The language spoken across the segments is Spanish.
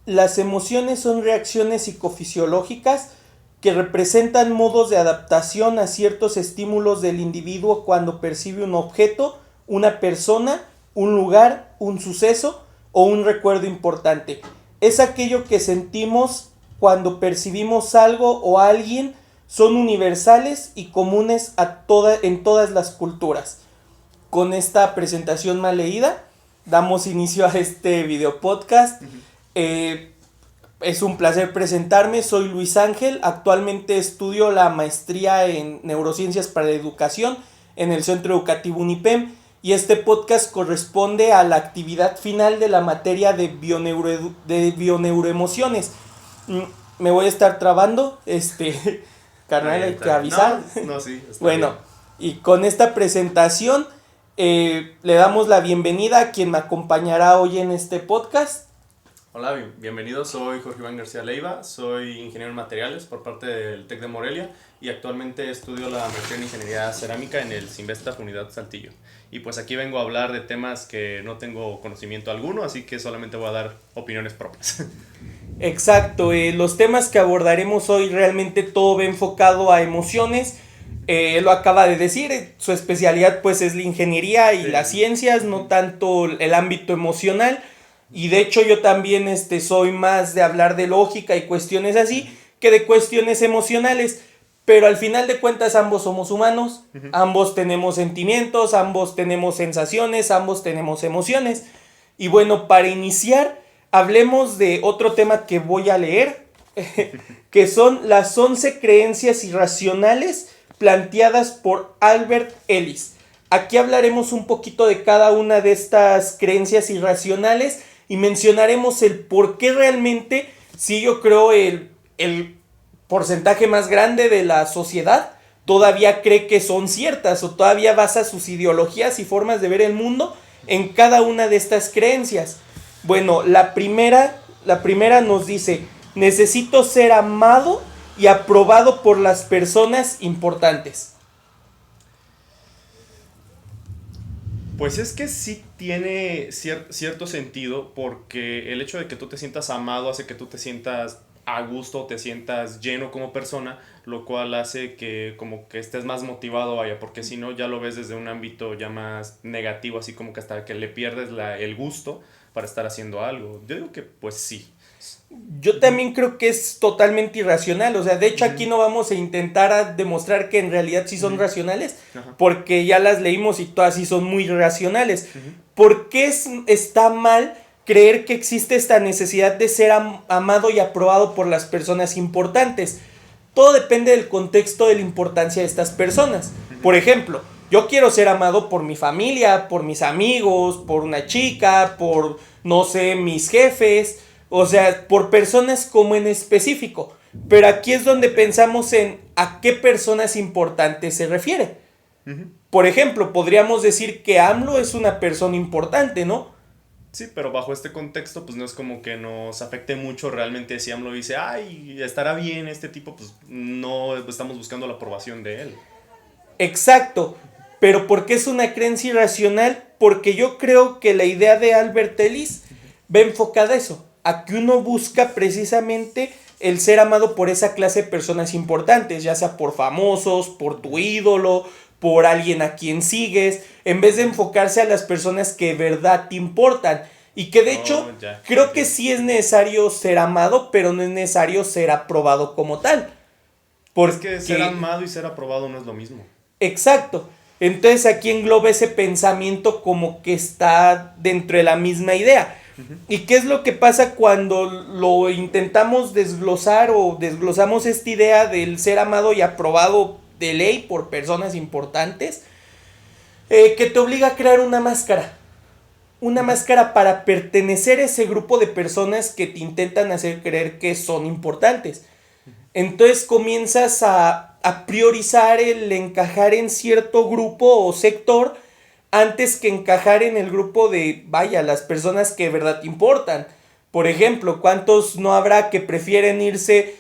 Las emociones son reacciones psicofisiológicas que representan modos de adaptación a ciertos estímulos del individuo cuando percibe un objeto, una persona, un lugar, un suceso o un recuerdo importante. Es aquello que sentimos cuando percibimos algo o a alguien, son universales y comunes en todas las culturas. Con esta presentación mal leída, damos inicio a este video podcast. Es un placer presentarme, soy Luis Ángel, actualmente estudio la maestría en Neurociencias para la Educación en el Centro Educativo Unipem y este podcast corresponde a la actividad final de la materia de bioneuroemociones. Me voy a estar trabando, carnal, hay que avisar. No, sí, bueno, bien. Y con esta presentación le damos la bienvenida a quien me acompañará hoy en este podcast. Hola, bienvenido, soy Jorge Iván García Leiva, soy ingeniero en materiales por parte del TEC de Morelia y actualmente estudio la maestría en ingeniería cerámica en el Cinvesta Unidad Saltillo. Y pues aquí vengo a hablar de temas que no tengo conocimiento alguno, así que solamente voy a dar opiniones propias. Exacto, los temas que abordaremos hoy realmente todo va enfocado a emociones. Lo acaba de decir, su especialidad pues es la ingeniería y las ciencias, no tanto el ámbito emocional. Y de hecho yo también soy más de hablar de lógica y cuestiones así que de cuestiones emocionales. Pero al final de cuentas ambos somos humanos, ambos tenemos sentimientos, ambos tenemos sensaciones, ambos tenemos emociones. Y bueno, para iniciar, hablemos de otro tema que voy a leer, que son las 11 creencias irracionales planteadas por Albert Ellis. Aquí hablaremos un poquito de cada una de estas creencias irracionales y mencionaremos el por qué realmente, sí, yo creo el porcentaje más grande de la sociedad todavía cree que son ciertas o todavía basa sus ideologías y formas de ver el mundo en cada una de estas creencias. Bueno, la primera nos dice: necesito ser amado y aprobado por las personas importantes. Pues es que sí tiene cierto sentido, porque el hecho de que tú te sientas amado hace que tú te sientas a gusto, te sientas lleno como persona, lo cual hace que como que estés más motivado, vaya, porque si no ya lo ves desde un ámbito ya más negativo, así como que hasta que le pierdes el gusto para estar haciendo algo. Yo digo que pues sí. Yo también creo que es totalmente irracional, o sea, de hecho aquí no vamos a intentar demostrar que en realidad sí son racionales, porque ya las leímos y todas sí son muy racionales. ¿Por qué está mal creer que existe esta necesidad de ser amado y aprobado por las personas importantes? Todo depende del contexto de la importancia de estas personas. Por ejemplo, yo quiero ser amado por mi familia, por mis amigos, por una chica, por, no sé, mis jefes. O sea, por personas como en específico. Pero aquí es donde pensamos en a qué personas importantes se refiere. Por ejemplo, podríamos decir que AMLO es una persona importante, ¿no? Sí, pero bajo este contexto, pues no es como que nos afecte mucho realmente si AMLO dice, ay, estará bien este tipo, pues no estamos buscando la aprobación de él. Exacto. Pero ¿por qué es una creencia irracional? Porque yo creo que la idea de Albert Ellis va enfocada a eso, a que uno busca precisamente el ser amado por esa clase de personas importantes, ya sea por famosos, por tu ídolo, por alguien a quien sigues, en vez de enfocarse a las personas que de verdad te importan. Y que de hecho, creo que sí es necesario ser amado, pero no es necesario ser aprobado como tal. Porque ser amado y ser aprobado no es lo mismo. Exacto. Entonces aquí engloba ese pensamiento como que está dentro de la misma idea. ¿Y qué es lo que pasa cuando lo intentamos desglosar o desglosamos esta idea del ser amado y aprobado de ley por personas importantes? Que te obliga a crear una máscara. Una máscara para pertenecer a ese grupo de personas que te intentan hacer creer que son importantes. Entonces comienzas a priorizar el encajar en cierto grupo o sector antes que encajar en el grupo de, vaya, las personas que de verdad te importan. Por ejemplo, ¿cuántos no habrá que prefieren irse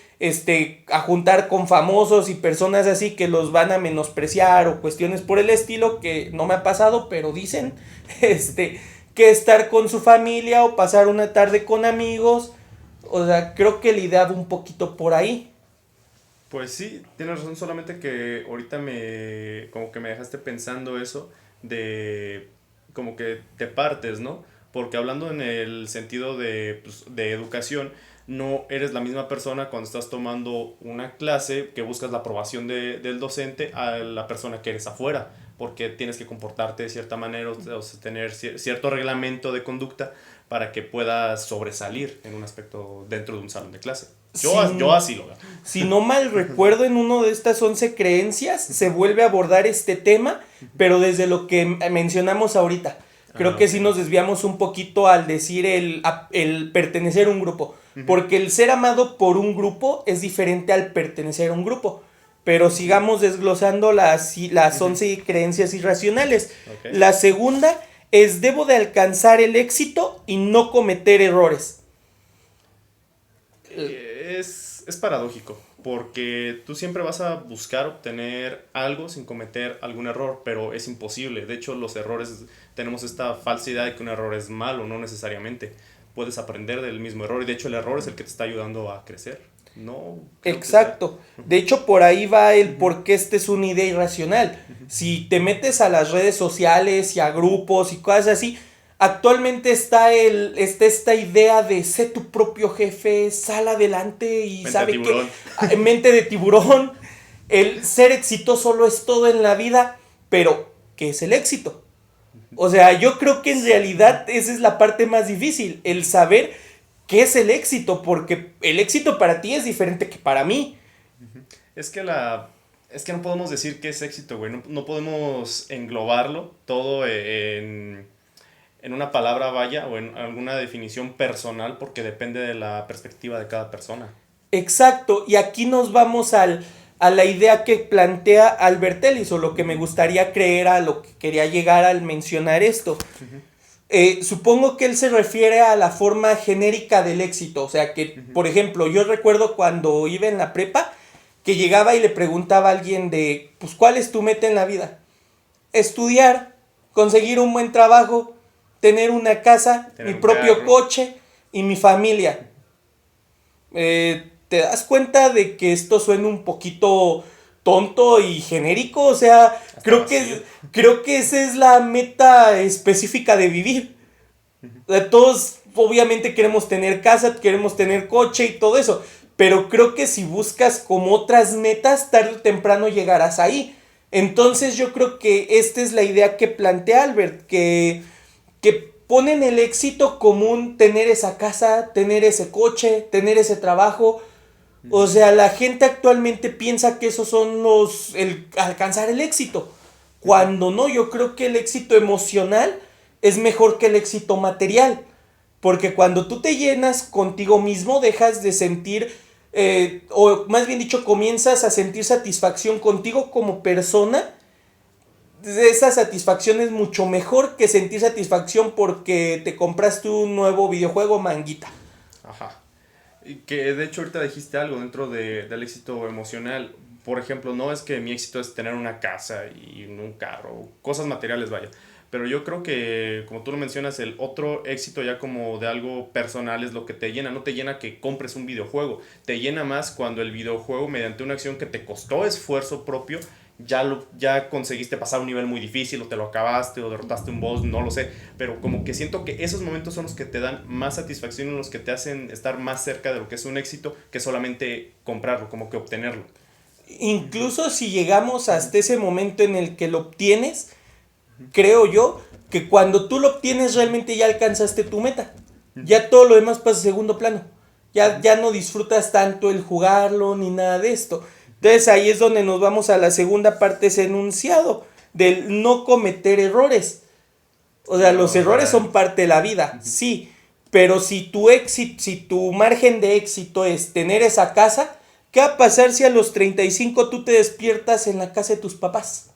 a juntar con famosos y personas así que los van a menospreciar o cuestiones por el estilo, que no me ha pasado, pero dicen, que estar con su familia o pasar una tarde con amigos O sea, creo que la idea va un poquito por ahí. Pues sí, tienes razón, solamente que ahorita como que me dejaste pensando eso de, como que te partes, ¿no? Porque hablando en el sentido de, pues, de educación, no eres la misma persona cuando estás tomando una clase que buscas la aprobación del docente a la persona que eres afuera, porque tienes que comportarte de cierta manera, o sea, tener cierto reglamento de conducta para que puedas sobresalir en un aspecto dentro de un salón de clase. Yo así lo veo. Si no mal recuerdo, en uno de estas 11 creencias se vuelve a abordar este tema, pero desde lo que mencionamos ahorita. Creo que sí nos desviamos un poquito al decir el pertenecer a un grupo. Porque el ser amado por un grupo es diferente al pertenecer a un grupo. Pero sigamos desglosando las 11 creencias irracionales. Okay. La segunda es: debo de alcanzar el éxito y no cometer errores. Es paradójico, porque tú siempre vas a buscar obtener algo sin cometer algún error, pero es imposible. De hecho, los errores, tenemos esta falsa idea de que un error es malo, no necesariamente. Puedes aprender del mismo error y de hecho el error es el que te está ayudando a crecer. No. Exacto. De hecho, por ahí va el por qué esta es una idea irracional. Si te metes a las redes sociales y a grupos y cosas así, actualmente está esta idea de sé tu propio jefe, sal adelante y sabe que mente de tiburón. El ser exitoso lo es todo en la vida, pero ¿qué es el éxito? O sea, yo creo que en realidad esa es la parte más difícil, el saber qué es el éxito, porque el éxito para ti es diferente que para mí. Es que no podemos decir qué es éxito, güey. No podemos englobarlo todo en una palabra vaya o en alguna definición personal, porque depende de la perspectiva de cada persona. Exacto, y aquí nos vamos a la idea que plantea Albert Ellis, o lo que me gustaría creer, a lo que quería llegar al mencionar esto. Supongo que él se refiere a la forma genérica del éxito, o sea que, por ejemplo, yo recuerdo cuando iba en la prepa, que llegaba y le preguntaba a alguien de, pues, ¿cuál es tu meta en la vida? Estudiar, conseguir un buen trabajo, tener una casa, mi propio coche y mi familia. ¿Te das cuenta de que esto suena un poquito tonto y genérico? O sea, creo que esa es la meta específica de vivir. Todos obviamente queremos tener casa, queremos tener coche y todo eso, pero creo que si buscas como otras metas, tarde o temprano llegarás ahí. Entonces yo creo que esta es la idea que plantea Albert, que ponen el éxito común, tener esa casa, tener ese coche, tener ese trabajo. O sea, la gente actualmente piensa que esos son alcanzar el éxito. Cuando no, yo creo que el éxito emocional es mejor que el éxito material. Porque cuando tú te llenas contigo mismo, dejas de sentir, o más bien dicho, comienzas a sentir satisfacción contigo como persona. Esa satisfacción es mucho mejor que sentir satisfacción porque te compraste un nuevo videojuego manguita. Ajá. Y que de hecho ahorita dijiste algo dentro del éxito emocional. Por ejemplo, no es que mi éxito es tener una casa y un carro, cosas materiales, vaya. Pero yo creo que, como tú lo mencionas, el otro éxito ya como de algo personal es lo que te llena. No te llena que compres un videojuego. Te llena más cuando el videojuego, mediante una acción que te costó esfuerzo propio, ya conseguiste pasar un nivel muy difícil, o te lo acabaste, o derrotaste un boss, no lo sé. Pero como que siento que esos momentos son los que te dan más satisfacción y los que te hacen estar más cerca de lo que es un éxito que solamente comprarlo, como que obtenerlo. Incluso si llegamos hasta ese momento en el que lo obtienes, creo yo que cuando tú lo obtienes realmente ya alcanzaste tu meta. Ya todo lo demás pasa a segundo plano. Ya no disfrutas tanto el jugarlo ni nada de esto. Entonces ahí es donde nos vamos a la segunda parte de ese enunciado, del no cometer errores. O sea, los errores son parte de la vida, sí, pero si tu margen de éxito es tener esa casa, ¿qué va a pasar si a los 35 tú te despiertas en la casa de tus papás?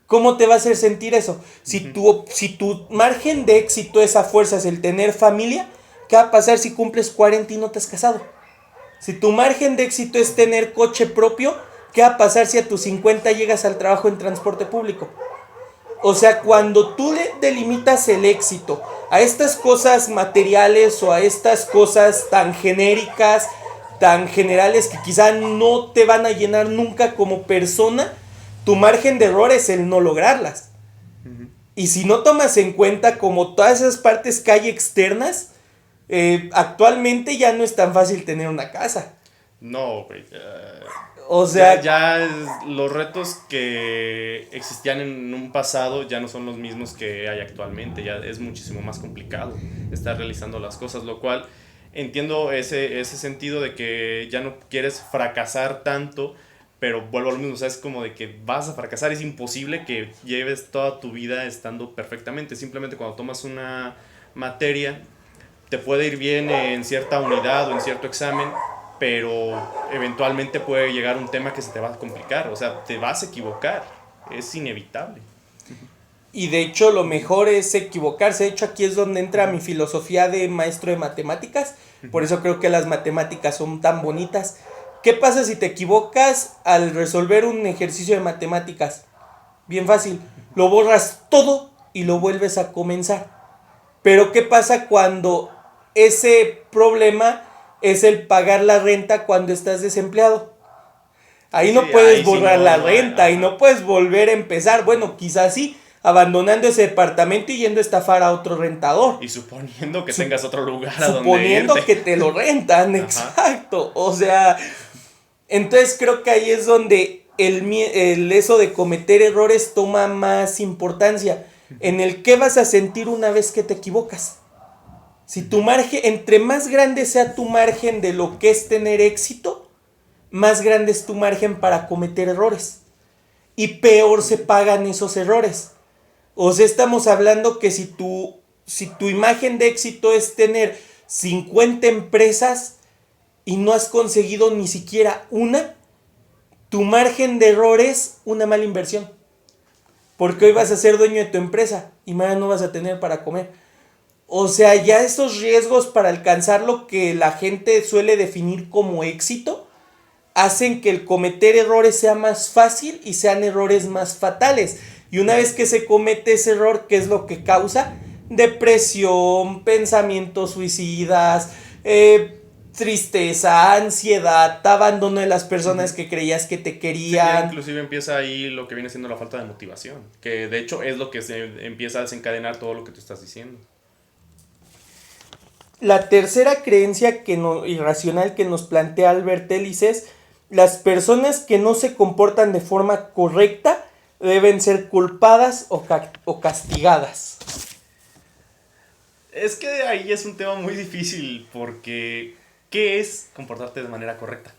¿Cómo te va a hacer sentir eso? Si tu margen de éxito es a fuerzas el tener familia, ¿qué va a pasar si cumples 40 y no te has casado? Si tu margen de éxito es tener coche propio, ¿qué va a pasar si a tus 50 llegas al trabajo en transporte público? O sea, cuando tú le delimitas el éxito a estas cosas materiales o a estas cosas tan genéricas, tan generales que quizá no te van a llenar nunca como persona, tu margen de error es el no lograrlas. Y si no tomas en cuenta como todas esas partes que hay externas, actualmente ya no es tan fácil tener una casa. No, güey. O sea, Los retos que existían en un pasado ya no son los mismos que hay actualmente. Ya es muchísimo más complicado estar realizando las cosas, lo cual entiendo ese sentido de que ya no quieres fracasar tanto, pero vuelvo a lo mismo, o sea, es como de que vas a fracasar, es imposible que lleves toda tu vida estando perfectamente. Simplemente cuando tomas una materia, te puede ir bien en cierta unidad o en cierto examen, pero eventualmente puede llegar un tema que se te va a complicar, o sea, te vas a equivocar, es inevitable. y de hecho lo mejor es equivocarse. De hecho, aquí es donde entra mi filosofía de maestro de matemáticas. Por eso creo que las matemáticas son tan bonitas. ¿Qué pasa si te equivocas al resolver un ejercicio de matemáticas? Bien fácil, lo borras todo y lo vuelves a comenzar. Pero ¿qué pasa cuando ese problema es el pagar la renta cuando estás desempleado? Ahí no puedes borrar la renta y no puedes volver a empezar. Bueno, quizás sí, abandonando ese departamento y yendo a estafar a otro rentador. Y suponiendo que tengas otro lugar a donde irte. Suponiendo que te lo rentan, exacto. O sea, entonces creo que ahí es donde eso de cometer errores toma más importancia. En el qué vas a sentir una vez que te equivocas. Si tu margen, entre más grande sea tu margen de lo que es tener éxito, más grande es tu margen para cometer errores. Y peor se pagan esos errores. O sea, estamos hablando que si tu imagen de éxito es tener 50 empresas y no has conseguido ni siquiera una, tu margen de error es una mala inversión. Porque hoy vas a ser dueño de tu empresa y mañana no vas a tener para comer. O sea, ya esos riesgos para alcanzar lo que la gente suele definir como éxito hacen que el cometer errores sea más fácil y sean errores más fatales. Y una vez que se comete ese error, ¿qué es lo que causa? Depresión, pensamientos suicidas, tristeza, ansiedad, abandono de las personas que creías que te querían. Sí, inclusive empieza ahí lo que viene siendo la falta de motivación, que de hecho es lo que se empieza a desencadenar todo lo que tú estás diciendo. La tercera creencia irracional que nos plantea Albert Ellis es: las personas que no se comportan de forma correcta deben ser culpadas o castigadas. Es que ahí es un tema muy difícil porque ¿qué es comportarte de manera correcta?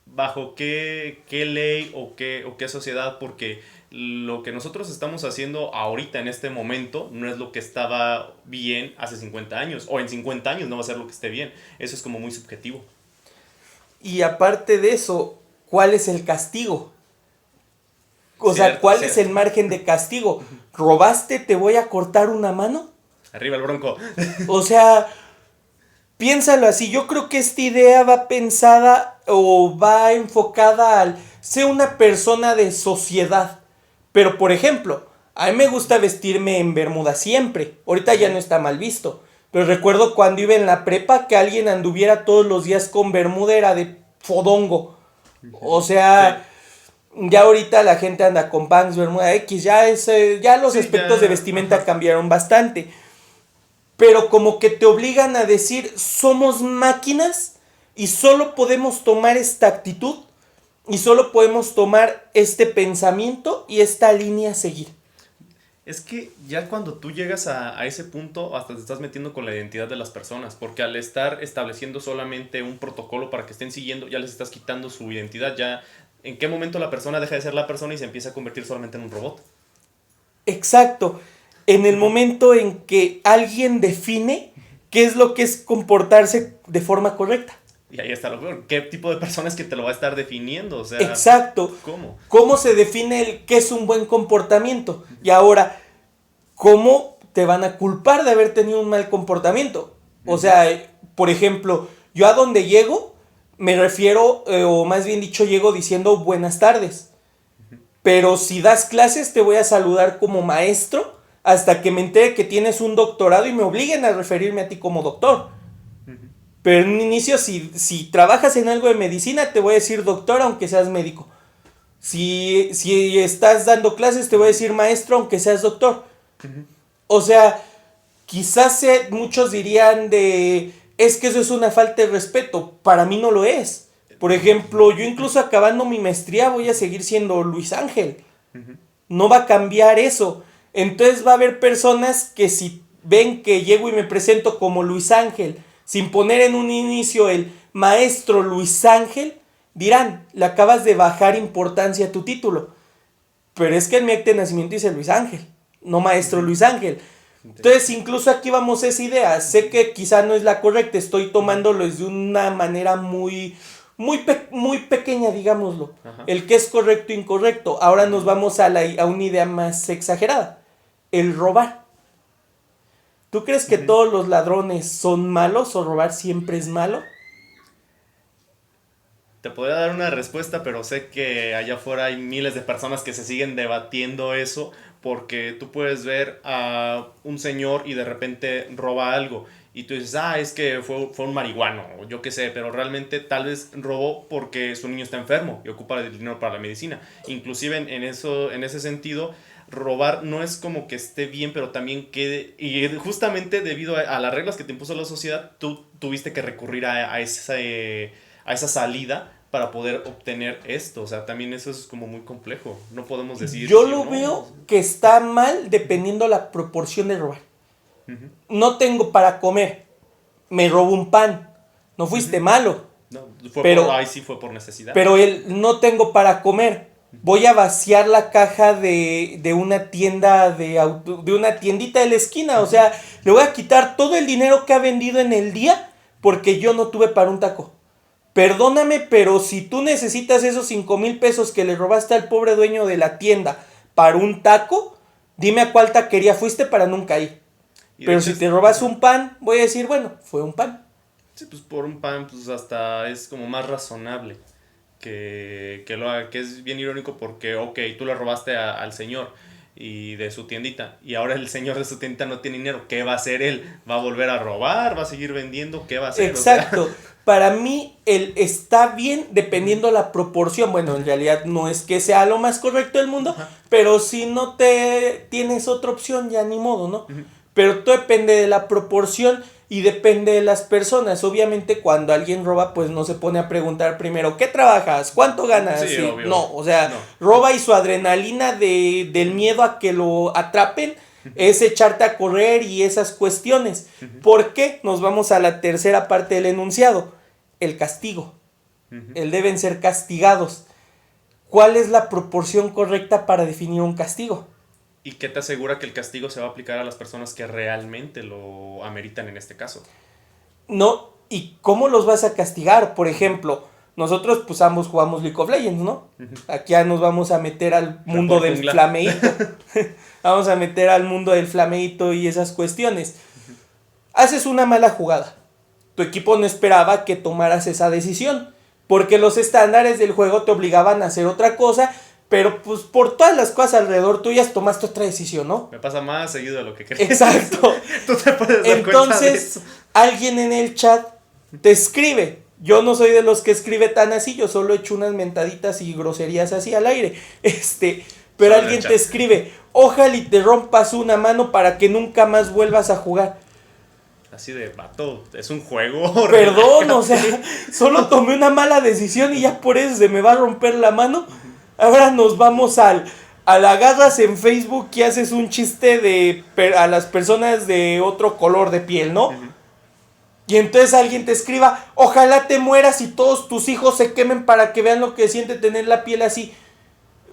¿Bajo qué ley o qué sociedad? Porque lo que nosotros estamos haciendo ahorita en este momento no es lo que estaba bien hace 50 años. O en 50 años no va a ser lo que esté bien. Eso es como muy subjetivo. Y aparte de eso, ¿cuál es el castigo? O sea, ¿cuál es el margen de castigo? ¿Robaste? ¿Te voy a cortar una mano? Arriba el Bronco. O sea, piénsalo así. Yo creo que esta idea va pensada o va enfocada al ser una persona de sociedad. Pero, por ejemplo, a mí me gusta vestirme en bermuda siempre. Ahorita ya no está mal visto. Pero recuerdo cuando iba en la prepa que alguien anduviera todos los días con bermuda era de fodongo. O sea, ya ahorita la gente anda con pants, bermuda X. Ya los aspectos de vestimenta cambiaron bastante. Pero como que te obligan a decir, somos máquinas y solo podemos tomar esta actitud y solo podemos tomar este pensamiento y esta línea a seguir. Es que ya cuando tú llegas a ese punto hasta te estás metiendo con la identidad de las personas, porque al estar estableciendo solamente un protocolo para que estén siguiendo, ya les estás quitando su identidad. Ya, ¿en qué momento la persona deja de ser la persona y se empieza a convertir solamente en un robot? Exacto. En el momento en que alguien define qué es lo que es comportarse de forma correcta. Y ahí está lo peor. ¿Qué tipo de persona es que te lo va a estar definiendo? O sea, exacto. ¿cómo? ¿Cómo se define qué es un buen comportamiento? Y ahora, ¿cómo te van a culpar de haber tenido un mal comportamiento? O sea, por ejemplo, yo a donde llego, me refiero, o más bien dicho, llego diciendo buenas tardes. pero si das clases te voy a saludar como maestro hasta que me entere que tienes un doctorado y me obliguen a referirme a ti como doctor. Pero en un inicio, si trabajas en algo de medicina, te voy a decir doctor aunque seas médico. Si estás dando clases, te voy a decir maestro aunque seas doctor. O sea, quizás muchos dirían es que eso es una falta de respeto. Para mí no lo es. Por ejemplo, yo incluso acabando mi maestría voy a seguir siendo Luis Ángel. No va a cambiar eso. Entonces va a haber personas que si ven que llego y me presento como Luis Ángel, sin poner en un inicio el maestro Luis Ángel, dirán, le acabas de bajar importancia a tu título. Pero es que en mi acta de nacimiento dice Luis Ángel, no maestro Luis Ángel. Entonces incluso aquí vamos a esa idea. Sé que quizá no es la correcta, estoy tomándolo desde una manera muy pequeña, digámoslo. Ajá. El que es correcto e incorrecto. Ahora nos vamos a una idea más exagerada. El robar. ¿Tú crees que todos los ladrones son malos o robar siempre es malo? Te podría dar una respuesta, pero sé que allá afuera hay miles de personas que se siguen debatiendo eso, porque tú puedes ver a un señor y de repente roba algo y tú dices, es que fue un marihuano, o yo qué sé, pero realmente tal vez robó porque su niño está enfermo y ocupa el dinero para la medicina. Inclusive en ese sentido, robar no es como que esté bien, pero también quede, y justamente debido a las reglas que te impuso la sociedad, tú tuviste que recurrir a esa salida para poder obtener esto. O sea, también eso es como muy complejo. No podemos decir... Yo lo veo que está mal dependiendo la proporción de robar. No tengo para comer. Me robo un pan. No fuiste malo. No, sí fue por necesidad. Pero no tengo para comer. Voy a vaciar la caja de una tienda de una tiendita de la esquina. O sea, le voy a quitar todo el dinero que ha vendido en el día porque yo no tuve para un taco. Perdóname, pero si tú necesitas esos 5,000 pesos que le robaste al pobre dueño de la tienda para un taco, dime a cuál taquería fuiste para nunca ir. Pero si te robas un pan, voy a decir, bueno, fue un pan. Sí, pues por un pan, pues hasta es como más razonable que lo haga, que es bien irónico porque, ok, tú le robaste al señor y de su tiendita, y ahora el señor de su tiendita no tiene dinero. ¿Qué va a hacer él? ¿Va a volver a robar? ¿Va a seguir vendiendo? ¿Qué va a hacer? Exacto. O sea, para mí, está bien dependiendo la proporción. Bueno, en realidad no es que sea lo más correcto del mundo, pero si no tienes otra opción, ya ni modo, ¿no? Pero todo depende de la proporción y depende de las personas. Obviamente cuando alguien roba, pues no se pone a preguntar primero, ¿qué trabajas? ¿Cuánto ganas? Sí, obvio. No, o sea, roba y su adrenalina del miedo a que lo atrapen es echarte a correr y esas cuestiones. ¿Por qué? Nos vamos a la tercera parte del enunciado. El castigo. Deben ser castigados. ¿Cuál es la proporción correcta para definir un castigo? ¿Y qué te asegura que el castigo se va a aplicar a las personas que realmente lo ameritan en este caso? No, ¿y cómo los vas a castigar? Por ejemplo, nosotros pues ambos jugamos League of Legends, ¿no? Aquí ya nos vamos a meter al mundo del flameíto. Vamos a meter al mundo del flameíto y esas cuestiones. Haces una mala jugada. Tu equipo no esperaba que tomaras esa decisión, porque los estándares del juego te obligaban a hacer otra cosa. Pero pues por todas las cosas alrededor tuyas tomaste otra decisión, ¿no? Me pasa más seguido de lo que crees. Exacto. Tú te puedes dar cuenta de eso. Alguien en el chat te escribe. Yo no soy de los que escribe tan así, yo solo echo unas mentaditas y groserías así al aire. Pero alguien te escribe, ojalá y te rompas una mano para que nunca más vuelvas a jugar. Así de, vato, es un juego. Perdón, o sea, solo tomé una mala decisión y ya por eso se me va a romper la mano. Ahora nos vamos a la agarras en Facebook y haces un chiste a las personas de otro color de piel, ¿no? Y entonces alguien te escriba, ojalá te mueras y todos tus hijos se quemen para que vean lo que siente tener la piel así.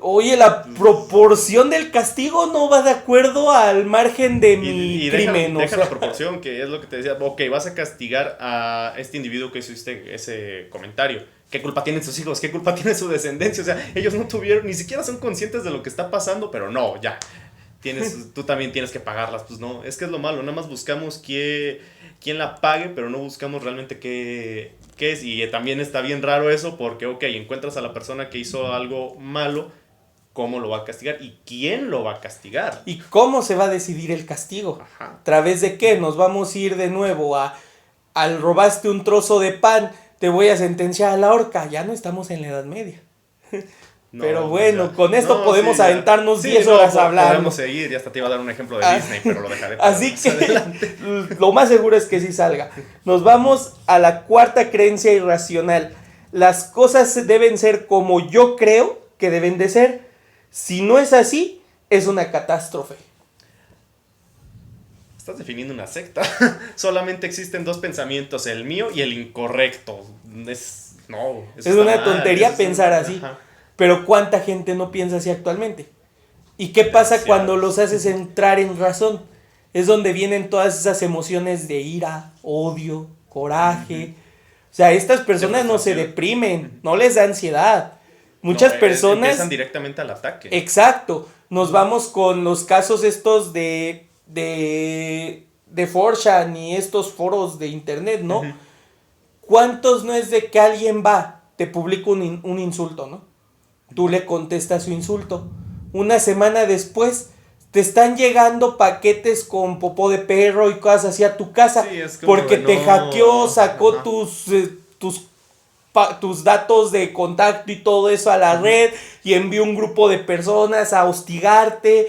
Oye, la proporción del castigo no va de acuerdo al margen de mi crimen. Deja la proporción, que es lo que te decía. Ok, vas a castigar a este individuo que hiciste ese comentario. ¿Qué culpa tienen sus hijos? ¿Qué culpa tiene su descendencia? O sea, ellos no tuvieron, ni siquiera son conscientes de lo que está pasando, pero no, ya. Tú también tienes que pagarlas. Pues no, es que es lo malo. Nada más buscamos quién la pague, pero no buscamos realmente qué es. Y también está bien raro eso porque, ok, encuentras a la persona que hizo algo malo, cómo lo va a castigar y quién lo va a castigar. ¿Y cómo se va a decidir el castigo? Ajá. ¿A través de qué? Nos vamos a ir de nuevo al robaste un trozo de pan, te voy a sentenciar a la horca. Ya no estamos en la Edad Media. No, pero bueno, ya. con esto No, podemos sí, ya. aventarnos Sí, 10 no, horas hablando. Podemos seguir, ya hasta te iba a dar un ejemplo de Disney, pero lo dejaré para Así más que adelante. lo más seguro es que sí salga. Nos vamos a la cuarta creencia irracional. Las cosas deben ser como yo creo que deben de ser. Si no es así, es una catástrofe. Estás definiendo una secta. Solamente existen dos pensamientos, el mío y el incorrecto. Es una tontería pensar así. Ajá. Pero ¿cuánta gente no piensa así actualmente? ¿Y qué pasa cuando los haces entrar en razón? Es donde vienen todas esas emociones de ira, odio, coraje. O sea, estas personas no se deprimen, no les da ansiedad. Muchas personas empiezan directamente al ataque. Exacto. Nos vamos con los casos estos de 4chan y estos foros de internet, ¿no? Uh-huh. ¿Cuántos no es de que alguien va, te publica un insulto, ¿no? Tú le contestas su insulto. Una semana después te están llegando paquetes con popó de perro y cosas así a tu casa, sí, es como porque te hackeó, sacó tus datos de contacto y todo eso a la red y envió un grupo de personas a hostigarte.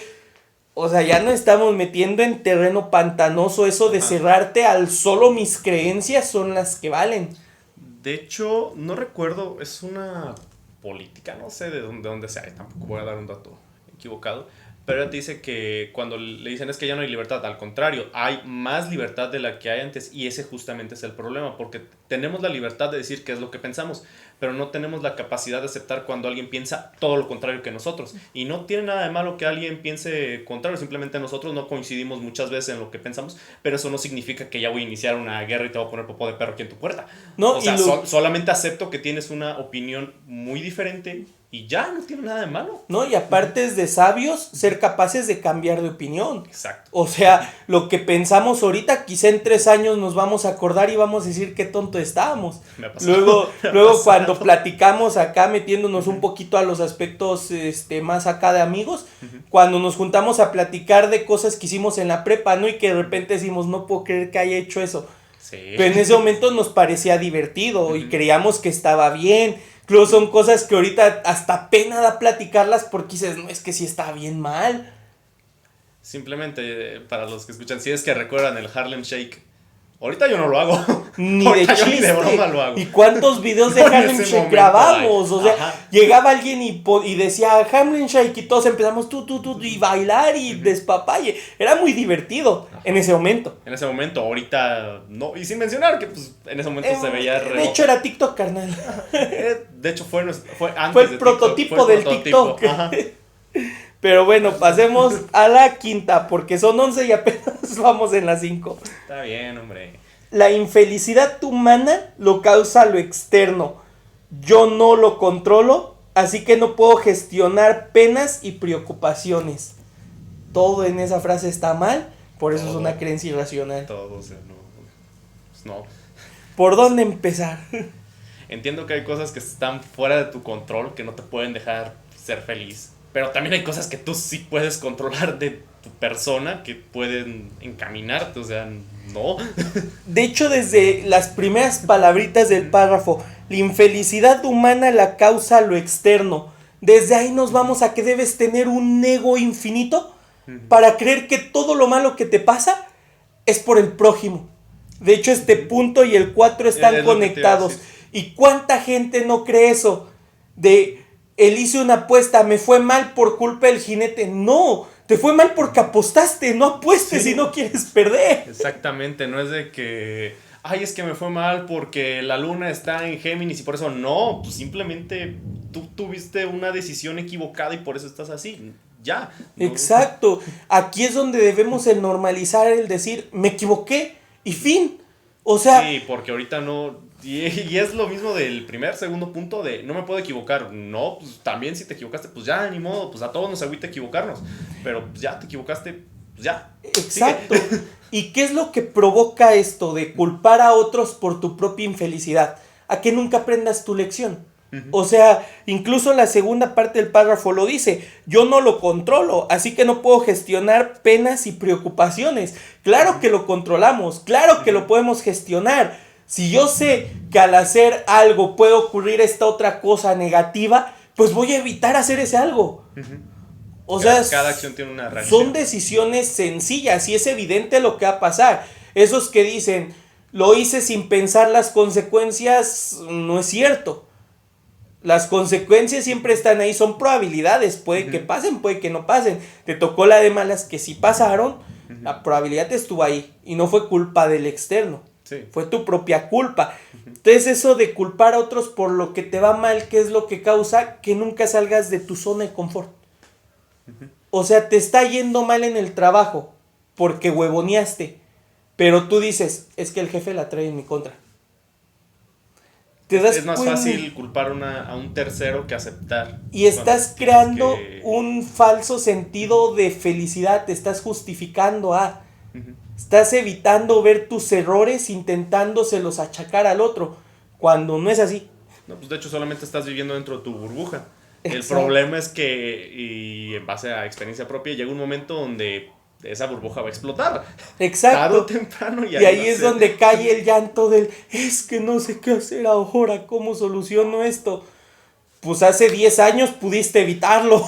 O sea, ya no estamos metiendo en terreno pantanoso eso de cerrarte al solo mis creencias son las que valen. De hecho, no recuerdo, es una política, no sé de dónde sea, tampoco voy a dar un dato equivocado, pero ella te dice que cuando le dicen es que ya no hay libertad, al contrario, hay más libertad de la que hay antes y ese justamente es el problema, porque tenemos la libertad de decir qué es lo que pensamos, pero no tenemos la capacidad de aceptar cuando alguien piensa todo lo contrario que nosotros. Y no tiene nada de malo que alguien piense contrario, simplemente nosotros no coincidimos muchas veces en lo que pensamos, pero eso no significa que ya voy a iniciar una guerra y te voy a poner popó de perro aquí en tu puerta. No, o sea, solamente acepto que tienes una opinión muy diferente y ya no tiene nada de malo. No, y aparte es de sabios ser capaces de cambiar de opinión. Exacto. O sea, lo que pensamos ahorita, quizá en 3 años nos vamos a acordar y vamos a decir qué tonto estábamos. Me ha pasado. Luego cuando platicamos acá, metiéndonos un poquito a los aspectos más acá de amigos, cuando nos juntamos a platicar de cosas que hicimos en la prepa, ¿no? Y que de repente decimos, no puedo creer que haya hecho eso. Sí. Pero en ese momento nos parecía divertido y creíamos que estaba bien. Incluso son cosas que ahorita hasta pena da platicarlas porque dices, no, es que sí está bien mal. Simplemente, para los que escuchan, si es que recuerdan el Harlem Shake, ahorita yo no lo hago. Ni de chiste. Ni de broma lo hago. ¿Y cuántos videos de Harlem Shake grabamos? O sea, llegaba alguien y decía Harlem Shake y todos empezamos tú y bailar y despapalle. Era muy divertido en ese momento. En ese momento, ahorita no. Y sin mencionar que pues en ese momento se veía de hecho era TikTok, carnal. De hecho fue antes fue el prototipo del TikTok. Ajá. Pero bueno, pasemos a la quinta, porque son 11 y apenas vamos en la 5. Está bien, hombre. La infelicidad humana lo causa lo externo. Yo no lo controlo, así que no puedo gestionar penas y preocupaciones. Todo en esa frase está mal, por eso es una creencia irracional. Todo, o sea, no. Pues no. ¿Por dónde empezar? Entiendo que hay cosas que están fuera de tu control, que no te pueden dejar ser feliz. Pero también hay cosas que tú sí puedes controlar de tu persona, que pueden encaminarte, o sea, no. De hecho, desde las primeras palabritas del párrafo, la infelicidad humana la causa lo externo. Desde ahí nos vamos a que debes tener un ego infinito para creer que todo lo malo que te pasa es por el prójimo. De hecho, este punto y el 4 están conectados. ¿Y cuánta gente no cree eso? Él hizo una apuesta, me fue mal por culpa del jinete. No, te fue mal porque apostaste, no apuestes si no quieres perder. Exactamente, no es de que, ay, es que me fue mal porque la luna está en Géminis y por eso no, pues simplemente tú tuviste una decisión equivocada y por eso estás así, ya. No. Exacto, aquí es donde debemos el normalizar el decir, me equivoqué y fin. O sea... Sí, porque ahorita no... Y es lo mismo del segundo punto de no me puedo equivocar. No, pues también si te equivocaste, pues ya, ni modo, pues a todos nos agüita equivocarnos. Pero pues ya te equivocaste, pues ya. Exacto. ¿Y qué es lo que provoca esto de culpar a otros por tu propia infelicidad? A que nunca aprendas tu lección. O sea, incluso la segunda parte del párrafo lo dice, yo no lo controlo, así que no puedo gestionar penas y preocupaciones. Claro que lo controlamos, claro que lo podemos gestionar. Si yo sé que al hacer algo puede ocurrir esta otra cosa negativa, pues voy a evitar hacer ese algo. O sea, cada acción tiene una reacción. Son decisiones sencillas y es evidente lo que va a pasar. Esos que dicen, lo hice sin pensar las consecuencias, no es cierto. Las consecuencias siempre están ahí, son probabilidades, puede que pasen, puede que no pasen. Te tocó la de malas que sí pasaron, la probabilidad estuvo ahí y no fue culpa del externo, fue tu propia culpa. Entonces eso de culpar a otros por lo que te va mal, ¿qué es lo que causa? Que nunca salgas de tu zona de confort. O sea, te está yendo mal en el trabajo porque huevoneaste, pero tú dices, es que el jefe la trae en mi contra. Es más fácil culpar a un tercero que aceptar. Y estás creando un falso sentido de felicidad, te estás justificando estás evitando ver tus errores intentándoselos achacar al otro, cuando no es así. No, pues de hecho solamente estás viviendo dentro de tu burbuja. Exacto. El problema es que, y en base a experiencia propia, llega un momento donde esa burbuja va a explotar. Exacto. Tarde o temprano. Y ahí es donde cae el llanto del, es que no sé qué hacer ahora, ¿cómo soluciono esto? Pues hace 10 años pudiste evitarlo,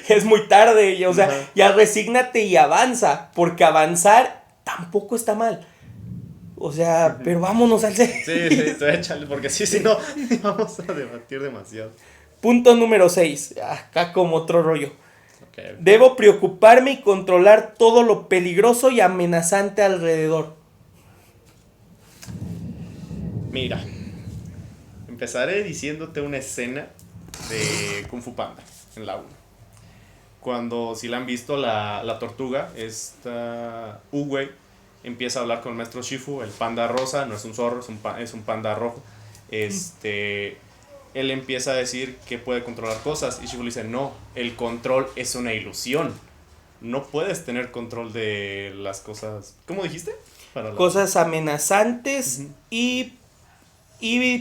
es muy tarde, o sea, ya resígnate y avanza, porque avanzar tampoco está mal. O sea, pero vámonos al Sí, échale, porque si no, vamos a debatir demasiado. Punto número 6, acá como otro rollo. Okay. Debo preocuparme y controlar todo lo peligroso y amenazante alrededor. Mira, empezaré diciéndote una escena de Kung Fu Panda en la 1. Cuando, si la han visto, la tortuga, esta Uwei, empieza a hablar con el maestro Shifu, el panda rosa, no es un zorro, es un panda rojo. Él empieza a decir que puede controlar cosas y Shifu le dice, no, el control es una ilusión. No puedes tener control de las cosas, ¿cómo dijiste? Cosas amenazantes y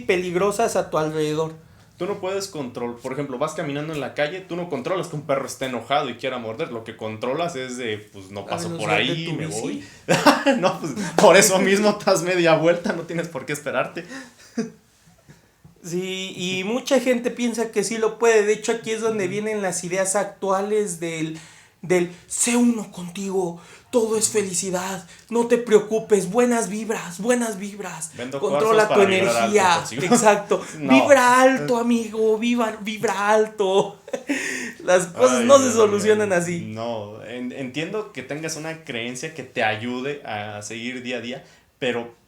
peligrosas a tu alrededor. Tú no puedes controlar, por ejemplo, vas caminando en la calle, tú no controlas que un perro esté enojado y quiera morder, lo que controlas es de, pues no paso por ahí, me voy. No, pues por eso mismo das media vuelta, no tienes por qué esperarte. Sí, y mucha gente piensa que sí lo puede. De hecho, aquí es donde vienen las ideas actuales del sé uno contigo, todo es felicidad, no te preocupes, buenas vibras, controla tu energía. Exacto. No. Vibra alto, amigo, vibra alto. Las cosas no se solucionan así. No, entiendo que tengas una creencia que te ayude a seguir día a día, pero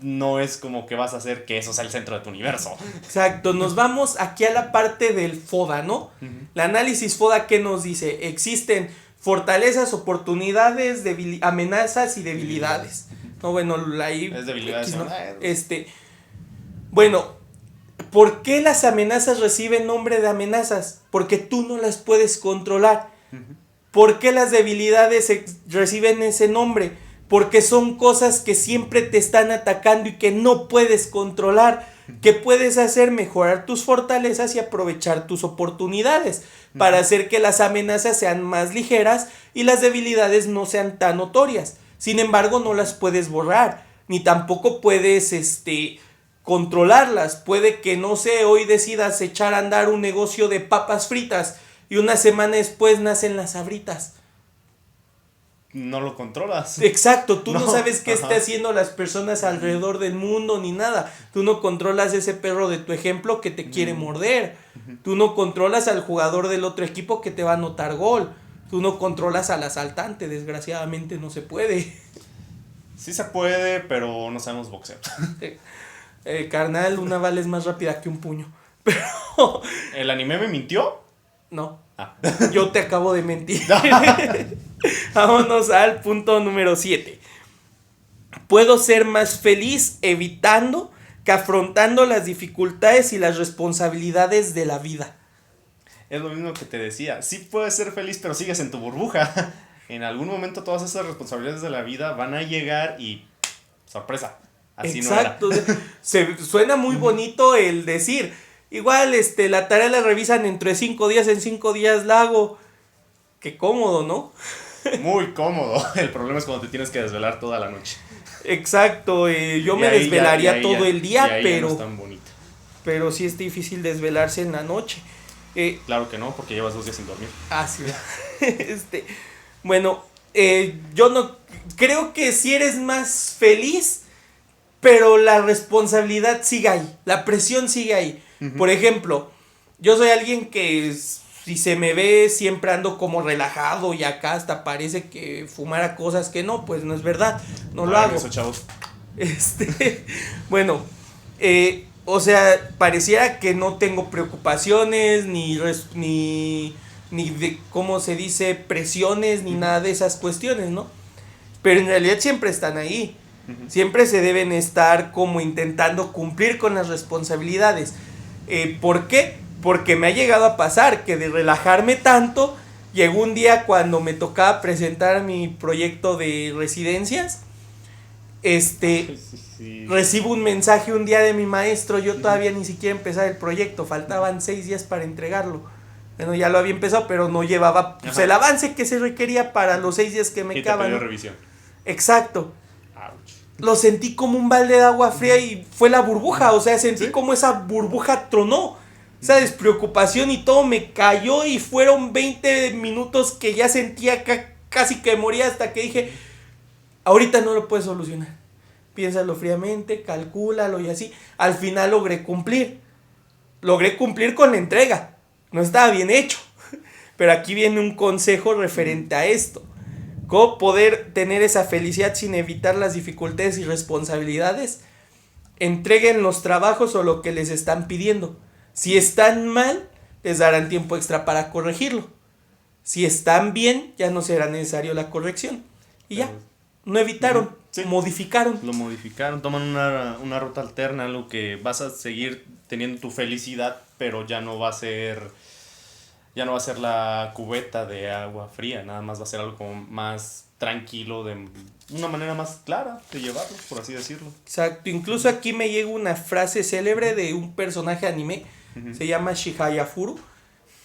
no es como que vas a hacer que eso sea el centro de tu universo. Exacto, nos vamos aquí a la parte del FODA, ¿no? El análisis FODA, ¿qué nos dice? Existen fortalezas, oportunidades, amenazas y debilidades. No, bueno, ahí es debilidades. ¿no? Bueno, ¿por qué las amenazas reciben nombre de amenazas? Porque tú no las puedes controlar. ¿Por qué las debilidades reciben ese nombre? Porque son cosas que siempre te están atacando y que no puedes controlar. ¿Qué puedes hacer? Mejorar tus fortalezas y aprovechar tus oportunidades para hacer que las amenazas sean más ligeras y las debilidades no sean tan notorias. Sin embargo, no las puedes borrar, ni tampoco puedes controlarlas. Puede que, no sé, hoy decidas echar a andar un negocio de papas fritas y una semana después nacen las Sabritas. No lo controlas. Exacto, tú no sabes qué están haciendo las personas alrededor del mundo ni nada. Tú no controlas ese perro de tu ejemplo que te quiere morder. Tú no controlas al jugador del otro equipo que te va a anotar gol. Tú no controlas al asaltante, desgraciadamente no se puede. Sí se puede, pero no sabemos boxeo. Carnal, una bala es más rápida que un puño. Pero... ¿El anime me mintió? No. Yo te acabo de mentir. Vámonos al punto número 7. Puedo ser más feliz evitando que afrontando las dificultades y las responsabilidades de la vida. Es lo mismo que te decía. Sí puedes ser feliz, pero sigues en tu burbuja. En algún momento todas esas responsabilidades de la vida van a llegar y... sorpresa. Así exacto. No era. Suena muy bonito el decir... igual, la tarea la revisan entre 5 días, en 5 días la hago. Qué cómodo, ¿no? Muy cómodo. El problema es cuando te tienes que desvelar toda la noche. Exacto, yo me desvelaría todo el día, pero... No es tan bonito. Pero sí es difícil desvelarse en la noche. Claro que no, porque llevas 2 días sin dormir. Sí. Bueno, yo no... Creo que si eres más feliz, pero la responsabilidad sigue ahí, la presión sigue ahí. Uh-huh. Por ejemplo, yo soy alguien que si se me ve siempre ando como relajado y acá hasta parece que fumara cosas que no, pues no es verdad, no lo hago. Eso, chavos. Bueno, o sea, pareciera que no tengo preocupaciones ni de, ¿cómo se dice? Presiones ni nada de esas cuestiones, ¿no? Pero en realidad siempre están ahí. Uh-huh. Siempre se deben estar como intentando cumplir con las responsabilidades. ¿Por qué? Porque me ha llegado a pasar que de relajarme tanto, llegó un día cuando me tocaba presentar mi proyecto de residencias. Sí. Recibo un mensaje un día de mi maestro, yo todavía ni siquiera empezaba el proyecto, faltaban 6 días para entregarlo. Bueno, ya lo había empezado, pero no llevaba pues, el avance que se requería para los 6 días que me quedaban. Y te pidió revisión. Exacto. Ouch. Lo sentí como un balde de agua fría y fue la burbuja, o sea, sentí como esa burbuja tronó. Esa despreocupación y todo me cayó y fueron 20 minutos que ya sentía casi que moría hasta que dije, ahorita no lo puedes solucionar. Piénsalo fríamente, calcúlalo y así. Al final logré cumplir con la entrega. No estaba bien hecho. Pero aquí viene un consejo referente a esto. ¿Cómo poder tener esa felicidad sin evitar las dificultades y responsabilidades? Entreguen los trabajos o lo que les están pidiendo. Si están mal, les darán tiempo extra para corregirlo. Si están bien, ya no será necesario la corrección. Y ya, no evitaron, modificaron. Lo modificaron, toman una ruta alterna, algo que vas a seguir teniendo tu felicidad, pero ya no va a ser la cubeta de agua fría, nada más va a ser algo como más tranquilo, de una manera más clara de llevarlo, por así decirlo. Exacto, incluso aquí me llega una frase célebre de un personaje anime, se llama Shihaya Furu,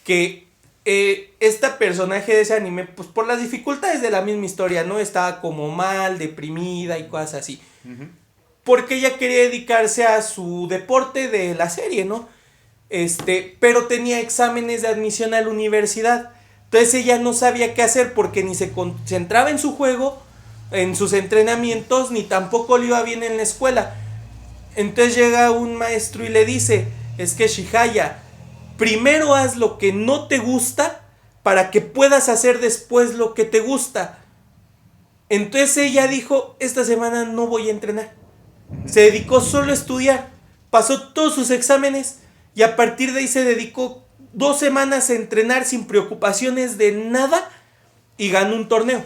que este personaje de ese anime, pues por las dificultades de la misma historia, ¿no? Estaba como mal, deprimida y cosas así. Uh-huh. Porque ella quería dedicarse a su deporte de la serie, ¿no? Pero tenía exámenes de admisión a la universidad. Entonces ella no sabía qué hacer porque ni se concentraba en su juego, en sus entrenamientos, ni tampoco le iba bien en la escuela. Entonces llega un maestro y le dice, es que Shihaya, primero haz lo que no te gusta para que puedas hacer después lo que te gusta. Entonces ella dijo, esta semana no voy a entrenar. Se dedicó solo a estudiar, pasó todos sus exámenes y a partir de ahí se dedicó 2 semanas a entrenar sin preocupaciones de nada y ganó un torneo.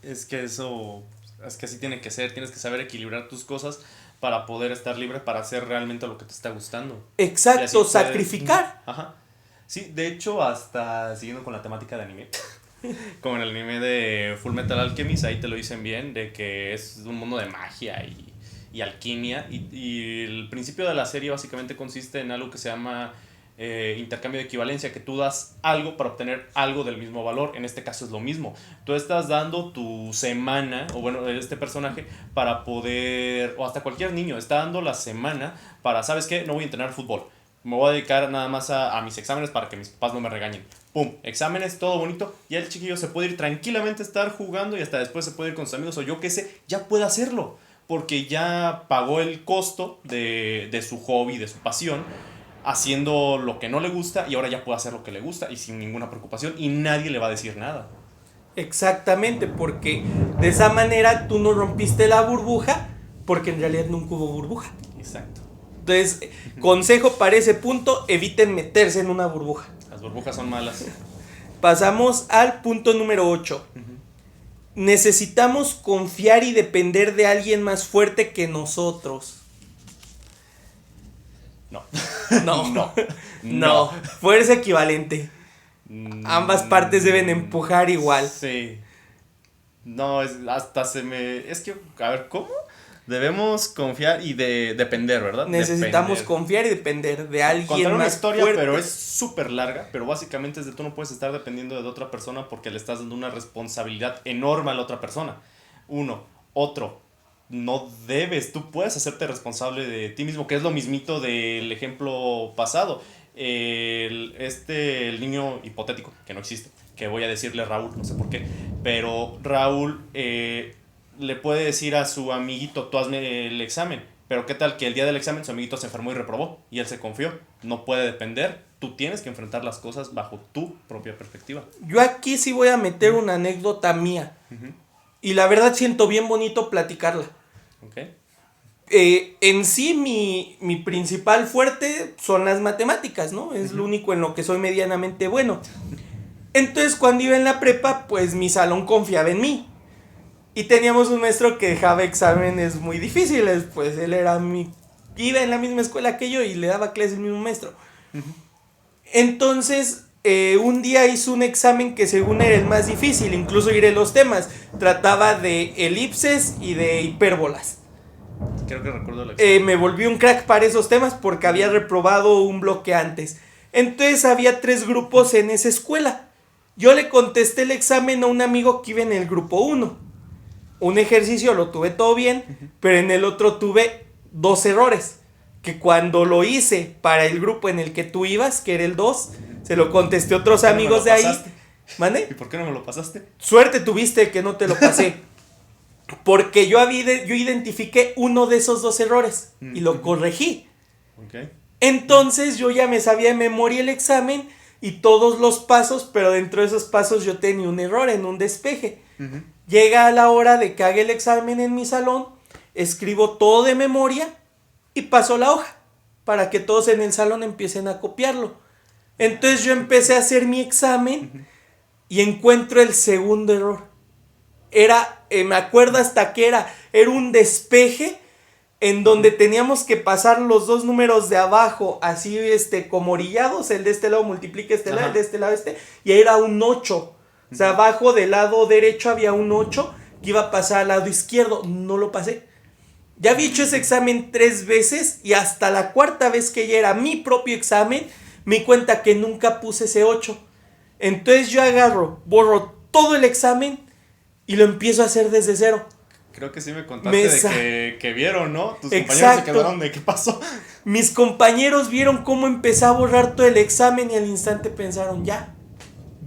Es que así tiene que ser, tienes que saber equilibrar tus cosas para poder estar libre para hacer realmente lo que te está gustando. Exacto, sacrificar. Ajá. Sí, de hecho, hasta siguiendo con la temática de anime, como en el anime de Full Metal Alchemist, ahí te lo dicen bien, de que es un mundo de magia y alquimia, y el principio de la serie básicamente consiste en algo que se llama intercambio de equivalencia, que tú das algo para obtener algo del mismo valor. En este caso es lo mismo, tú estás dando tu semana, o bueno, este personaje para poder, o hasta cualquier niño está dando la semana para, ¿sabes qué? No voy a entrenar fútbol, me voy a dedicar nada más a mis exámenes para que mis papás no me regañen. Pum, exámenes, todo bonito, y el chiquillo se puede ir tranquilamente a estar jugando y hasta después se puede ir con sus amigos, o yo qué sé, ya puede hacerlo porque ya pagó el costo de su hobby, de su pasión, haciendo lo que no le gusta, y ahora ya puede hacer lo que le gusta y sin ninguna preocupación, y nadie le va a decir nada. Exactamente, porque de esa manera tú no rompiste la burbuja, porque en realidad nunca hubo burbuja. Exacto. Entonces, consejo para ese punto, eviten meterse en una burbuja. Las burbujas son malas. Pasamos al punto número 8. Necesitamos confiar y depender de alguien más fuerte que nosotros. No. Fuerza equivalente. Ambas partes deben empujar igual. Sí. No, es que, a ver, ¿cómo? Debemos confiar y depender, ¿verdad? Necesitamos confiar y depender de alguien Contar una más historia, fuerte. pero es súper larga, pero básicamente es de tú no puedes estar dependiendo de otra persona porque le estás dando una responsabilidad enorme a la otra persona. Otro, no debes, tú puedes hacerte responsable de ti mismo, que es lo mismito del ejemplo pasado. El niño hipotético, que no existe, que voy a decirle Raúl, no sé por qué, pero Raúl le puede decir a su amiguito, tú hazme el examen, pero qué tal que el día del examen su amiguito se enfermó y reprobó, y él se confió. No puede depender, tú tienes que enfrentar las cosas bajo tu propia perspectiva. Yo aquí sí voy a meter una anécdota mía, y la verdad siento bien bonito platicarla. Okay. En sí mi principal fuerte son las matemáticas, ¿no? Es lo único en lo que soy medianamente bueno. Entonces cuando iba en la prepa, pues mi salón confiaba en mí. Y teníamos un maestro que dejaba exámenes muy difíciles, pues él iba en la misma escuela que yo y le daba clases el mismo maestro. Entonces, un día hizo un examen que según era el más difícil, incluso iré los temas. Trataba de elipses y de hipérbolas. Creo que recuerdo el examen. Me volví un crack para esos temas porque había reprobado un bloque antes. Entonces había 3 grupos en esa escuela. Yo le contesté el examen a un amigo que iba en el grupo 1. Un ejercicio lo tuve todo bien, pero en el otro tuve 2 errores. Que cuando lo hice para el grupo en el que tú ibas, que era el 2, se lo contesté a otros amigos de ahí. ¿Mande? ¿Y por qué no me lo pasaste? Suerte tuviste que no te lo pasé. Porque yo identifiqué uno de esos 2 errores y lo corregí. Okay. Entonces yo ya me sabía de memoria el examen y todos los pasos, pero dentro de esos pasos yo tenía un error en un despeje. Llega a la hora de que haga el examen en mi salón, escribo todo de memoria y paso la hoja para que todos en el salón empiecen a copiarlo. Entonces yo empecé a hacer mi examen y encuentro el segundo error. Me acuerdo hasta que era un despeje en donde teníamos que pasar los 2 números de abajo así como orillados, el de este lado multiplica lado, el de este lado y era un 8. O sea, abajo del lado derecho había un 8 que iba a pasar al lado izquierdo. No lo pasé. Ya había hecho ese examen 3 veces y hasta la 4ª vez que ya era mi propio examen, me di cuenta que nunca puse ese 8. Entonces yo borro todo el examen y lo empiezo a hacer desde cero. Creo que sí me contaste que vieron, ¿no? Tus compañeros se quedaron de ¿qué pasó? Mis compañeros vieron cómo empecé a borrar todo el examen y al instante pensaron, ya,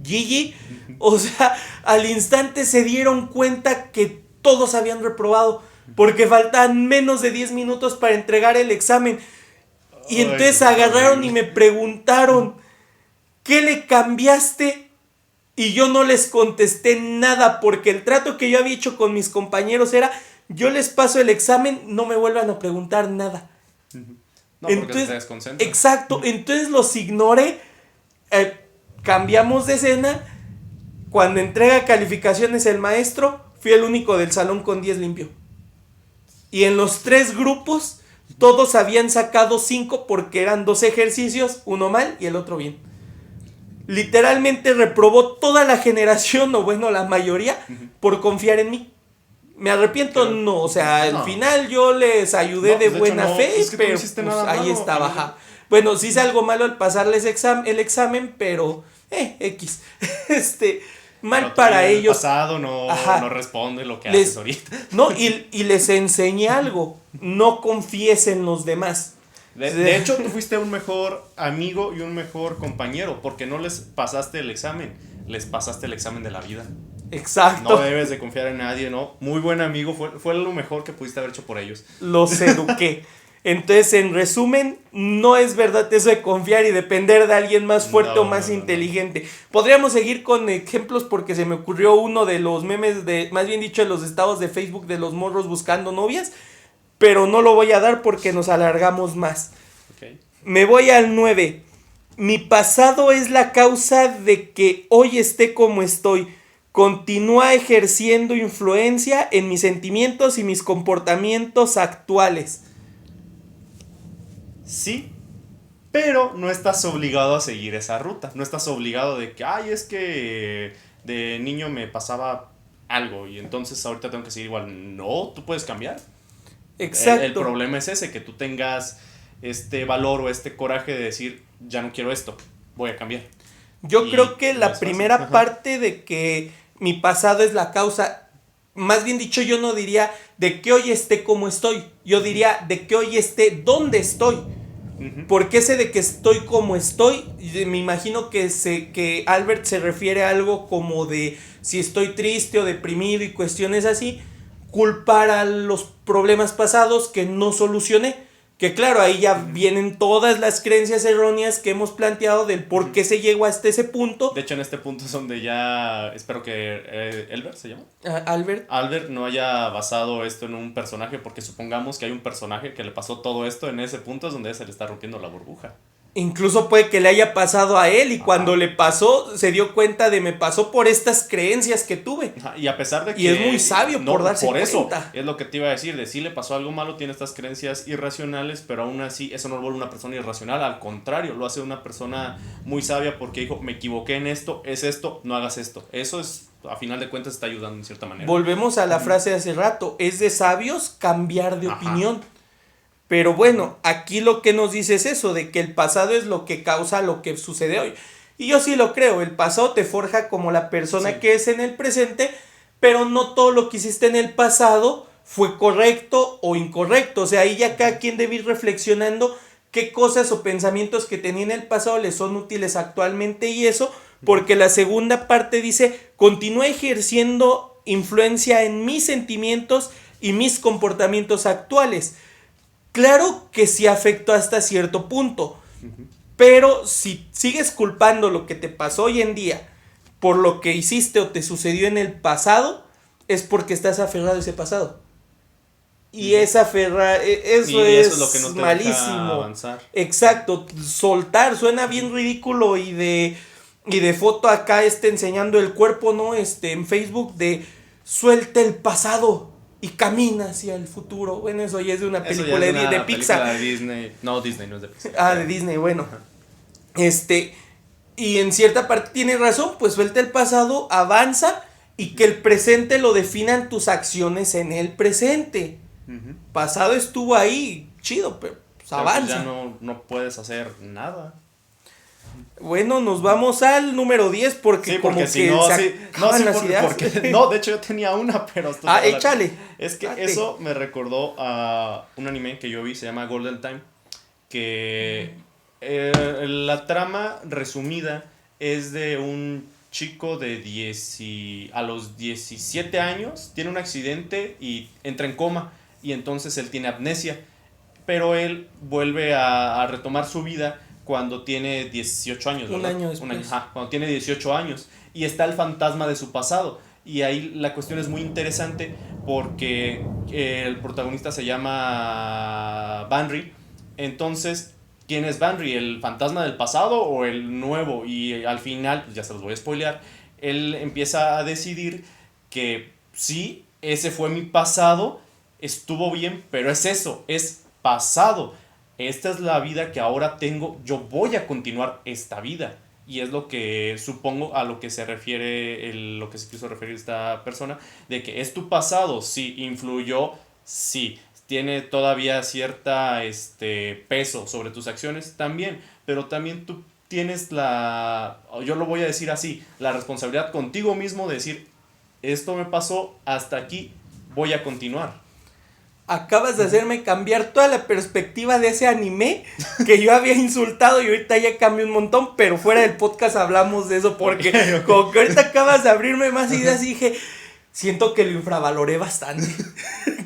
GG. O sea, al instante se dieron cuenta que todos habían reprobado porque faltaban menos de 10 minutos para entregar el examen. Y entonces agarraron y me preguntaron, ¿qué le cambiaste? Y yo no les contesté nada porque el trato que yo había hecho con mis compañeros era, yo les paso el examen, no me vuelvan a preguntar nada. No, entonces, te desconcentras. Exacto, entonces los ignoré, cambiamos de escena. Cuando entrega calificaciones el maestro, fui el único del salón con 10 limpio. Y en los 3 grupos, todos habían sacado 5 porque eran 2 ejercicios, uno mal y el otro bien. Literalmente reprobó toda la generación, o bueno, la mayoría, por confiar en mí. ¿Me arrepiento? No, o sea, al final yo les ayudé de buena fe, pero pues, ahí estaba. Bueno, sí hice algo malo al pasarles el examen, pero X. Mal pero para ellos. El pasado no responde lo que haces ahorita. No, y les enseñé algo. No confíes en los demás. De hecho, tú fuiste un mejor amigo y un mejor compañero, porque no les pasaste el examen, les pasaste el examen de la vida. Exacto. No debes de confiar en nadie, ¿no? Muy buen amigo, fue lo mejor que pudiste haber hecho por ellos. Los eduqué. Entonces, en resumen, no es verdad eso de confiar y depender de alguien más fuerte o más inteligente. Podríamos seguir con ejemplos porque se me ocurrió uno de los memes más bien dicho, de los estados de Facebook de los morros buscando novias, pero no lo voy a dar porque nos alargamos más. Okay. Me voy al 9. Mi pasado es la causa de que hoy esté como estoy. Continúa ejerciendo influencia en mis sentimientos y mis comportamientos actuales. Sí, pero no estás obligado a seguir esa ruta. No estás obligado de que, es que de niño me pasaba algo y entonces ahorita tengo que seguir igual. No, tú puedes cambiar. Exacto. El problema es ese, que tú tengas este valor o este coraje de decir, ya no quiero esto, voy a cambiar. Yo creo que no la es fácil. primera Ajá. parte de que mi pasado es la causa, más bien dicho, yo no diría de que hoy esté como estoy, yo diría de que hoy esté donde estoy. Porque ese de que estoy como estoy, me imagino que Albert se refiere a algo como de si estoy triste o deprimido y cuestiones así, culpar a los problemas pasados que no solucioné. Que claro, ahí ya vienen todas las creencias erróneas que hemos planteado del por qué se llegó hasta ese punto. De hecho, en este punto es donde ya espero que Albert se llama. Albert No haya basado esto en un personaje, porque supongamos que hay un personaje que le pasó todo esto, en ese punto es donde se le está rompiendo la burbuja. incluso puede que le haya pasado a él y cuando le pasó se dio cuenta de me pasó por estas creencias que tuve. Ajá, y a pesar de que... Y es muy sabio por darse por eso, cuenta. es lo que te iba a decir, de si le pasó algo malo, tiene estas creencias irracionales, pero aún así eso no lo vuelve una persona irracional, al contrario, lo hace una persona muy sabia porque dijo, me equivoqué en esto, es esto, no hagas esto. Eso es, a final de cuentas, está ayudando en cierta manera. Volvemos a la frase de hace rato, es de sabios cambiar de opinión. Pero bueno, aquí lo que nos dice es eso, de que el pasado es lo que causa lo que sucede hoy. Y yo sí lo creo, el pasado te forja como la persona que es en el presente, pero no todo lo que hiciste en el pasado fue correcto o incorrecto. O sea, ahí ya cada quien debe ir reflexionando qué cosas o pensamientos que tenía en el pasado le son útiles actualmente y eso, porque la segunda parte dice, continúa ejerciendo influencia en mis sentimientos y mis comportamientos actuales. Claro que sí afectó hasta cierto punto, pero si sigues culpando lo que te pasó hoy en día por lo que hiciste o te sucedió en el pasado, es porque estás aferrado a ese pasado. Y eso es lo que no te malísimo. deja avanzar. Exacto, soltar, suena bien ridículo y de foto acá enseñando el cuerpo, ¿no? En Facebook de suelta el pasado y camina hacia el futuro. Bueno, eso ya es de una película de Pixar. De Disney. No, Disney no es de Pixar. De Disney, bueno. Y en cierta parte tiene razón, pues suelta el pasado, avanza y que el presente lo definan tus acciones en el presente. Pasado estuvo ahí, chido, pero pues avanza. Ya no puedes hacer nada. Bueno, nos vamos al número 10 porque como que se acaban las ideas. No, de hecho yo tenía una, pero... échale. Es que eso me recordó a un anime que yo vi, se llama Golden Time, que la trama resumida es de un chico a los 17 años, tiene un accidente y entra en coma, y entonces él tiene amnesia, pero él vuelve a retomar su vida cuando tiene 18 años, ¿verdad? Un año después. Cuando tiene 18 años. Y está el fantasma de su pasado. Y ahí la cuestión es muy interesante porque el protagonista se llama Banry. Entonces, ¿quién es Banry? ¿El fantasma del pasado o el nuevo? Y al final, pues ya se los voy a spoilear, él empieza a decidir que sí, ese fue mi pasado, estuvo bien, pero es eso, es pasado. Esta es la vida que ahora tengo, yo voy a continuar esta vida. Y es lo que supongo a lo que se refiere, lo que se quiso referir esta persona, de que es tu pasado, sí, influyó, sí, tiene todavía cierta peso sobre tus acciones también, pero también tú tienes yo lo voy a decir así, la responsabilidad contigo mismo de decir, esto me pasó, hasta aquí voy a continuar. Acabas de hacerme cambiar toda la perspectiva de ese anime que yo había insultado y ahorita ya cambié un montón, pero fuera del podcast hablamos de eso porque como que ahorita acabas de abrirme más ideas y dije, siento que lo infravaloré bastante.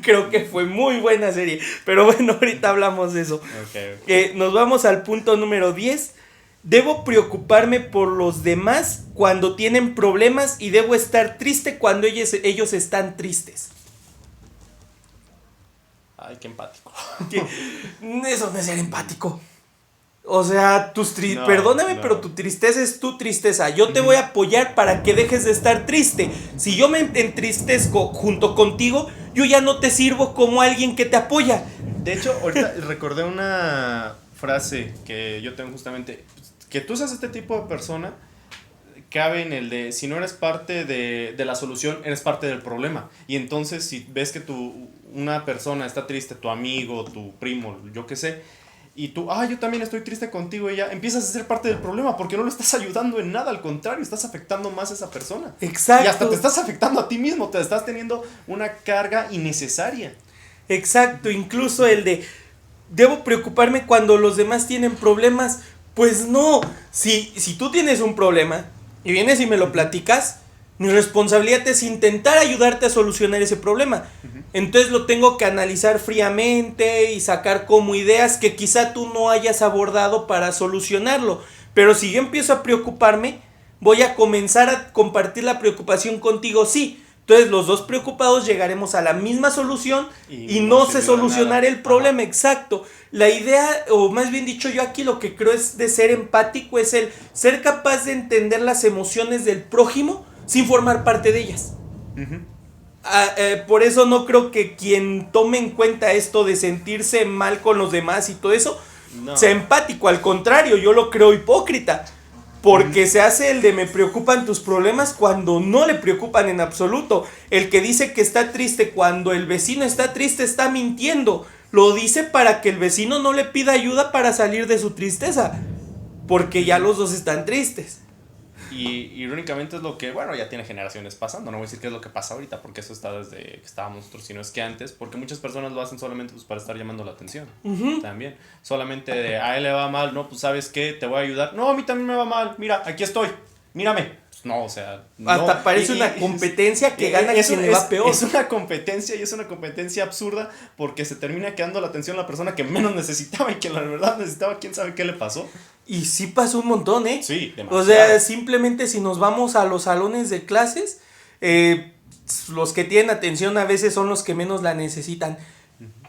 Creo que fue muy buena serie, pero bueno, ahorita hablamos de eso. Okay. Nos vamos al punto número 10. Debo preocuparme por los demás cuando tienen problemas y debo estar triste cuando ellos están tristes. Ay, qué empático. Eso no es ser empático. O sea, perdóname, pero tu tristeza es tu tristeza. Yo te voy a apoyar para que dejes de estar triste. Si yo me entristezco junto contigo, yo ya no te sirvo como alguien que te apoya. De hecho, ahorita recordé una frase que yo tengo justamente. Que tú seas este tipo de persona cabe en el de, si no eres parte de la solución, eres parte del problema. Y entonces si ves que una persona está triste, tu amigo, tu primo, yo qué sé, y tú, yo también estoy triste contigo, y ya empiezas a ser parte del problema porque no lo estás ayudando en nada, al contrario, estás afectando más a esa persona. Exacto. Y hasta te estás afectando a ti mismo, te estás teniendo una carga innecesaria. Exacto, incluso el de, debo preocuparme cuando los demás tienen problemas. Pues no, si tú tienes un problema y vienes y me lo platicas, mi responsabilidad es intentar ayudarte a solucionar ese problema. Entonces lo tengo que analizar fríamente y sacar como ideas que quizá tú no hayas abordado para solucionarlo. Pero si yo empiezo a preocuparme, voy a comenzar a compartir la preocupación contigo, sí. Entonces los dos preocupados llegaremos a la misma solución y no se solucionará el problema. Exacto. La idea, o más bien dicho, yo aquí lo que creo es de ser empático, es el ser capaz de entender las emociones del prójimo sin formar parte de ellas. Por eso no creo que quien tome en cuenta esto de sentirse mal con los demás y todo eso, sea empático. Al contrario, yo lo creo hipócrita. Porque se hace el de me preocupan tus problemas cuando no le preocupan en absoluto. El que dice que está triste cuando el vecino está triste está mintiendo. Lo dice para que el vecino no le pida ayuda para salir de su tristeza. Porque ya los dos están tristes. Y irónicamente es lo que, bueno, ya tiene generaciones pasando. No voy a decir qué es lo que pasa ahorita, porque eso está desde que estábamos nosotros, si no es que antes. Porque muchas personas lo hacen solamente pues, para estar llamando la atención. También. Solamente de, a él le va mal, no, pues ¿sabes qué? Te voy a ayudar. No, a mí también me va mal. Mira, aquí estoy. Mírame. No, o sea... No. Hasta parece una competencia que gana quien le va peor. Es una competencia y es una competencia absurda porque se termina quedando la atención a la persona que menos necesitaba y que la verdad necesitaba, quién sabe qué le pasó. Y sí pasó un montón, ¿eh? Sí, demasiado. O sea, simplemente si nos vamos a los salones de clases, los que tienen atención a veces son los que menos la necesitan.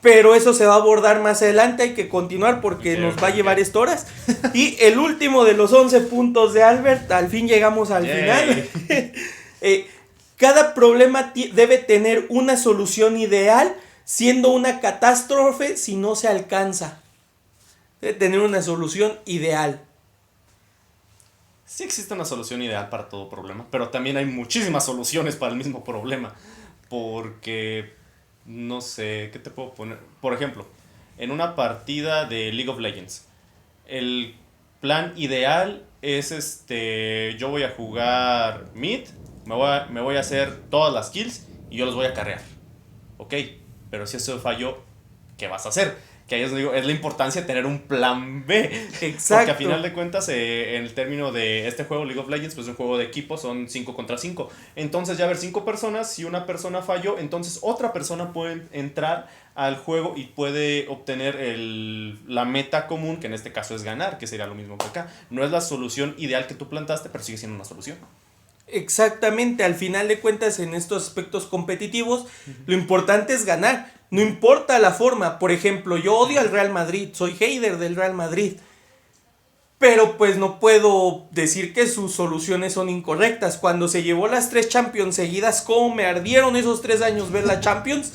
Pero eso se va a abordar más adelante, hay que continuar porque nos va a llevar esto horas. Y el último de los 11 puntos de Albert, al fin llegamos al final. Cada problema debe tener una solución ideal, siendo una catástrofe si no se alcanza. Debe tener una solución ideal. Sí existe una solución ideal para todo problema, pero también hay muchísimas soluciones para el mismo problema. Porque... no sé, ¿qué te puedo poner? Por ejemplo, en una partida de League of Legends, el plan ideal es yo voy a jugar mid, me voy a hacer todas las kills y yo los voy a carrear. Ok, pero si eso falló, ¿qué vas a hacer? Que ahí es la importancia de tener un plan B. Exacto. Porque a final de cuentas, en el término de este juego, League of Legends, pues es un juego de equipo, son 5 contra 5. Entonces ya haber 5 personas, si una persona falló, entonces otra persona puede entrar al juego y puede obtener la meta común, que en este caso es ganar, que sería lo mismo que acá. No es la solución ideal que tú plantaste, pero sigue siendo una solución. Exactamente, al final de cuentas en estos aspectos competitivos, lo importante es ganar. No importa la forma. Por ejemplo, yo odio al Real Madrid, soy hater del Real Madrid. Pero pues no puedo decir que sus soluciones son incorrectas. Cuando se llevó las 3 Champions seguidas, cómo me ardieron esos 3 años ver la Champions.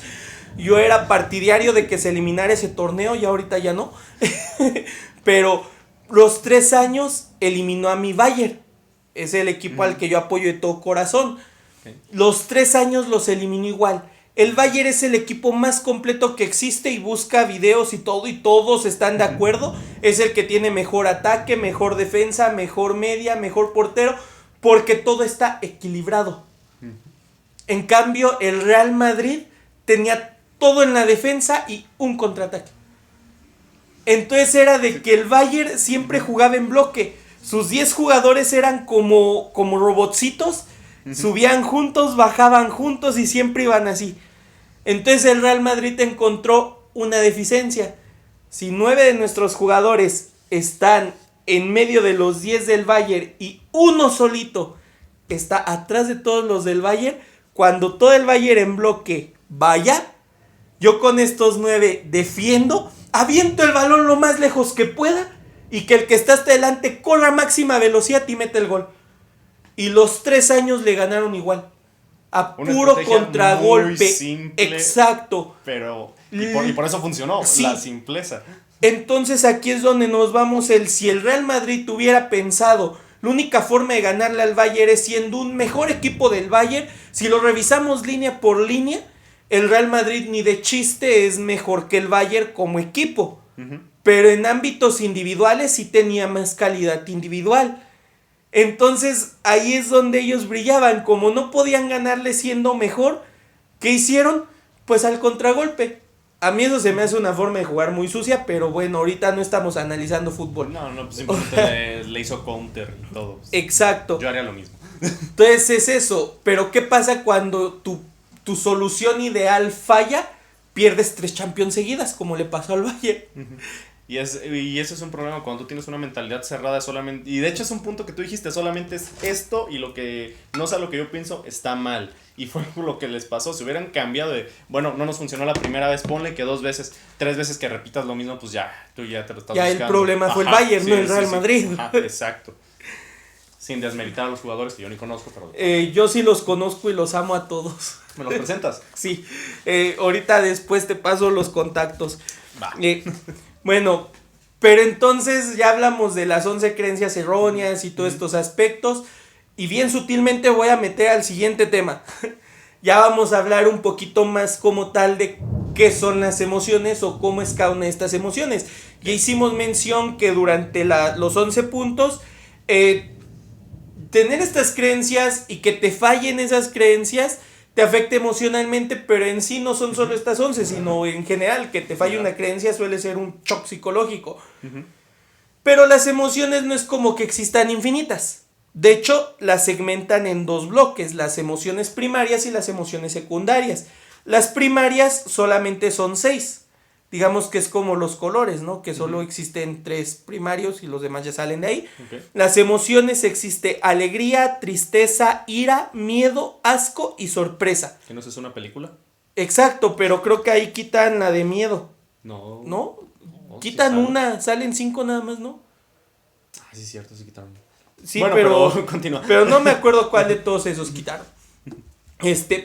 Yo era partidario de que se eliminara ese torneo y ahorita ya no. Pero los 3 años eliminó a mi Bayern. Es el equipo al que yo apoyo de todo corazón. Los 3 años los eliminó igual. El Bayern es el equipo más completo que existe y busca videos y todos están de acuerdo. Es el que tiene mejor ataque, mejor defensa, mejor media, mejor portero, porque todo está equilibrado. En cambio, el Real Madrid tenía todo en la defensa y un contraataque. Entonces era de que el Bayern siempre jugaba en bloque. Sus 10 jugadores eran como robotcitos. Subían juntos, bajaban juntos y siempre iban así. Entonces el Real Madrid encontró una deficiencia. Si 9 de nuestros jugadores están en medio de los 10 del Bayern y uno solito está atrás de todos los del Bayern, cuando todo el Bayern en bloque vaya, yo con estos 9 defiendo, aviento el balón lo más lejos que pueda y que el que está hasta adelante corra a máxima velocidad y mete el gol. Y los 3 años le ganaron igual. A puro contragolpe. Simple, exacto. Pero. Y por eso funcionó. Sí. La simpleza. Entonces aquí es donde nos vamos. Si el Real Madrid hubiera pensado la única forma de ganarle al Bayern es siendo un mejor equipo del Bayern. Si lo revisamos línea por línea, el Real Madrid ni de chiste es mejor que el Bayern como equipo. Uh-huh. Pero en ámbitos individuales sí tenía más calidad individual. Entonces ahí es donde ellos brillaban. Como no podían ganarle siendo mejor, ¿qué hicieron? Pues al contragolpe. A mí eso se me hace una forma de jugar muy sucia, pero bueno, ahorita no estamos analizando fútbol. No, pues simplemente le hizo counter y todo. Exacto. Yo haría lo mismo. Entonces es eso, pero ¿qué pasa cuando tu solución ideal falla? Pierdes 3 Champions seguidas, como le pasó al Bayern. Uh-huh. Y ese es un problema cuando tú tienes una mentalidad cerrada solamente. Y de hecho es un punto que tú dijiste, solamente es esto y lo que no sea lo que yo pienso está mal. Y fue lo que les pasó. Si hubieran cambiado de, bueno, no nos funcionó la primera vez, ponle que 2 veces, 3 veces que repitas lo mismo, pues ya, tú ya te lo estás ya buscando. El problema fue el Bayern, no el Real Madrid. Exacto. Sin desmeritar a los jugadores que yo ni conozco, pero... yo sí los conozco y los amo a todos. ¿Me los presentas? Sí. Ahorita después te paso los contactos. Va. Bueno, pero entonces ya hablamos de las 11 creencias erróneas y todos estos aspectos. Y bien sutilmente voy a meter al siguiente tema. Ya vamos a hablar un poquito más como tal de qué son las emociones o cómo es cada una de estas emociones. Ya hicimos mención que durante los 11 puntos... tener estas creencias y que te fallen esas creencias te afecta emocionalmente, pero en sí no son solo estas 11, sino en general, que te falle una creencia suele ser un shock psicológico. Uh-huh. Pero las emociones no es como que existan infinitas. De hecho, las segmentan en 2 bloques, las emociones primarias y las emociones secundarias. Las primarias solamente son 6. Digamos que es como los colores, ¿no? Que solo existen 3 primarios y los demás ya salen de ahí. Okay. Las emociones existe alegría, tristeza, ira, miedo, asco y sorpresa. ¿Que no es una película? Exacto, pero creo que ahí quitan la de miedo. No. ¿No? Quitan sí una, salen 5 nada más, ¿no? Ah, sí es cierto, sí quitaron. Sí, bueno, pero continúa. Pero no me acuerdo cuál de todos esos quitaron.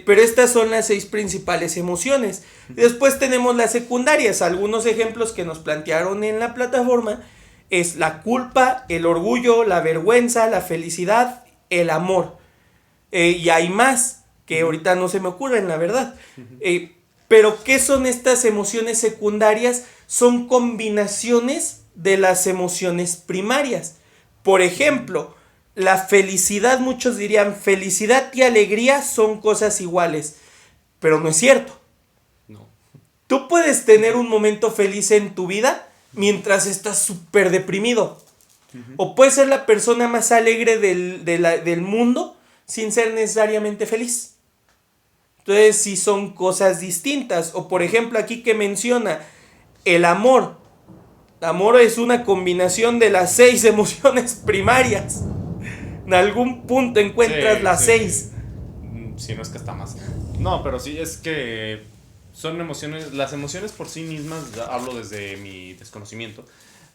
Pero estas son las 6 principales emociones. Después tenemos las secundarias. Algunos ejemplos que nos plantearon en la plataforma es la culpa, el orgullo, la vergüenza, la felicidad, el amor. Y hay más que ahorita no se me ocurren, la verdad. Pero ¿qué son estas emociones secundarias? Son combinaciones de las emociones primarias. Por ejemplo, la felicidad, muchos dirían, felicidad y alegría son cosas iguales, pero no es cierto. No. Tú puedes tener un momento feliz en tu vida mientras estás súper deprimido. Uh-huh. O puedes ser la persona más alegre del mundo sin ser necesariamente feliz. Entonces sí son cosas distintas. O por ejemplo aquí que menciona el amor. El amor es una combinación de las 6 emociones primarias. En algún punto encuentras las 6. Sí, no es que está más. No, pero sí es que son emociones. Las emociones por sí mismas, hablo desde mi desconocimiento,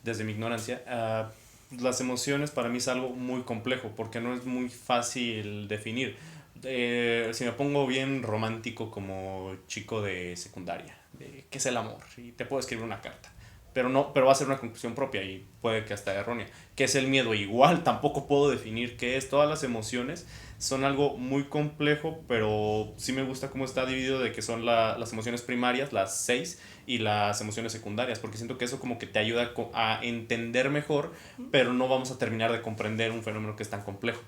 desde mi ignorancia. Las emociones para mí es algo muy complejo porque no es muy fácil definir. Si me pongo bien romántico como chico de secundaria, ¿qué es el amor? Y te puedo escribir una carta. Pero va a ser una conclusión propia y puede que hasta errónea. ¿Qué es el miedo? Igual tampoco puedo definir qué es. Todas las emociones son algo muy complejo, pero sí me gusta cómo está dividido de que son las emociones primarias, las 6, y las emociones secundarias, porque siento que eso como que te ayuda a entender mejor, pero no vamos a terminar de comprender un fenómeno que es tan complejo.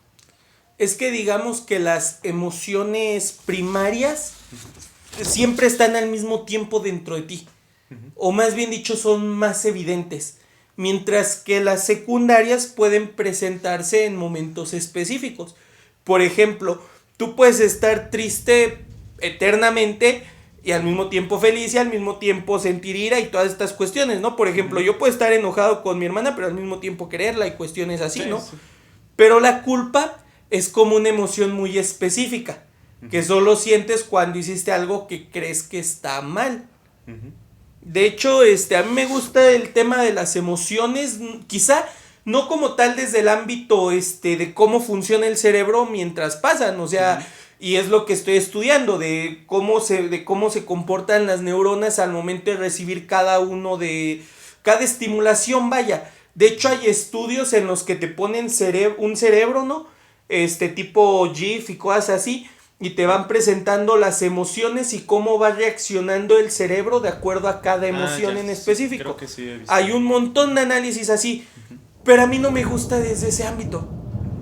Es que digamos que las emociones primarias siempre están al mismo tiempo dentro de ti. O más bien dicho, son más evidentes. Mientras que las secundarias pueden presentarse en momentos específicos. Por ejemplo, tú puedes estar triste eternamente y al mismo tiempo feliz y al mismo tiempo sentir ira y todas estas cuestiones, ¿no? Por ejemplo, yo puedo estar enojado con mi hermana, pero al mismo tiempo quererla y cuestiones así, ¿no? Sí. Pero la culpa es como una emoción muy específica, que solo sientes cuando hiciste algo que crees que está mal. De hecho, a mí me gusta el tema de las emociones, quizá no como tal desde el ámbito de cómo funciona el cerebro mientras pasan, o sea, y es lo que estoy estudiando, de cómo se comportan las neuronas al momento de recibir cada estimulación, vaya. De hecho, hay estudios en los que te ponen un cerebro, ¿no? Tipo GIF y cosas así, y te van presentando las emociones y cómo va reaccionando el cerebro de acuerdo a cada emoción en específico. Creo que sí he visto. Hay un montón de análisis así, pero a mí no me gusta desde ese ámbito.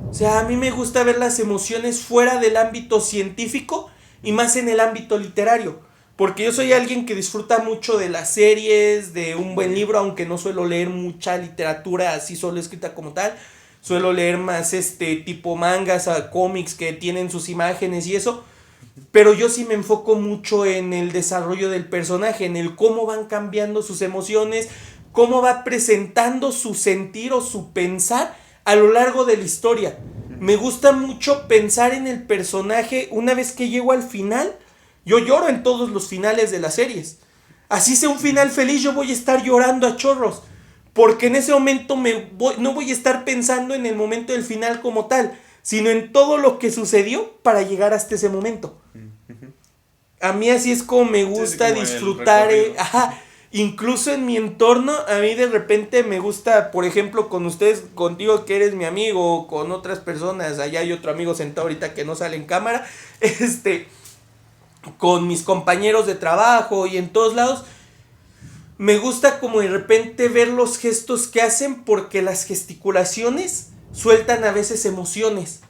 O sea, a mí me gusta ver las emociones fuera del ámbito científico y más en el ámbito literario. Porque yo soy alguien que disfruta mucho de las series, de un buen libro, aunque no suelo leer mucha literatura así solo escrita como tal. Suelo leer más tipo mangas, cómics que tienen sus imágenes y eso. Pero yo sí me enfoco mucho en el desarrollo del personaje, en el cómo van cambiando sus emociones, cómo va presentando su sentir o su pensar a lo largo de la historia. Me gusta mucho pensar en el personaje una vez que llego al final. Yo lloro en todos los finales de las series. Así sea un final feliz, yo voy a estar llorando a chorros. Porque en ese momento no voy a estar pensando en el momento del final como tal, sino en todo lo que sucedió para llegar hasta ese momento. A mí así es como me gusta disfrutar. Incluso en mi entorno, a mí de repente me gusta, por ejemplo, con ustedes, contigo que eres mi amigo, o con otras personas, allá hay otro amigo sentado ahorita que no sale en cámara, con mis compañeros de trabajo y en todos lados, me gusta como de repente ver los gestos que hacen porque las gesticulaciones sueltan a veces emociones.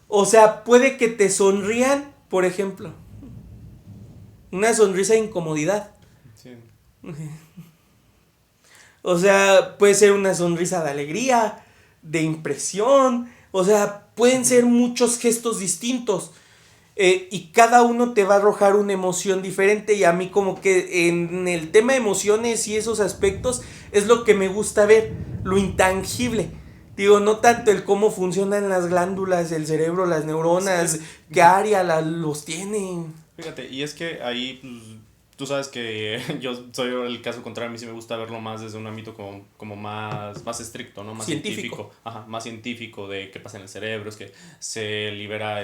O sea, puede que te sonrían, por ejemplo, una sonrisa de incomodidad. Sí. O sea, puede ser una sonrisa de alegría, de impresión, o sea, pueden ser muchos gestos distintos. Y cada uno te va a arrojar una emoción diferente y a mí como que en el tema de emociones y esos aspectos es lo que me gusta ver, lo intangible. Digo, no tanto el cómo funcionan las glándulas del cerebro, las neuronas, sí, qué área los tienen. Fíjate, y es que ahí pues, tú sabes que yo soy el caso contrario, a mí sí me gusta verlo más desde un ámbito como más estricto, ¿no? Más científico. Ajá, más científico de qué pasa en el cerebro, es que se libera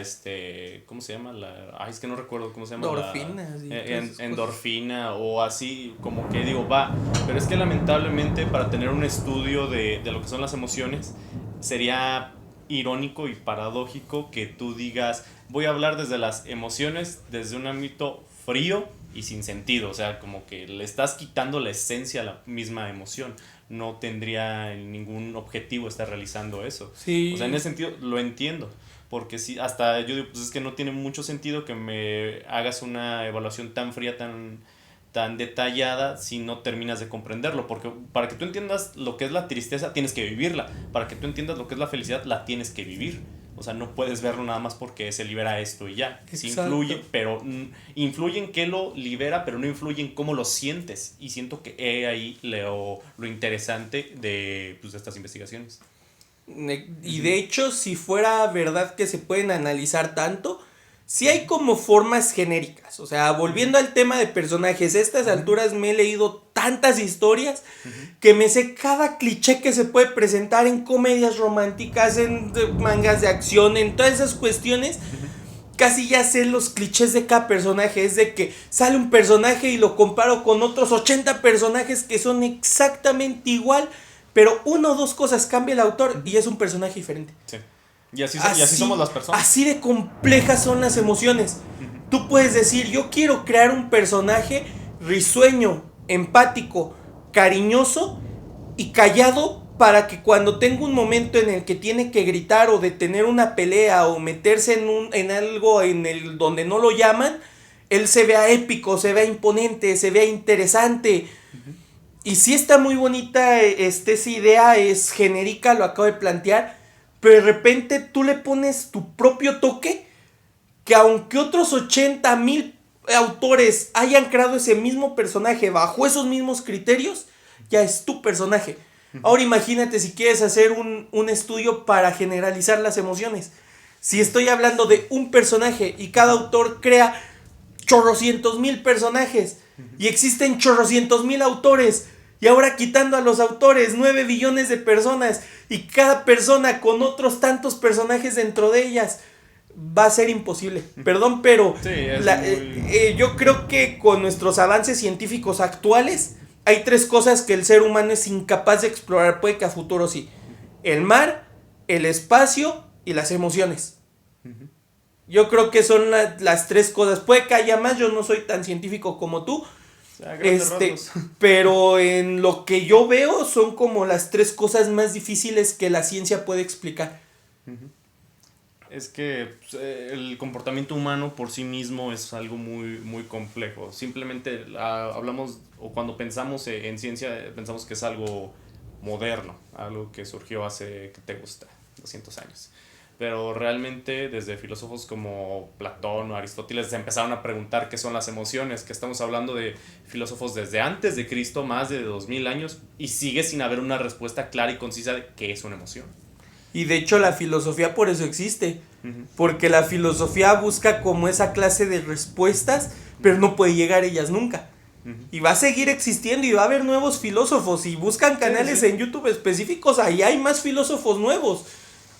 ¿cómo se llama? Es que no recuerdo cómo se llama. Endorfina o así, como que digo, va, pero es que lamentablemente para tener un estudio de lo que son las emociones sería irónico y paradójico que tú digas, voy a hablar desde las emociones, desde un ámbito frío y sin sentido, o sea, como que le estás quitando la esencia a la misma emoción. No tendría ningún objetivo estar realizando eso. Sí. O sea, en ese sentido lo entiendo, porque sí, hasta yo digo, pues es que no tiene mucho sentido que me hagas una evaluación tan fría, tan detallada si no terminas de comprenderlo, porque para que tú entiendas lo que es la tristeza tienes que vivirla, para que tú entiendas lo que es la felicidad la tienes que vivir. O sea, no puedes verlo nada más porque se libera esto y ya. Sí influye, pero influye en qué lo libera, pero no influye en cómo lo sientes. Y siento que ahí lo interesante de estas investigaciones. Y de hecho, si fuera verdad que se pueden analizar tanto, sí hay como formas genéricas. O sea, volviendo al tema de personajes, a estas alturas me he leído tantas historias que me sé cada cliché que se puede presentar en comedias románticas, en mangas de acción, en todas esas cuestiones. Casi ya sé los clichés de cada personaje. Es de que sale un personaje y lo comparo con otros 80 personajes que son exactamente igual, pero una o dos cosas cambia el autor y es un personaje diferente. Sí. Y así somos las personas. Así de complejas son las emociones. Tú puedes decir, yo quiero crear un personaje risueño, empático, cariñoso y callado para que cuando tenga un momento en el que tiene que gritar o detener una pelea o meterse en algo donde no lo llaman, él se vea épico, se vea imponente, se vea interesante. Y sí está muy bonita esa idea, es genérica, lo acabo de plantear. Pero de repente tú le pones tu propio toque, que aunque otros 80,000 autores hayan creado ese mismo personaje bajo esos mismos criterios, ya es tu personaje. Ahora imagínate si quieres hacer un estudio para generalizar las emociones. Si estoy hablando de un personaje y cada autor crea chorrocientos mil personajes y existen chorrocientos mil autores, y ahora quitando a los autores 9 billones de personas y cada persona con otros tantos personajes dentro de ellas, va a ser imposible. Perdón, pero sí, yo creo que con nuestros avances científicos actuales hay 3 cosas que el ser humano es incapaz de explorar, puede que a futuro sí. El mar, el espacio y las emociones. Uh-huh. Yo creo que son las 3 cosas. Puede que haya más, yo no soy tan científico como tú. Pero en lo que yo veo son como las 3 cosas más difíciles que la ciencia puede explicar. Uh-huh. Es que el comportamiento humano por sí mismo es algo muy, muy complejo. Simplemente hablamos, o cuando pensamos en ciencia, pensamos que es algo moderno, algo que surgió hace, ¿qué te gusta? 200 años. Pero realmente desde filósofos como Platón o Aristóteles se empezaron a preguntar qué son las emociones, que estamos hablando de filósofos desde antes de Cristo, más de 2000 años, y sigue sin haber una respuesta clara y concisa de qué es una emoción. Y de hecho la filosofía por eso existe, uh-huh. Porque la filosofía busca como esa clase de respuestas, pero no puede llegar a ellas nunca. Uh-huh. Y va a seguir existiendo y va a haber nuevos filósofos, y buscan canales en YouTube específicos, ahí hay más filósofos nuevos.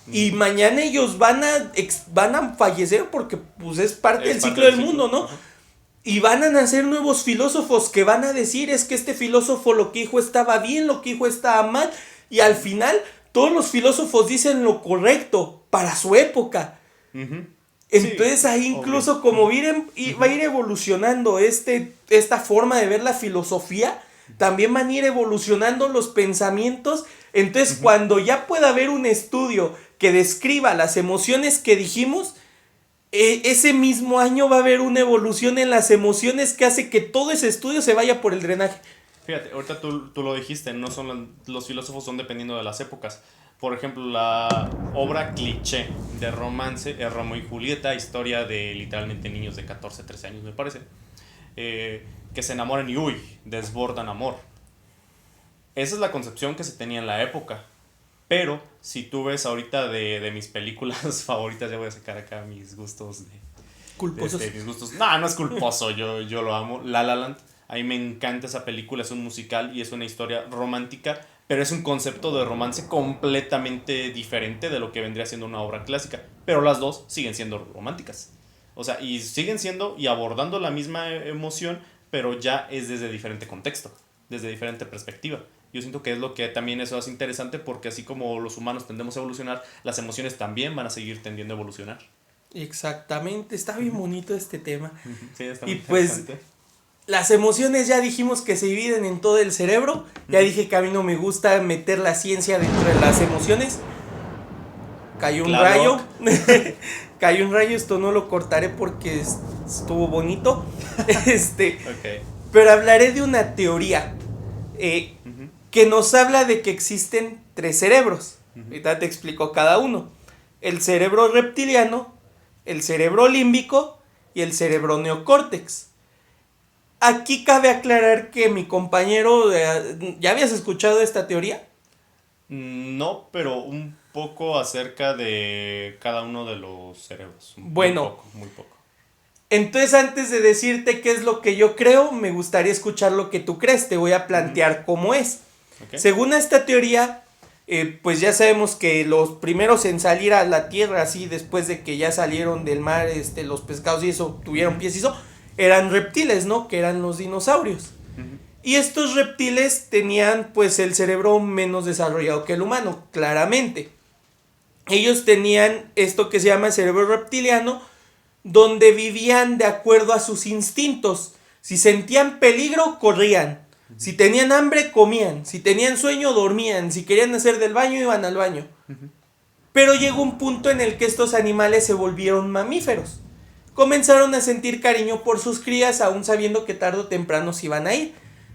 Y mañana ellos van a fallecer porque pues es parte del ciclo del mundo, ¿no? Uh-huh. Y van a nacer nuevos filósofos que van a decir es que este filósofo lo que dijo estaba bien, lo que dijo estaba mal. Y al final todos los filósofos dicen lo correcto para su época. Uh-huh. Entonces sí, ahí incluso como va a ir evolucionando esta forma de ver la filosofía, también van a ir evolucionando los pensamientos. Entonces, uh-huh. Cuando ya pueda haber un estudio que describa las emociones que dijimos, ese mismo año va a haber una evolución en las emociones que hace que todo ese estudio se vaya por el drenaje. Fíjate, ahorita tú lo dijiste, no son los filósofos son dependiendo de las épocas. Por ejemplo, la obra cliché de romance es Romeo y Julieta, historia de literalmente niños de 14, 13 años, me parece, que se enamoran y desbordan amor. Esa es la concepción que se tenía en la época. Pero si tú ves ahorita de mis películas favoritas, ya voy a sacar acá mis gustos culposos. Mis gustos. No es culposo, yo lo amo. La La Land, a mí me encanta esa película, es un musical y es una historia romántica, pero es un concepto de romance completamente diferente de lo que vendría siendo una obra clásica. Pero las dos siguen siendo románticas. O sea, y siguen siendo y abordando la misma emoción, pero ya es desde diferente contexto, desde diferente perspectiva. Yo siento que es lo que también eso hace interesante, porque así como los humanos tendemos a evolucionar, las emociones también van a seguir tendiendo a evolucionar. Exactamente, está bien bonito este tema. Sí, está muy interesante. Pues las emociones ya dijimos que se dividen en todo el cerebro. Ya dije que a mí no me gusta meter la ciencia dentro de las emociones. Cayó un rayo. Cayó un rayo, esto no lo cortaré porque estuvo bonito. Okay. Pero hablaré de una teoría. Que nos habla de que existen 3 cerebros. Uh-huh. Ahorita te explico cada uno. El cerebro reptiliano, el cerebro límbico y el cerebro neocórtex. Aquí cabe aclarar que mi compañero, ¿ya habías escuchado esta teoría? No, pero un poco acerca de cada uno de los cerebros. Bueno, muy poco. Entonces, antes de decirte qué es lo que yo creo, me gustaría escuchar lo que tú crees. Te voy a plantear uh-huh. cómo es. Okay. Según esta teoría, pues ya sabemos que los primeros en salir a la tierra, así después de que ya salieron del mar, los pescados y eso, tuvieron pies y eso, eran reptiles, ¿no? Que eran los dinosaurios. Uh-huh. Y estos reptiles tenían pues el cerebro menos desarrollado que el humano, claramente. Ellos tenían esto que se llama el cerebro reptiliano, donde vivían de acuerdo a sus instintos. Si sentían peligro, corrían. Si tenían hambre, comían. Si tenían sueño, dormían. Si querían hacer del baño, iban al baño. Uh-huh. Pero llegó un punto en el que estos animales se volvieron mamíferos. Comenzaron a sentir cariño por sus crías, aún sabiendo que tarde o temprano se iban a ir.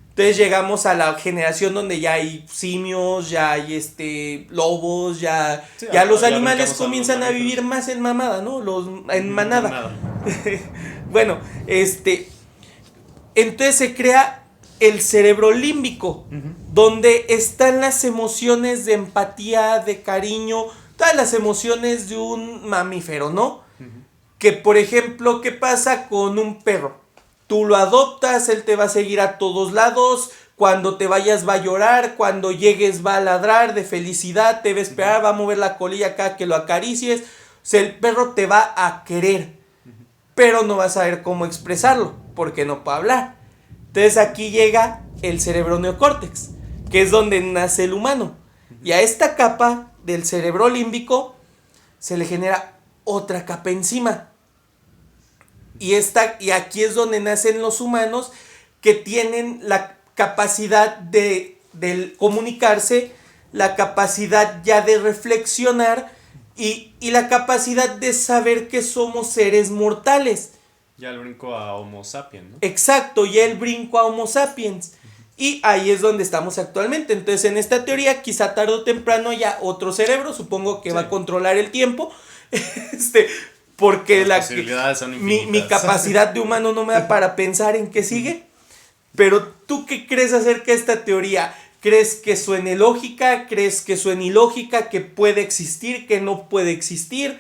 Entonces llegamos a la generación donde ya hay simios, ya hay lobos, ya los animales comienzan a vivir más en mamada, ¿no? En manada. Bueno, entonces se crea el cerebro límbico, uh-huh. donde están las emociones de empatía, de cariño, todas las emociones de un mamífero, ¿no? Uh-huh. Que por ejemplo, ¿qué pasa con un perro? Tú lo adoptas, él te va a seguir a todos lados, cuando te vayas va a llorar, cuando llegues va a ladrar de felicidad, te va a esperar, uh-huh. va a mover la colilla acá que lo acaricies, o sea, el perro te va a querer, pero no vas a saber cómo expresarlo, porque no puede hablar. Entonces aquí llega el cerebro neocórtex, que es donde nace el humano. Y a esta capa del cerebro límbico se le genera otra capa encima. Y aquí es donde nacen los humanos, que tienen la capacidad de comunicarse, la capacidad ya de reflexionar y la capacidad de saber que somos seres mortales. Ya el brinco a Homo sapiens, ¿no? Exacto, ya el brinco a Homo sapiens. Y ahí es donde estamos actualmente. Entonces, en esta teoría, quizá tarde o temprano haya otro cerebro, supongo que va a controlar el tiempo. Porque las posibilidades son infinitas. Mi capacidad de humano no me da para pensar en qué sigue. Pero ¿tú qué crees acerca de esta teoría? ¿Crees que suene lógica? ¿Crees que suene ilógica? ¿Que puede existir? ¿Que no puede existir?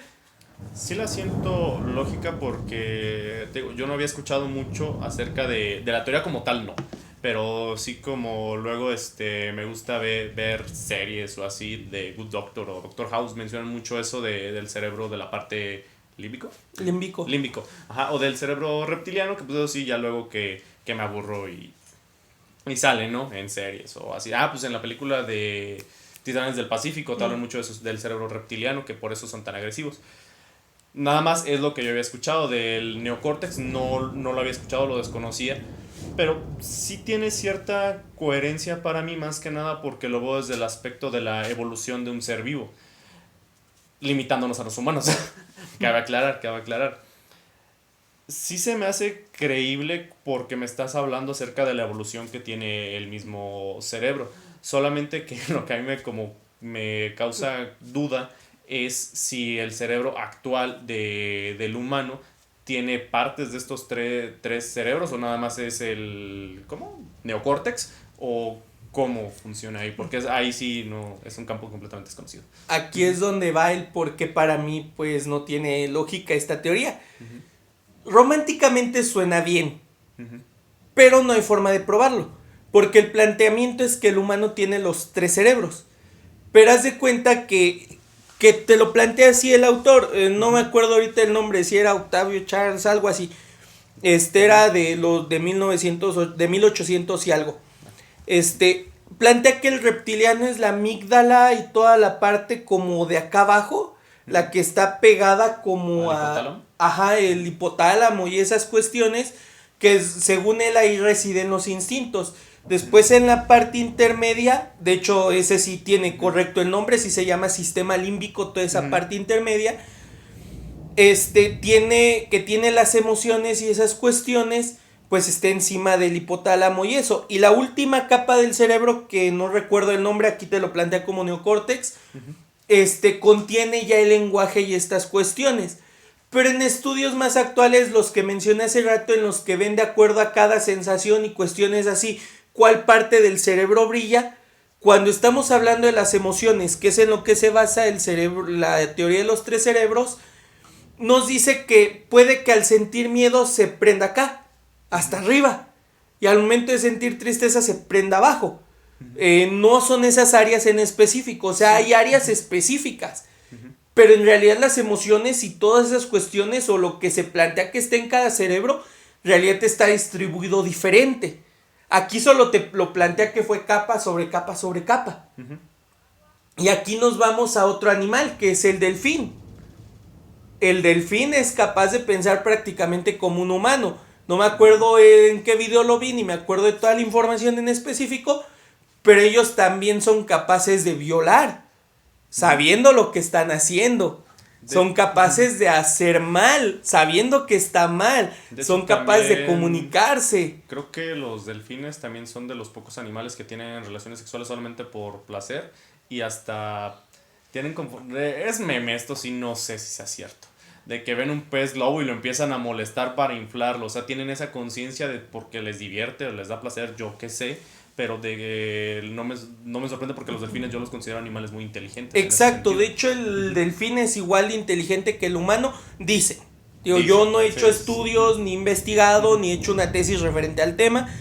Sí la siento lógica porque yo no había escuchado mucho acerca de la teoría como tal, no. Pero sí, como luego me gusta ver series o así de Good Doctor o Doctor House, mencionan mucho eso del cerebro de la parte límbico. Límbico. Ajá, o del cerebro reptiliano, que pues eso sí, ya luego que me aburro y sale, ¿no? En series o así. Pues en la película de Titanes del Pacífico te hablan mucho de eso, del cerebro reptiliano, que por eso son tan agresivos. Nada más es lo que yo había escuchado del neocórtex, no lo había escuchado, lo desconocía. Pero sí tiene cierta coherencia para mí, más que nada porque lo veo desde el aspecto de la evolución de un ser vivo, limitándonos a los humanos. Cabe aclarar. Sí se me hace creíble porque me estás hablando acerca de la evolución que tiene el mismo cerebro. Solamente que lo que a mí me causa duda es si el cerebro actual del humano tiene partes de estos tres cerebros o nada más es el neocórtex, o cómo funciona ahí, porque ahí sí no es un campo completamente desconocido. Aquí es donde va el por qué para mí pues no tiene lógica esta teoría. Románticamente suena bien, pero no hay forma de probarlo, porque el planteamiento es que el humano tiene los 3 cerebros, pero haz de cuenta que te lo plantea así el autor, no me acuerdo ahorita el nombre, si era Octavio Charles, algo así. Era de 1800 y algo. Plantea que el reptiliano es la amígdala y toda la parte como de acá abajo, la que está pegada como el hipotálamo y esas cuestiones, que según él ahí residen los instintos. Después en la parte intermedia, de hecho ese sí tiene correcto el nombre, sí se llama sistema límbico, toda esa parte intermedia, tiene las emociones y esas cuestiones, pues está encima del hipotálamo y eso. Y la última capa del cerebro, que no recuerdo el nombre, aquí te lo plantea como neocórtex, contiene ya el lenguaje y estas cuestiones. Pero en estudios más actuales, los que mencioné hace rato, en los que ven de acuerdo a cada sensación y cuestiones así, cuál parte del cerebro brilla, cuando estamos hablando de las emociones, que es en lo que se basa el cerebro, la teoría de los 3 cerebros, nos dice que puede que al sentir miedo se prenda acá, hasta arriba, y al momento de sentir tristeza se prenda abajo. No son esas áreas en específico, o sea, hay áreas específicas, pero en realidad las emociones y todas esas cuestiones, o lo que se plantea que esté en cada cerebro, en realidad está distribuido diferente. Aquí solo te lo plantea que fue capa sobre capa sobre capa. Y aquí nos vamos a otro animal, que es el delfín. El delfín es capaz de pensar prácticamente como un humano. No me acuerdo en qué video lo vi, ni me acuerdo de toda la información en específico, pero ellos también son capaces de violar, sabiendo lo que están haciendo. Son capaces de hacer mal, sabiendo que está mal. Son capaces de comunicarse. Creo que los delfines también son de los pocos animales que tienen relaciones sexuales solamente por placer. Y hasta tienen es meme, esto sí, no sé si sea cierto, de que ven un pez globo y lo empiezan a molestar para inflarlo. O sea, tienen esa conciencia de porque les divierte o les da placer, yo qué sé. Pero no me sorprende porque los delfines yo los considero animales muy inteligentes. Exacto, de hecho el delfín es igual de inteligente que el humano, dice. Yo no he hecho estudios, ni investigado, ni he hecho una tesis referente al tema,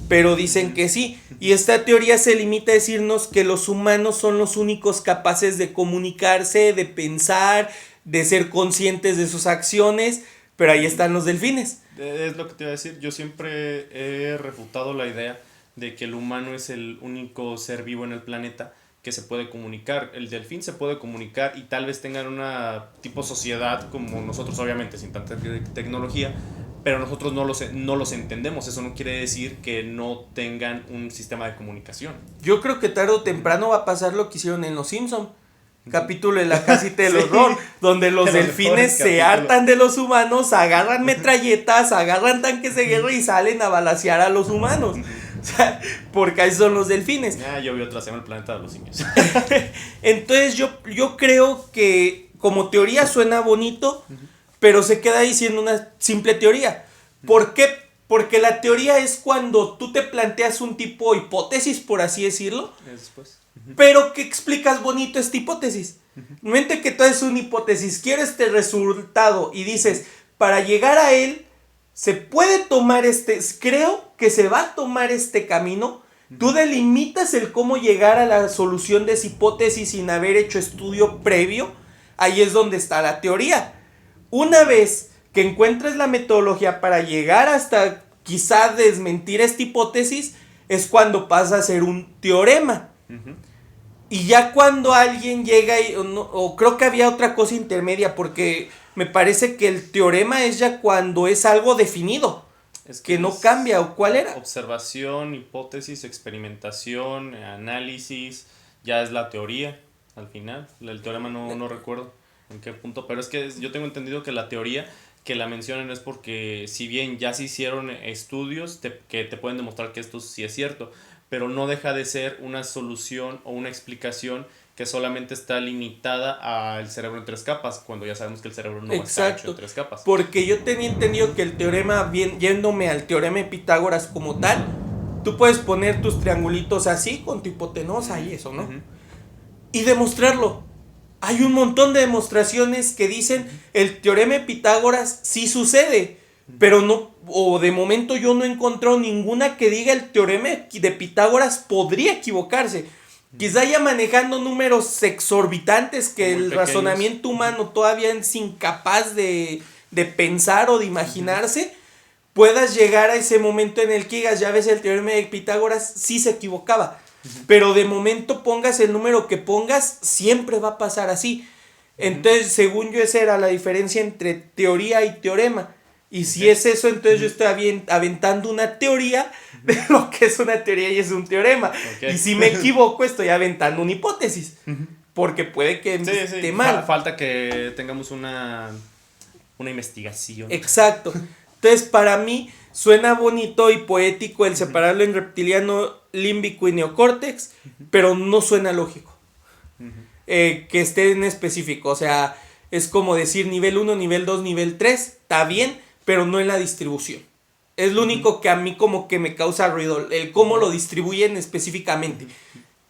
pero dicen que sí. Y esta teoría se limita a decirnos que los humanos son los únicos capaces de comunicarse, de pensar, de ser conscientes de sus acciones, pero ahí están los delfines. Es lo que te iba a decir, yo siempre he refutado la idea de que el humano es el único ser vivo en el planeta que se puede comunicar. El delfín se puede comunicar y tal vez tengan una tipo sociedad como nosotros, obviamente, sin tanta tecnología, pero nosotros no los entendemos. Eso no quiere decir que no tengan un sistema de comunicación. Yo creo que tarde o temprano va a pasar lo que hicieron en Los Simpson. Capítulo de la casita del horror, donde los delfines se hartan de los humanos, agarran metralletas, agarran tanques de guerra y salen a balacear a los humanos. O sea, porque ahí son los delfines. Yo vi otra, se llama El planeta de los simios. Entonces yo creo que como teoría suena bonito, pero se queda ahí siendo una simple teoría. ¿Por qué? Porque la teoría es cuando tú te planteas un tipo de hipótesis, por así decirlo. Después. Pero que explicas bonito esta hipótesis. Mente que tú es una hipótesis, quiero este resultado y dices, para llegar a él, se puede tomar creo que se va a tomar este camino. Tú delimitas el cómo llegar a la solución de esa hipótesis sin haber hecho estudio previo. Ahí es donde está la teoría. Una vez que encuentres la metodología para llegar hasta quizá desmentir esta hipótesis, es cuando pasa a ser un teorema. Y ya cuando alguien llega o creo que había otra cosa intermedia, porque me parece que el teorema es ya cuando es algo definido, es que no cambia. ¿O cuál era? Observación, hipótesis, experimentación, análisis, ya es la teoría al final. El teorema no recuerdo en qué punto, pero es que yo tengo entendido que la teoría que la mencionan es porque si bien ya se hicieron estudios que te pueden demostrar que esto sí es cierto, pero no deja de ser una solución o una explicación que solamente está limitada al cerebro en 3 capas, cuando ya sabemos que el cerebro no está hecho en 3 capas. Porque yo tenía entendido que el teorema, yéndome al teorema de Pitágoras como tal, tú puedes poner tus triangulitos así con tu hipotenusa y eso, ¿no? Y demostrarlo. Hay un montón de demostraciones que dicen el teorema de Pitágoras sí sucede, pero no, o de momento yo no he encontrado ninguna que diga el teorema de Pitágoras podría equivocarse. Quizá ya manejando números exorbitantes que el razonamiento humano todavía es incapaz de pensar o de imaginarse, puedas llegar a ese momento en el que digas, ya ves, el teorema de Pitágoras sí se equivocaba. Pero de momento pongas el número que pongas, siempre va a pasar así. Entonces, según yo, esa era la diferencia entre teoría y teorema. Y si es eso, entonces yo estoy aventando una teoría de lo que es una teoría y es un teorema. Y si me equivoco, estoy aventando una hipótesis. Porque puede que esté mal. Falta que tengamos una investigación. Exacto. Entonces, para mí, suena bonito y poético el separarlo en reptiliano, límbico y neocórtex, pero no suena lógico. Que esté en específico. O sea, es como decir nivel 1, nivel 2, nivel 3. Está bien, pero no en la distribución. Es lo único que a mí como que me causa ruido, el cómo lo distribuyen específicamente.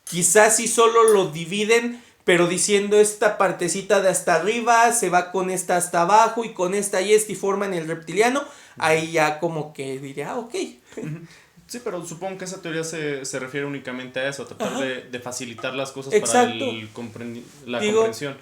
Quizás si solo lo dividen, pero diciendo esta partecita de hasta arriba se va con esta hasta abajo y con esta y forman el reptiliano, ahí ya como que diría, ok. Sí, pero supongo que esa teoría se refiere únicamente a eso, a tratar de facilitar las cosas. Exacto. Para la comprensión.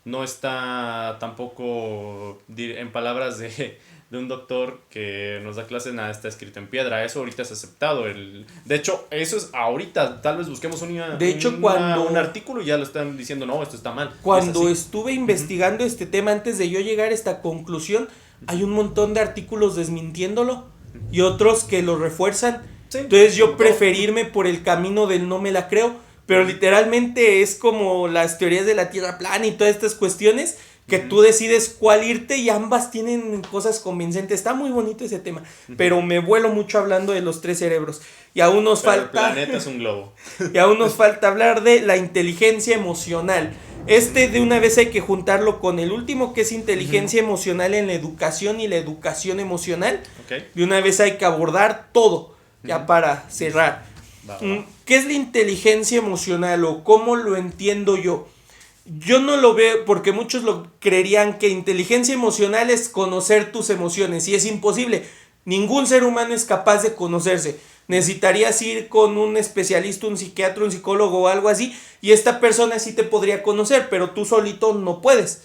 No está tampoco en palabras de un doctor que nos da clases, nada está escrito en piedra. Eso ahorita es aceptado. De hecho, eso es ahorita. Tal vez busquemos un artículo y ya lo están diciendo, no, esto está mal. Cuando estuve investigando este tema antes de yo llegar a esta conclusión, hay un montón de artículos desmintiéndolo y otros que lo refuerzan. Sí, entonces yo preferirme por el camino del no me la creo, pero literalmente es como las teorías de la tierra plana y todas estas cuestiones que tú decides cuál irte y ambas tienen cosas convincentes. Está muy bonito ese tema, pero me vuelo mucho hablando de los 3 cerebros y aún nos falta... El planeta es un globo. Y aún nos falta hablar de la inteligencia emocional. De una vez hay que juntarlo con el último, que es inteligencia emocional en la educación y la educación emocional. De una vez hay que abordar todo, ya para cerrar. ¿Qué es la inteligencia emocional o cómo lo entiendo yo? Yo no lo veo, porque muchos lo creerían que inteligencia emocional es conocer tus emociones, y es imposible. Ningún ser humano es capaz de conocerse. Necesitarías ir con un especialista, un psiquiatra, un psicólogo o algo así, y esta persona sí te podría conocer, pero tú solito no puedes.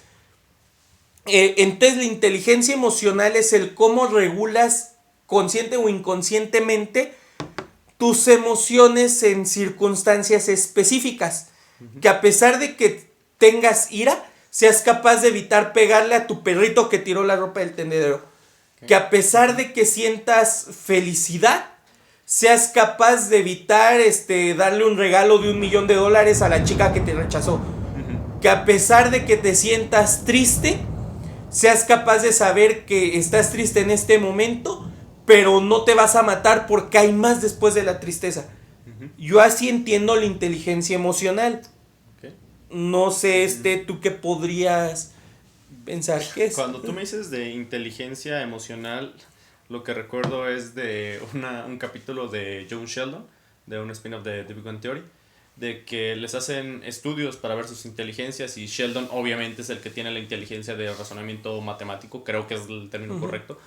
Entonces la inteligencia emocional es el cómo regulas consciente o inconscientemente tus emociones en circunstancias específicas. Que a pesar de que tengas ira, seas capaz de evitar pegarle a tu perrito que tiró la ropa del tendedero. Que a pesar de que sientas felicidad, seas capaz de evitar darle un regalo de $1,000,000 a la chica que te rechazó. Que a pesar de que te sientas triste, seas capaz de saber que estás triste en este momento, pero no te vas a matar porque hay más después de la tristeza. Yo así entiendo la inteligencia emocional. No sé, ¿tú qué podrías pensar que es? Cuando tú me dices de inteligencia emocional, lo que recuerdo es de un capítulo de John Sheldon, de un spin-off de The Big Bang Theory, de que les hacen estudios para ver sus inteligencias y Sheldon obviamente es el que tiene la inteligencia de razonamiento matemático, creo que es el término correcto,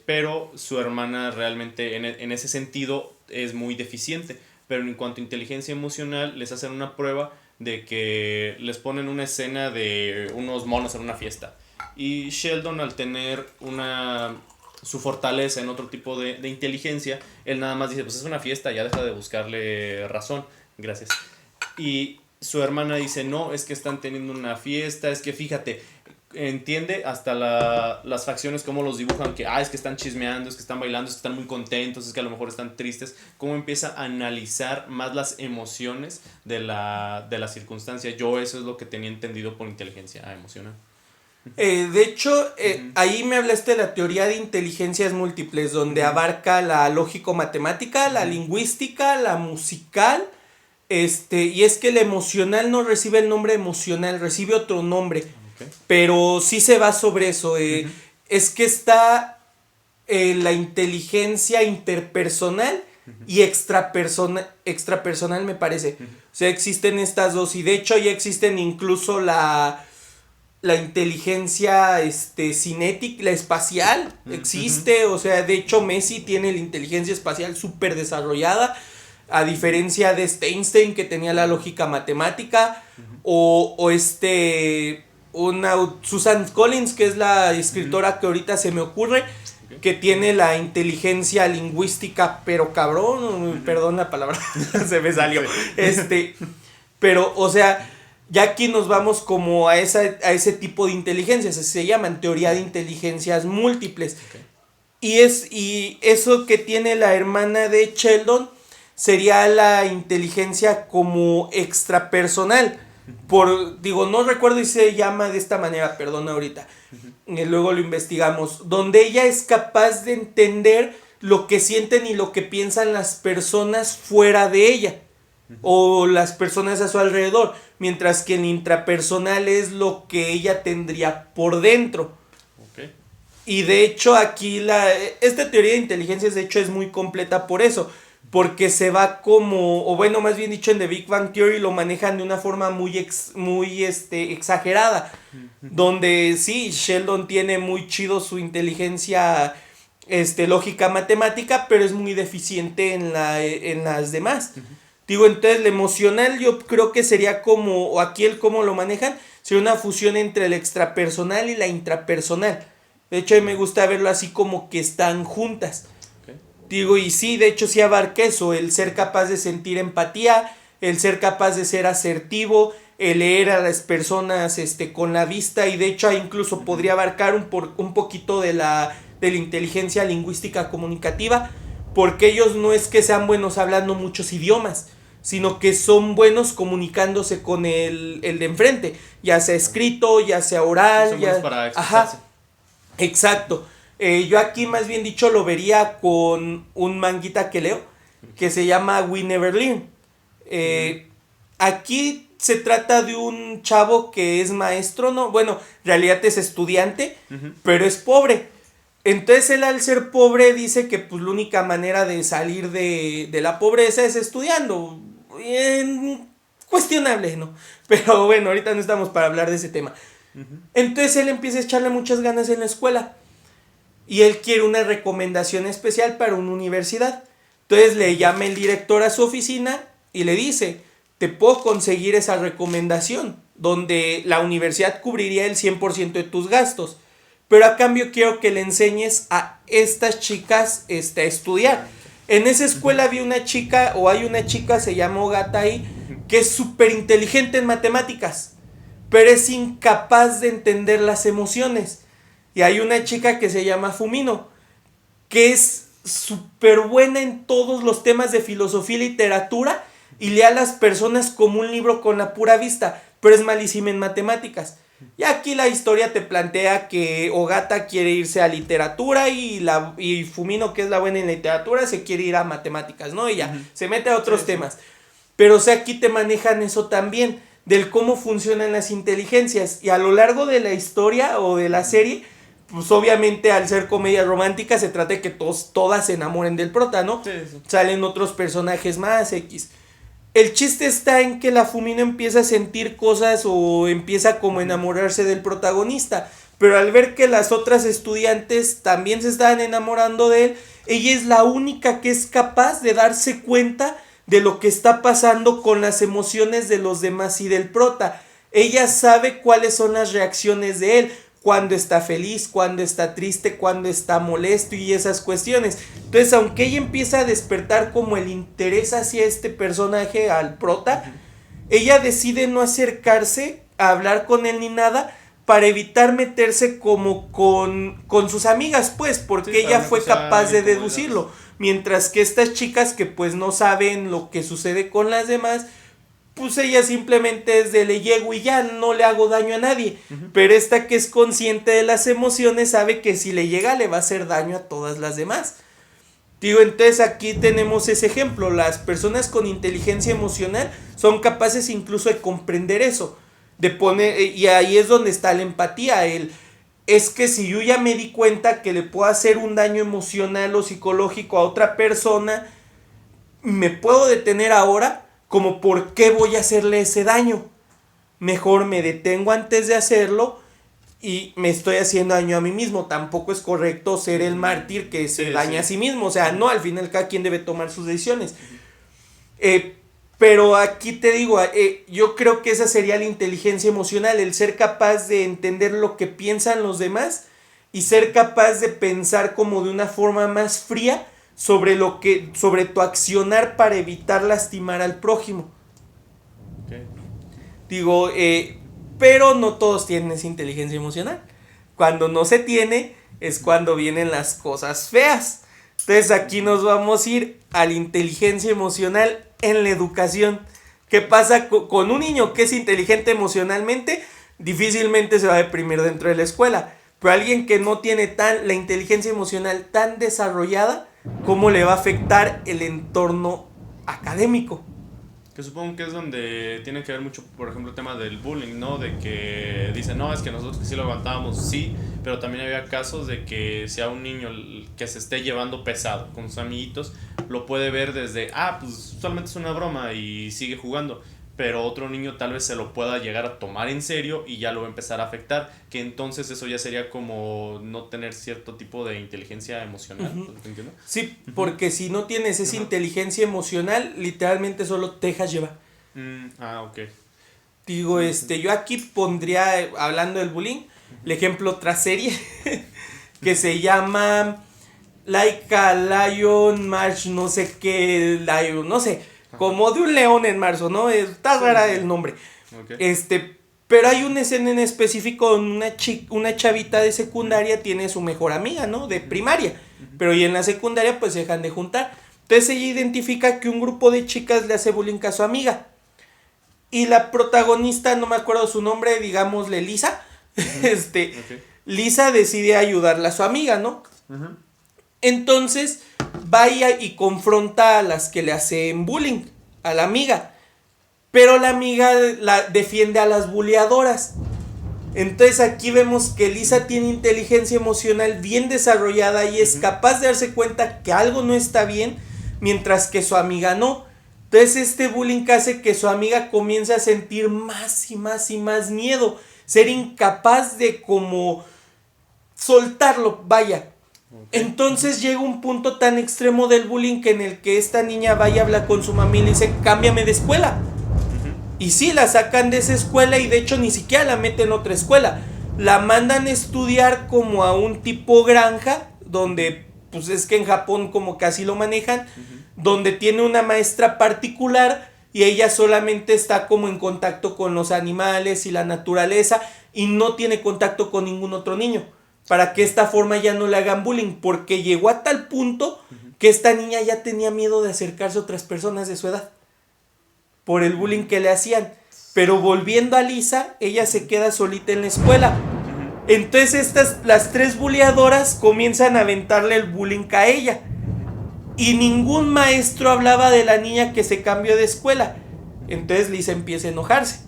pero su hermana realmente en ese sentido es muy deficiente, pero en cuanto a inteligencia emocional les hacen una prueba de que les ponen una escena de unos monos en una fiesta y Sheldon, al tener su fortaleza en otro tipo de inteligencia, él nada más dice, pues es una fiesta, ya deja de buscarle razón, gracias. Y su hermana dice, no, es que están teniendo una fiesta, es que fíjate, entiende hasta las facciones, cómo los dibujan, que es que están chismeando, es que están bailando, es que están muy contentos, es que a lo mejor están tristes, cómo empieza a analizar más las emociones de la circunstancia. Yo eso es lo que tenía entendido por inteligencia emocional. De hecho, ahí me hablaste de la teoría de inteligencias múltiples, donde abarca la lógico-matemática, la lingüística, la musical, y es que la emocional no recibe el nombre emocional, recibe otro nombre, pero sí se va sobre eso. Es que está la inteligencia interpersonal y extrapersonal me parece. O sea, existen estas dos, y de hecho ya existen incluso la inteligencia cinética, la espacial, existe. O sea, de hecho Messi tiene la inteligencia espacial súper desarrollada, a diferencia de Einstein, que tenía la lógica matemática, o Susan Collins, que es la escritora que ahorita se me ocurre, que tiene la inteligencia lingüística, pero cabrón, perdón la palabra, se me salió. Pero, o sea, ya aquí nos vamos como a ese tipo de inteligencias, se llaman teoría de inteligencias múltiples. Y eso que tiene la hermana de Sheldon sería la inteligencia como extrapersonal. No recuerdo si se llama de esta manera, perdón ahorita. Luego lo investigamos. Donde ella es capaz de entender lo que sienten y lo que piensan las personas fuera de ella. O las personas a su alrededor. Mientras que el intrapersonal es lo que ella tendría por dentro. Y de hecho aquí esta teoría de inteligencias de hecho es muy completa por eso. Porque se va más bien dicho en The Big Bang Theory lo manejan de una forma muy exagerada. Donde sí, Sheldon tiene muy chido su inteligencia lógica matemática, pero es muy deficiente en las demás. Entonces la emocional yo creo que sería o aquí cómo lo manejan, sería una fusión entre el extrapersonal y la intrapersonal. De hecho, a mí me gusta verlo así como que están juntas. Y sí, de hecho sí abarca eso, el ser capaz de sentir empatía, el ser capaz de ser asertivo, el leer a las personas con la vista, y de hecho incluso podría abarcar un poquito de la inteligencia lingüística comunicativa, porque ellos no es que sean buenos hablando muchos idiomas, sino que son buenos comunicándose con el de enfrente, ya sea escrito, ya sea oral, para expresarse. Exacto. Yo aquí más bien dicho lo vería con un manguita que leo, que se llama We Never Learn. Aquí se trata de un chavo que es maestro, ¿no? Bueno, en realidad es estudiante, pero es pobre. Entonces él, al ser pobre, dice que pues la única manera de salir de la pobreza es estudiando. Cuestionable, ¿no? Pero bueno, ahorita no estamos para hablar de ese tema. Entonces él empieza a echarle muchas ganas en la escuela. Y él quiere una recomendación especial para una universidad. Entonces le llama el director a su oficina y le dice, te puedo conseguir esa recomendación, donde la universidad cubriría el 100% de tus gastos. Pero a cambio quiero que le enseñes a estas chicas a estudiar. En esa escuela había una chica, o hay una chica, se llama Ogata ahí, que es súper inteligente en matemáticas, pero es incapaz de entender las emociones. Y hay una chica que se llama Fumino, que es súper buena en todos los temas de filosofía y literatura, y lee a las personas como un libro con la pura vista, pero es malísima en matemáticas. Y aquí la historia te plantea que Ogata quiere irse a literatura y Fumino, que es la buena en literatura, se quiere ir a matemáticas, ¿no? Y ya, se mete a otros temas. Pero o sea, aquí te manejan eso también, del cómo funcionan las inteligencias. Y a lo largo de la historia o de la serie, pues obviamente al ser comedia romántica se trata de que todas se enamoren del prota, ¿no? Sí. Salen otros personajes más, X. El chiste está en que la Fumino empieza a sentir cosas o empieza como a enamorarse del protagonista. Pero al ver que las otras estudiantes también se estaban enamorando de él, ella es la única que es capaz de darse cuenta de lo que está pasando con las emociones de los demás y del prota. Ella sabe cuáles son las reacciones de él, cuando está feliz, cuando está triste, cuando está molesto y esas cuestiones. Entonces, aunque ella empieza a despertar como el interés hacia este personaje, al prota, ella decide no acercarse a hablar con él ni nada para evitar meterse como con sus amigas, pues, porque Sí, ella fue capaz de incomodidad. deducirlo. Mientras que estas chicas que pues no saben lo que sucede con las demás, pues ella simplemente es de le llego y ya, no le hago daño a nadie. Pero esta que es consciente de las emociones sabe que si le llega le va a hacer daño a todas las demás. Digo, entonces aquí tenemos ese ejemplo. Las personas con inteligencia emocional son capaces incluso de comprender eso. De poner, y ahí es donde está la empatía. Es que si yo ya me di cuenta que le puedo hacer un daño emocional o psicológico a otra persona, me puedo detener ahora. Como por qué voy a hacerle ese daño. Mejor me detengo antes de hacerlo y me estoy haciendo daño a mí mismo. Tampoco es correcto ser el mártir que se daña a sí mismo. O sea, no, al final cada quien debe tomar sus decisiones. Pero aquí te digo, yo creo que esa sería la inteligencia emocional, el ser capaz de entender lo que piensan los demás y ser capaz de pensar como de una forma más fría sobre tu accionar para evitar lastimar al prójimo. Okay. Digo, pero no todos tienen esa inteligencia emocional. Cuando no se tiene es cuando vienen las cosas feas. Entonces aquí nos vamos a ir a la inteligencia emocional en la educación. ¿Qué pasa con un niño que es inteligente emocionalmente? Difícilmente se va a deprimir dentro de la escuela. Pero alguien que no tiene la inteligencia emocional tan desarrollada, ¿cómo le va a afectar el entorno académico? Que supongo que es donde tiene que ver mucho, por ejemplo, el tema del bullying, ¿no? De que dicen, no, es que nosotros que sí lo aguantábamos, sí, pero también había casos de que si a un niño que se esté llevando pesado con sus amiguitos, lo puede ver desde, pues solamente es una broma y sigue jugando. Pero otro niño tal vez se lo pueda llegar a tomar en serio y ya lo va a empezar a afectar, que entonces eso ya sería como no tener cierto tipo de inteligencia emocional. ¿Te entiendes? Sí, porque si no tienes esa inteligencia emocional, literalmente solo te dejas llevar. Ok. Digo, yo aquí pondría, hablando del bullying, el ejemplo otra serie que se llama Like a Lion March, no sé qué, Lion, no sé. Como de un león en marzo, ¿no? Está rara el nombre. Okay. Pero hay una escena en específico donde una chavita de secundaria tiene su mejor amiga, ¿no? De primaria. Pero y en la secundaria pues se dejan de juntar. Entonces ella identifica que un grupo de chicas le hace bullying a su amiga. Y la protagonista, no me acuerdo su nombre, digámosle Lisa. Okay. Lisa decide ayudarle a su amiga, ¿no? Entonces vaya y confronta a las que le hacen bullying a la amiga, pero la amiga la defiende a las bulleadoras. Entonces aquí vemos que Lisa tiene inteligencia emocional bien desarrollada y es capaz de darse cuenta que algo no está bien, mientras que su amiga no. Entonces este bullying hace que su amiga comience a sentir más y más y más miedo, ser incapaz de como soltarlo, vaya. Okay. Entonces llega un punto tan extremo del bullying que en el que esta niña vaya y habla con su mamá y le dice, cámbiame de escuela. Y sí, la sacan de esa escuela y de hecho ni siquiera la meten en otra escuela. La mandan a estudiar como a un tipo granja donde pues es que en Japón como que así lo manejan, donde tiene una maestra particular y ella solamente está como en contacto con los animales y la naturaleza y no tiene contacto con ningún otro niño, para que de esta forma ya no le hagan bullying, porque llegó a tal punto que esta niña ya tenía miedo de acercarse a otras personas de su edad, por el bullying que le hacían. Pero volviendo a Lisa, ella se queda solita en la escuela. Entonces las 3 buleadoras comienzan a aventarle el bullying a ella. Y ningún maestro hablaba de la niña que se cambió de escuela. Entonces Lisa empieza a enojarse.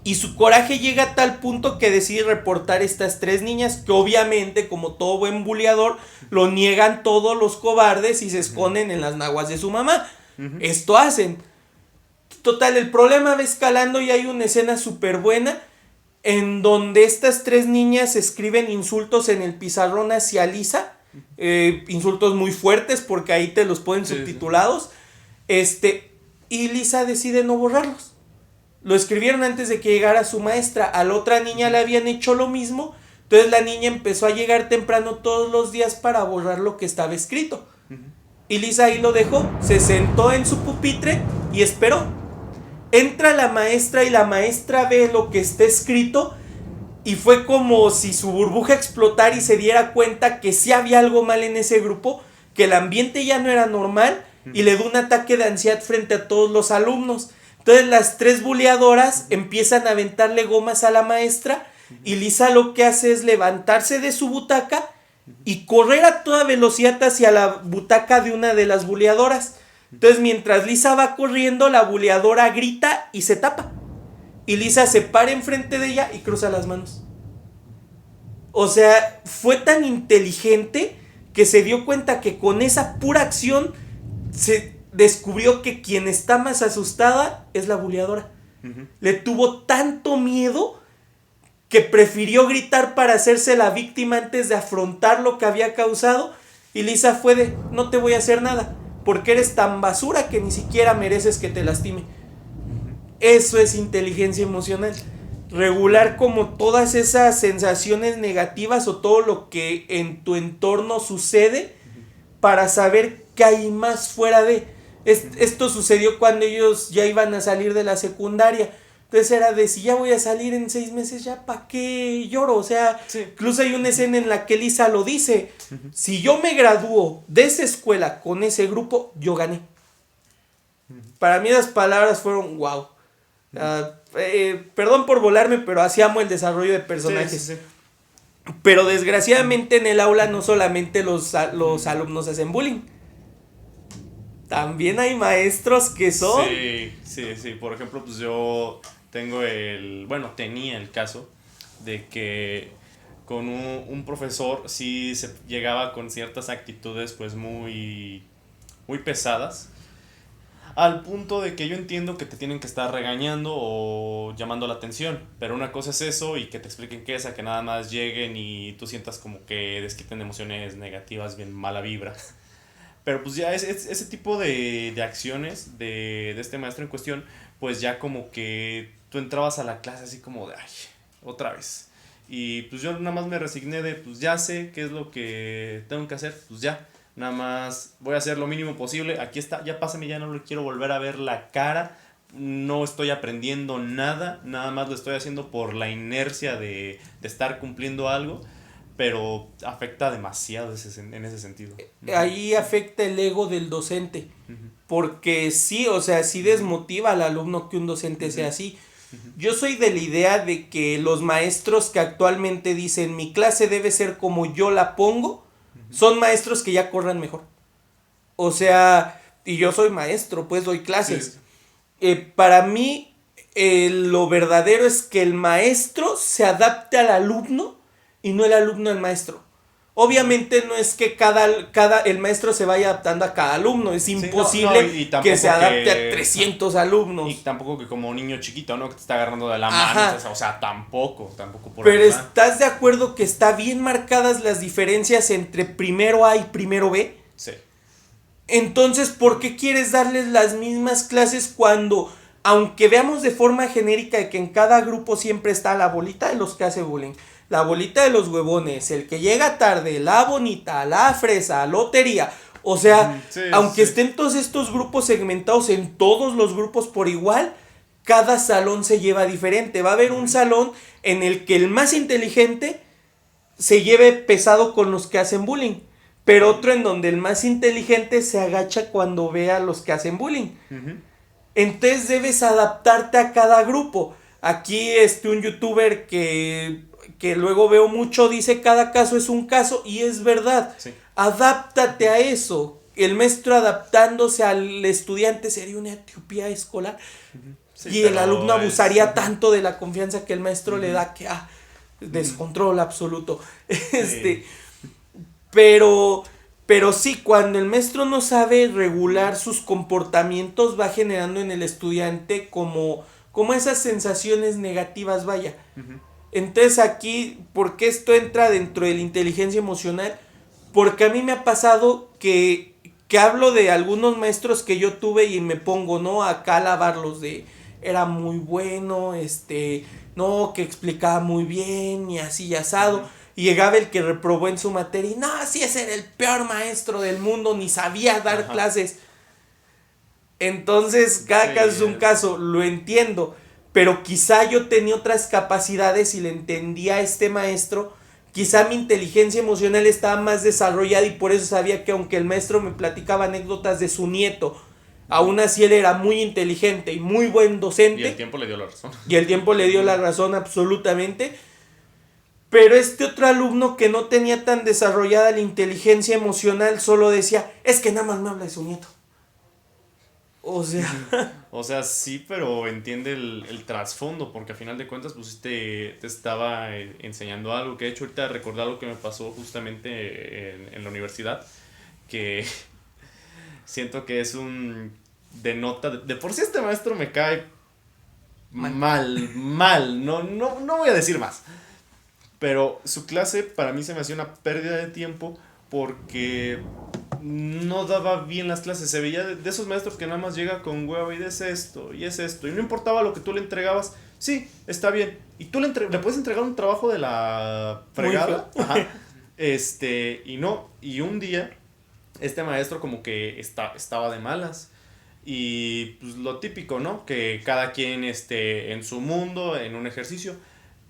Y su coraje llega a tal punto que decide reportar estas 3 niñas, que obviamente, como todo buen buleador, lo niegan todos los cobardes y se esconden en las naguas de su mamá. Esto hacen. Total, el problema va escalando y hay una escena súper buena en donde estas 3 niñas escriben insultos en el pizarrón hacia Lisa. Insultos muy fuertes porque ahí te los ponen subtitulados. Y Lisa decide no borrarlos. Lo escribieron antes de que llegara su maestra. A la otra niña le habían hecho lo mismo. Entonces la niña empezó a llegar temprano todos los días para borrar lo que estaba escrito. Y Lisa ahí lo dejó. Se sentó en su pupitre y esperó. Entra la maestra y la maestra ve lo que está escrito. Y fue como si su burbuja explotara y se diera cuenta que sí había algo mal en ese grupo. Que el ambiente ya no era normal. Y le dio un ataque de ansiedad frente a todos los alumnos. Entonces las 3 buleadoras empiezan a aventarle gomas a la maestra y Lisa lo que hace es levantarse de su butaca y correr a toda velocidad hacia la butaca de una de las buleadoras. Entonces mientras Lisa va corriendo, la buleadora grita y se tapa. Y Lisa se para enfrente de ella y cruza las manos. O sea, fue tan inteligente que se dio cuenta que con esa pura acción se descubrió que quien está más asustada es la buleadora. Le tuvo tanto miedo que prefirió gritar para hacerse la víctima antes de afrontar lo que había causado. Y Lisa fue de, no te voy a hacer nada, porque eres tan basura que ni siquiera mereces que te lastime. Eso es inteligencia emocional. Regular como todas esas sensaciones negativas o todo lo que en tu entorno sucede para saber qué hay más fuera de. Esto sucedió cuando ellos ya iban a salir de la secundaria. Entonces era de, si ya voy a salir en 6 meses, ya ¿para qué lloro? O sea, incluso hay una escena en la que Lisa lo dice. Si yo me gradúo de esa escuela con ese grupo, yo gané. Para mí las palabras fueron wow. Perdón por volarme, pero así amo el desarrollo de personajes. Pero desgraciadamente en el aula no solamente los alumnos hacen bullying. También hay maestros que son... Sí. Por ejemplo, pues yo tenía el caso de que con un profesor sí se llegaba con ciertas actitudes pues muy, muy pesadas. Al punto de que yo entiendo que te tienen que estar regañando o llamando la atención. Pero una cosa es eso y que te expliquen qué es, a que nada más lleguen y tú sientas como que desquiten emociones negativas, bien mala vibra. Pero pues ya ese tipo de acciones de este maestro en cuestión, pues ya como que tú entrabas a la clase así como de, ay, otra vez. Y pues yo nada más me resigné de, pues ya sé qué es lo que tengo que hacer, pues ya. Nada más voy a hacer lo mínimo posible, aquí está, ya pásame, ya no le quiero volver a ver la cara. No estoy aprendiendo nada, nada más lo estoy haciendo por la inercia de estar cumpliendo algo. Pero afecta demasiado en ese sentido. Ahí afecta el ego del docente. Porque sí, o sea, sí desmotiva al alumno que un docente sea así. Yo soy de la idea de que los maestros que actualmente dicen mi clase debe ser como yo la pongo, son maestros que ya corran mejor. O sea, y yo soy maestro, pues doy clases. Para mí, lo verdadero es que el maestro se adapte al alumno y no el alumno al maestro. Obviamente no es que el maestro se vaya adaptando a cada alumno, es imposible que se adapte a 300 alumnos. Y tampoco que como niño chiquito, ¿no? Que te está agarrando de la mano, o sea, tampoco por Pero ¿estás de acuerdo que está bien marcadas las diferencias entre primero A y primero B? Sí. Entonces, ¿por qué quieres darles las mismas clases cuando, aunque veamos de forma genérica que en cada grupo siempre está la bolita de los que hace bullying, la bolita de los huevones, el que llega tarde, la bonita, la fresa, lotería. O sea, Sí, aunque sí. estén todos estos grupos segmentados en todos los grupos por igual, cada salón se lleva diferente. Va a haber un salón en el que el más inteligente se lleve pesado con los que hacen bullying. Pero otro en donde el más inteligente se agacha cuando ve a los que hacen bullying. Ujú. Entonces debes adaptarte a cada grupo. Aquí un youtuber que luego veo mucho dice cada caso es un caso y es verdad. Sí. Adáptate a eso. El maestro adaptándose al estudiante sería una Etiopía escolar. Sí, Y el pero alumno es- abusaría tanto de la confianza que el maestro le da que descontrol absoluto. Sí. Pero, pero sí, cuando el maestro no sabe regular sus comportamientos, va generando en el estudiante como esas sensaciones negativas, vaya. Ujú. Entonces aquí, ¿por qué esto entra dentro de la inteligencia emocional? Porque a mí me ha pasado que hablo de algunos maestros que yo tuve y me pongo, ¿no? Acá a alabarlos de, era muy bueno, no, que explicaba muy bien y así y asado. Ujú. Y llegaba el que reprobó en su materia y no, sí, ese era el peor maestro del mundo, ni sabía dar Ajá. clases. Entonces, cada Sí, caso es un caso, lo entiendo. Pero quizá yo tenía otras capacidades y le entendía a este maestro. Quizá mi inteligencia emocional estaba más desarrollada y por eso sabía que aunque el maestro me platicaba anécdotas de su nieto, aún así él era muy inteligente y muy buen Y el docente. tiempo le dio la razón. Y el tiempo le dio la razón absolutamente. Pero este otro alumno que no tenía tan desarrollada la inteligencia emocional solo decía, es que nada más me habla de su nieto. O sea, O sea, sí, pero entiende el trasfondo, porque a final de cuentas, pues te estaba enseñando algo. Que de hecho, ahorita recordé algo que me pasó justamente en la universidad, que siento que es un denota. De por sí este maestro me cae mal. No voy a decir más. Pero su clase para mí se me hacía una pérdida de tiempo porque no daba bien las clases. Se veía de esos maestros que nada más llega con huevo y es esto y es esto. Y no importaba lo que tú le entregabas. Sí, está bien. Y tú le puedes entregar un trabajo de la muy fregada. feo. Ajá. Y no. Y un día, este maestro como que estaba de malas. Y pues lo típico, ¿no? Que cada quien esté en su mundo, en un ejercicio.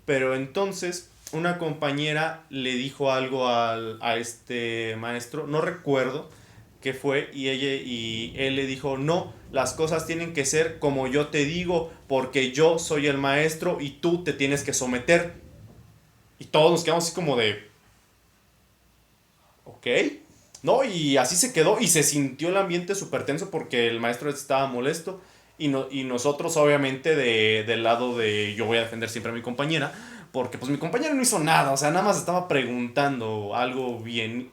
Pero entonces una compañera le dijo algo a este maestro, no recuerdo qué fue, y él le dijo, no, las cosas tienen que ser como yo te digo, porque yo soy el maestro y tú te tienes que someter. Y todos nos quedamos así como de, ok, ¿no? Y así se quedó y se sintió el ambiente súper tenso porque el maestro estaba molesto. Y nosotros obviamente del lado de yo voy a defender siempre a mi compañera, porque pues mi compañera no hizo nada, o sea, nada más estaba preguntando algo bien,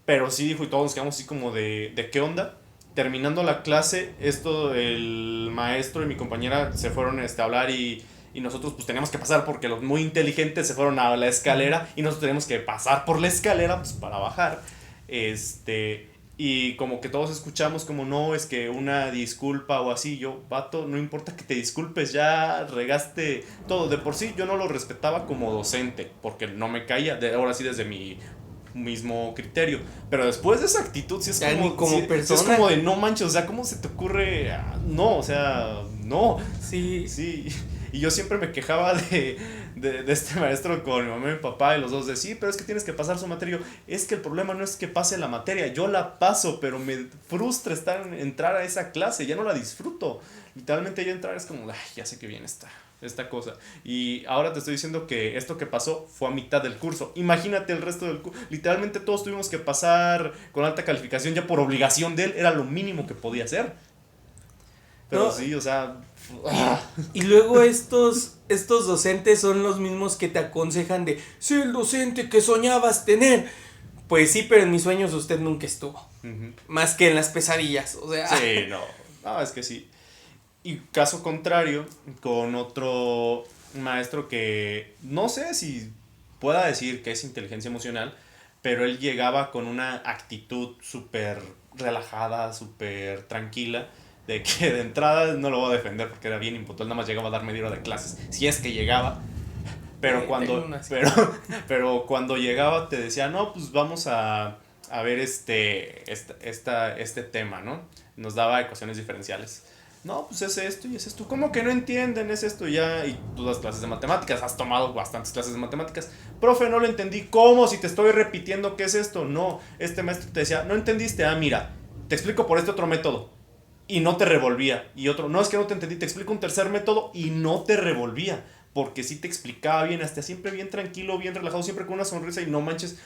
pero sí dijo y todos nos quedamos así como de qué onda. Terminando la clase, el maestro y mi compañera se fueron a hablar y nosotros pues teníamos que pasar porque los muy inteligentes se fueron a la escalera y nosotros teníamos que pasar por la escalera pues para bajar. Y como que todos escuchamos como no, es que una disculpa o así, yo, vato, no importa que te disculpes, ya regaste todo. De por sí yo no lo respetaba como docente, porque no me caía, ahora sí desde mi mismo criterio. Pero después de esa actitud, sí es Ya como, ni como sí es persona. como de no manches, o sea, ¿cómo se te ocurre? No, o sea, no. Sí. Sí, y yo siempre me quejaba de este maestro con mi mamá y mi papá, y los dos de sí, pero es que tienes que pasar su materia. Yo, es que el problema no es que pase la materia, yo la paso, pero me frustra entrar a esa clase, ya no la disfruto. Literalmente yo entrar es como, ay, ya sé que viene esta cosa. Y ahora te estoy diciendo que esto que pasó fue a mitad del curso. Imagínate el resto del curso. Literalmente todos tuvimos que pasar con alta calificación ya por obligación de él, era lo mínimo que podía hacer. Pero No, sí, o sea... y luego estos docentes son los mismos que te aconsejan de, sí, el docente que soñabas tener. Pues sí, pero en mis sueños usted nunca estuvo. Ujú. Más que en las pesadillas. O sea, Sí, no. No, es que sí. Y caso contrario, con otro maestro que no sé si pueda decir que es inteligencia emocional, pero él llegaba con una actitud súper relajada, súper tranquila, de que de entrada no lo voy a defender porque era bien impuntual, nada más llegaba a dar media hora de clases, si es que llegaba, Pero pero cuando llegaba te decía, no, pues vamos a ver este tema, ¿no? Nos daba ecuaciones diferenciales. No, pues es esto y es esto. ¿Cómo que no entienden? Es esto ya. Y tú das clases de matemáticas, has tomado bastantes clases de matemáticas. Profe, no lo entendí. ¿Cómo? Si te estoy repitiendo qué es esto. No, este maestro te decía, no entendiste. Ah, mira, te explico por este otro método. Y no te revolvía. Y otro, no, es que no te entendí. Te explico un tercer método y no te revolvía. Porque sí te explicaba bien, hasta siempre bien tranquilo, bien relajado, siempre con una sonrisa y no manches.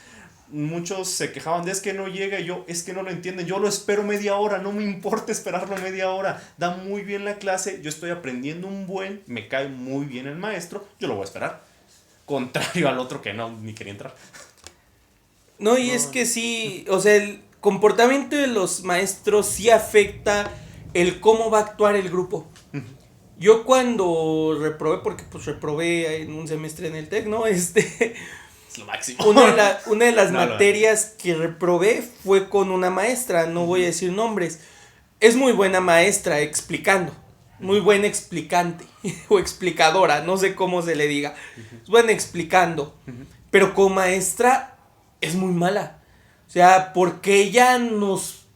Muchos se quejaban de es que no llega y yo, es que no lo entienden, yo lo espero media hora, no me importa esperarlo media hora, da muy bien la clase, yo estoy aprendiendo me cae muy bien el maestro, yo lo voy a esperar. Contrario al otro que no, ni quería entrar. No, y es que sí, o sea, el comportamiento de los maestros sí afecta el cómo va a actuar el grupo. Yo cuando reprobé, porque pues reprobé en un semestre en el TEC, ¿no? Es lo máximo. Una de las materias que reprobé fue con una maestra, no voy a decir nombres. Es muy buena maestra explicando, muy buena explicante o explicadora, no sé cómo se le diga. Es buena explicando, pero como maestra es muy mala. O sea, porque ella nos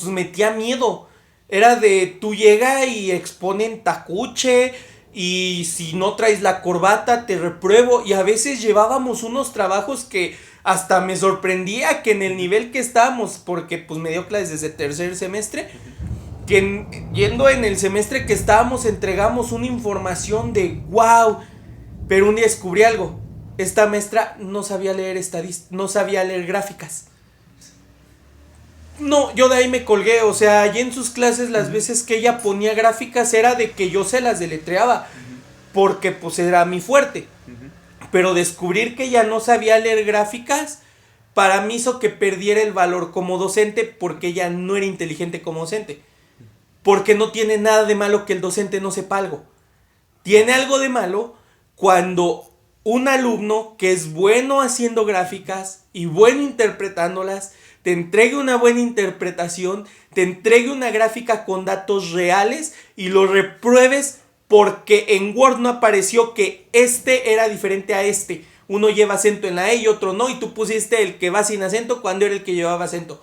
metía miedo. Era de tú llega y exponen tacuche y si no traes la corbata te repruebo. Y a veces llevábamos unos trabajos que hasta me sorprendía que en el nivel que estábamos, porque pues me dio clases desde tercer semestre, que yendo en el semestre que estábamos entregamos una información de wow, pero un día descubrí algo. Esta maestra no sabía leer no sabía leer gráficas. No, yo de ahí me colgué, o sea, allí en sus clases las veces que ella ponía gráficas era de que yo se las deletreaba, porque pues era mi fuerte. Pero descubrir que ella no sabía leer gráficas, para mí hizo que perdiera el valor como docente, porque ella no era inteligente como docente. Porque no tiene nada de malo que el docente no sepa algo. Tiene algo de malo cuando un alumno que es bueno haciendo gráficas y bueno interpretándolas, te entregue una buena interpretación, te entregue una gráfica con datos reales y lo repruebes porque en Word no apareció que este era diferente a este. Uno lleva acento en la E y otro no, y tú pusiste el que va sin acento cuando era el que llevaba acento.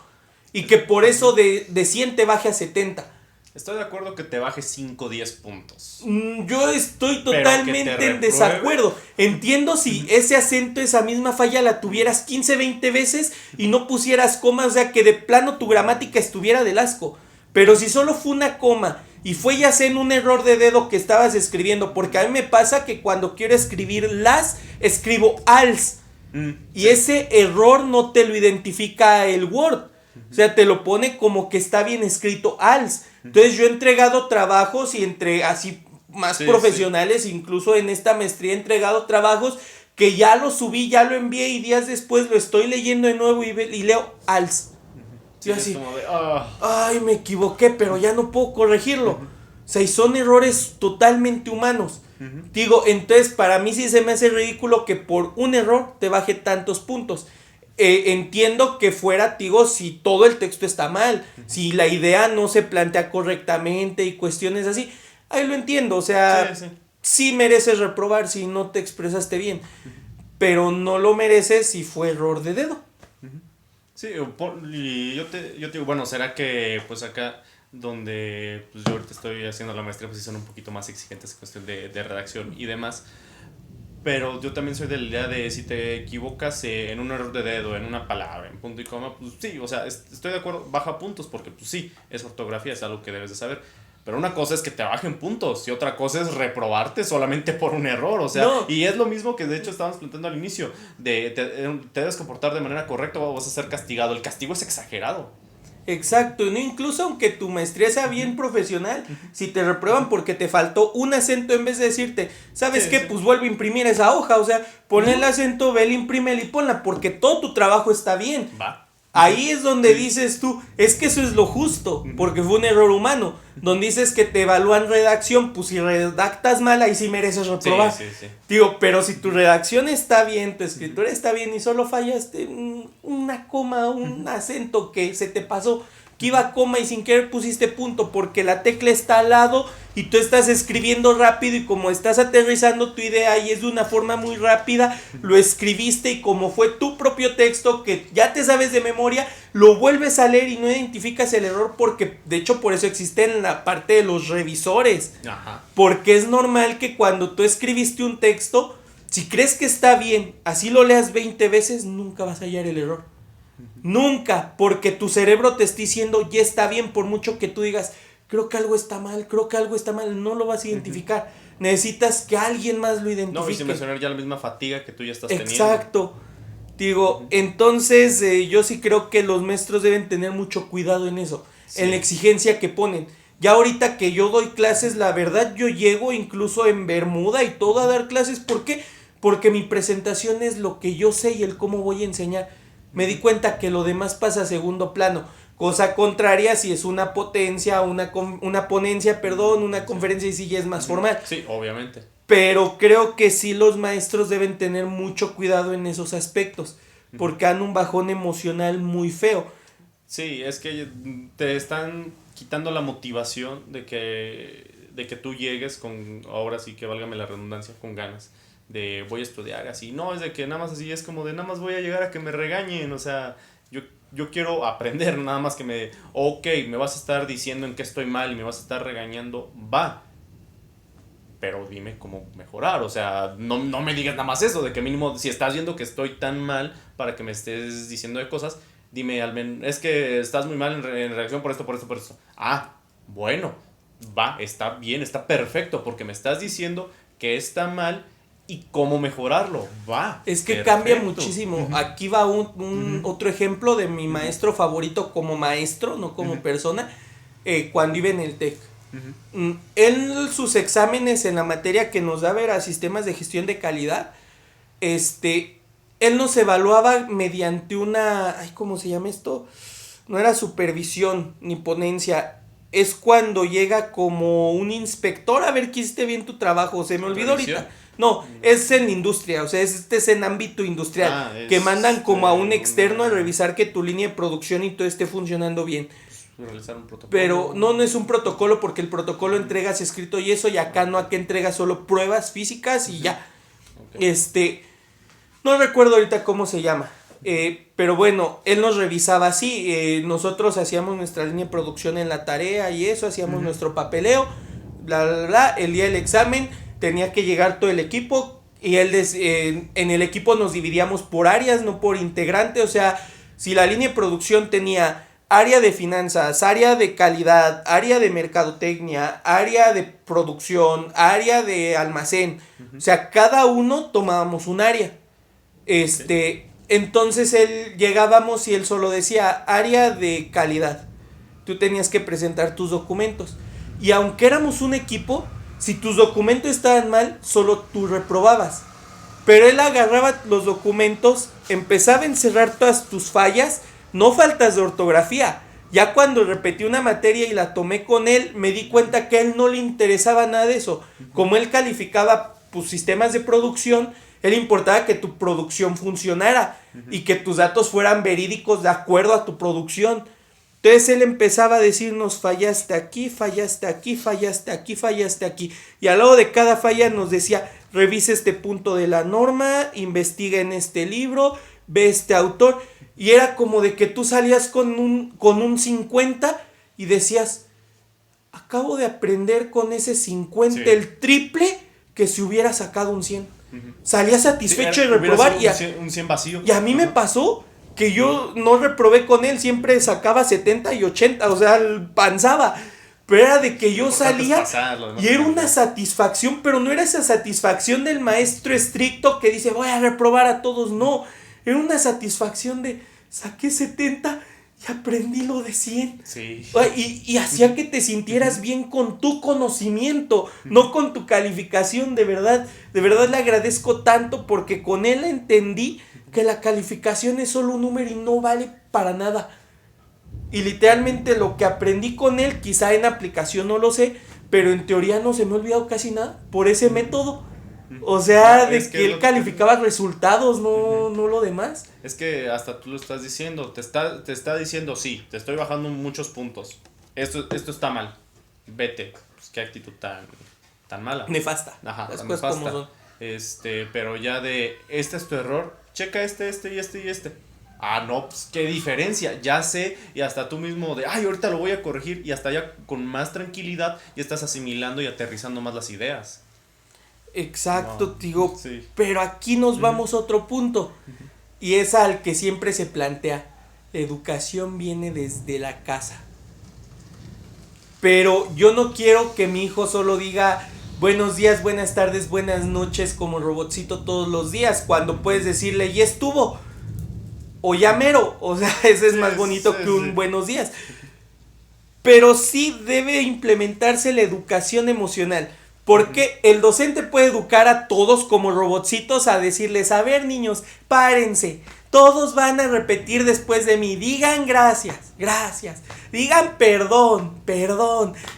Y que por eso de 100 te baje a 70. Estoy de acuerdo que te baje 5 o 10 puntos. Yo estoy totalmente en desacuerdo. Entiendo si ese acento, esa misma falla la tuvieras 15, 20 veces y no pusieras comas, o sea, que de plano tu gramática estuviera del asco. Pero si solo fue una coma y fue ya sea en un error de dedo que estabas escribiendo, porque a mí me pasa que cuando quiero escribir las, escribo als. Y ese error no te lo identifica el Word. O sea, te lo pone como que está bien escrito als. Entonces yo he entregado trabajos y así más profesionales, incluso en esta maestría he entregado trabajos que ya lo subí, ya lo envié y días después lo estoy leyendo de nuevo y leo als. Sí, así, como de, ay, me equivoqué, pero ya no puedo corregirlo. O sea, y son errores totalmente humanos. Digo, entonces para mí sí se me hace ridículo que por un error te baje tantos puntos. Entiendo que fuera, digo, si todo el texto está mal, si la idea no se plantea correctamente y cuestiones así, ahí lo entiendo, o sea, sí mereces reprobar si no te expresaste bien, pero no lo mereces si fue error de dedo. Sí, y yo te digo, bueno, será que pues acá donde pues yo ahorita estoy haciendo la maestría pues sí son un poquito más exigentes en cuestión de redacción y demás. Pero yo también soy de la idea de si te equivocas en un error de dedo, en una palabra, en punto y coma, pues sí, o sea, estoy de acuerdo, baja puntos porque pues sí, es ortografía, es algo que debes de saber. Pero una cosa es que te bajen puntos y otra cosa es reprobarte solamente por un error, o sea, no. Y es lo mismo que de hecho estábamos planteando al inicio, te debes comportar de manera correcta o vas a ser castigado, el castigo es exagerado. Exacto, ¿no? Incluso aunque tu maestría sea bien profesional, si te reprueban porque te faltó un acento en vez de decirte, ¿sabes qué? Pues vuelve a imprimir esa hoja, o sea, ponle el acento, ve, imprímela y ponla, porque todo tu trabajo está bien. Va. Ahí es donde dices tú, es que eso es lo justo, porque fue un error humano. Donde dices que te evalúan redacción, pues si redactas mal, ahí sí mereces reprobar. Sí. Digo, pero si tu redacción está bien, tu escritura está bien y solo fallaste una coma, un acento que se te pasó, que iba coma y sin querer pusiste punto porque la tecla está al lado y tú estás escribiendo rápido y como estás aterrizando tu idea y es de una forma muy rápida, lo escribiste y como fue tu propio texto que ya te sabes de memoria, lo vuelves a leer y no identificas el error porque de hecho por eso existen la parte de los revisores. Ajá. Porque es normal que cuando tú escribiste un texto, si crees que está bien, así lo leas 20 veces, nunca vas a hallar el error. Nunca, porque tu cerebro te está diciendo ya está bien, por mucho que tú digas creo que algo está mal, no lo vas a identificar. Necesitas que alguien más lo identifique. No, y sin mencionar ya la misma fatiga que tú ya estás teniendo. Exacto. Digo, entonces yo sí creo que los maestros deben tener mucho cuidado en eso, en la exigencia que ponen. Ya ahorita que yo doy clases, la verdad yo llego incluso en bermuda y todo a dar clases. ¿Por qué? Porque mi presentación es lo que yo sé y el cómo voy a enseñar. Me di cuenta que lo demás pasa a segundo plano. Cosa contraria si es una ponencia, una conferencia y sí ya es más formal. Sí, obviamente. Pero creo que sí los maestros deben tener mucho cuidado en esos aspectos, porque dan un bajón emocional muy feo. Sí, es que te están quitando la motivación de que tú llegues con, ahora sí que válgame la redundancia, con ganas de voy a estudiar así. No, es de que nada más así es como de nada más voy a llegar a que me regañen, o sea, yo quiero aprender, nada más que me vas a estar diciendo en qué estoy mal y me vas a estar regañando, va. Pero dime cómo mejorar, o sea, no me digas nada más eso, de que mínimo, si estás viendo que estoy tan mal para que me estés diciendo de cosas, dime, al menos, es que estás muy mal en reacción por esto. Ah, bueno, va, está bien, está perfecto, porque me estás diciendo que está mal y cómo mejorarlo, va. Es que perfecto. cambia muchísimo. Aquí va un otro ejemplo de mi maestro favorito como maestro, no como persona, cuando iba en el TEC. Él, sus exámenes en la materia que nos daba era sistemas de gestión de calidad. Él nos evaluaba mediante una, ¿cómo se llama esto? No era supervisión ni ponencia. Es cuando llega como un inspector a ver que hiciste bien tu trabajo. Se me olvidó ahorita. No, es en industria, o sea, es en ámbito industrial, que mandan como a un externo a revisar que tu línea de producción y todo esté funcionando bien. Realizar un protocolo. Pero no es un protocolo porque el protocolo entregas escrito y eso, y acá no, acá entregas solo pruebas físicas y ya. Okay. No recuerdo ahorita cómo se llama, pero bueno, él nos revisaba así, nosotros hacíamos nuestra línea de producción en la tarea y eso, hacíamos nuestro papeleo, el día del examen tenía que llegar todo el equipo y en el equipo nos dividíamos por áreas, no por integrante, o sea, si la línea de producción tenía área de finanzas, área de calidad, área de mercadotecnia, área de producción, área de almacén, o sea, cada uno tomábamos un área. Entonces llegábamos y él solo decía área de calidad. Tú tenías que presentar tus documentos. Y aunque éramos un equipo, si tus documentos estaban mal, solo tú reprobabas. Pero él agarraba los documentos, empezaba a encerrar todas tus fallas, no faltas de ortografía. Ya cuando repetí una materia y la tomé con él, me di cuenta que a él no le interesaba nada de eso. Como él calificaba pues, sistemas de producción, él importaba que tu producción funcionara y que tus datos fueran verídicos de acuerdo a tu producción. Entonces él empezaba a decirnos fallaste aquí, fallaste aquí, fallaste aquí, fallaste aquí. Y al lado de cada falla nos decía revisa este punto de la norma, investiga en este libro, ve este autor. Y era como de que tú salías con un 50 y decías acabo de aprender con ese 50 el triple que si hubiera sacado un 100. Salía satisfecho de reprobar un 100 vacío. Y a mí me pasó que yo no reprobé con él, siempre sacaba 70 y 80, o sea, panzaba. Pero era de que yo salía y era una satisfacción, pero no era esa satisfacción del maestro estricto que dice voy a reprobar a todos, no. Era una satisfacción de saqué 70 y aprendí lo de 100. Sí. Y hacía que te sintieras bien con tu conocimiento, no con tu calificación. De verdad le agradezco tanto porque con él entendí que la calificación es solo un número y no vale para nada. Y literalmente lo que aprendí con él, quizá en aplicación no lo sé, pero en teoría no se me ha olvidado casi nada por ese método. O sea, No, de es que él lo calificaba resultados, no lo demás. Es que hasta tú lo estás diciendo, te está diciendo, sí, te estoy bajando muchos puntos. Esto está mal. Vete. Pues qué actitud tan mala. Nefasta. Ajá, Las tan cosas como nefasta. Pero ya este es tu error, checa este y este. Ah, no, pues qué diferencia, ya sé, y hasta tú mismo de, ay, ahorita lo voy a corregir, y hasta ya con más tranquilidad ya estás asimilando y aterrizando más las ideas. Exacto, No, digo, sí. pero aquí nos vamos a otro punto, y es al que siempre se plantea, la educación viene desde la casa. Pero yo no quiero que mi hijo solo diga buenos días, buenas tardes, buenas noches como robotcito todos los días, cuando puedes decirle ya estuvo, o ya mero, o sea, ese es más bonito que un buenos días. Pero sí debe implementarse la educación emocional. Porque el docente puede educar a todos como robotcitos a decirles, a ver niños, párense, todos van a repetir después de mí, digan gracias, digan perdón,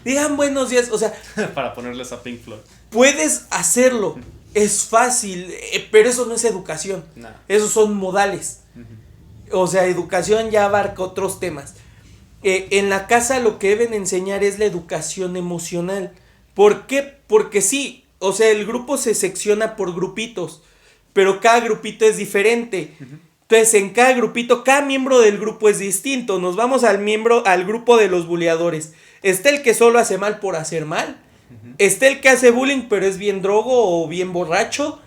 digan buenos días, o sea, Para ponerles a Pink Floyd. puedes hacerlo, es fácil, pero eso no es educación, Nah. esos son modales. O sea, educación ya abarca otros temas. En la casa lo que deben enseñar es la educación emocional. ¿Por qué? Porque sí, o sea, el grupo se secciona por grupitos, pero cada grupito es diferente. Entonces, en cada grupito, cada miembro del grupo es distinto. Nos vamos al grupo de los buleadores. Está el que solo hace mal por hacer mal. Está el que hace bullying, pero es bien drogo o bien borracho.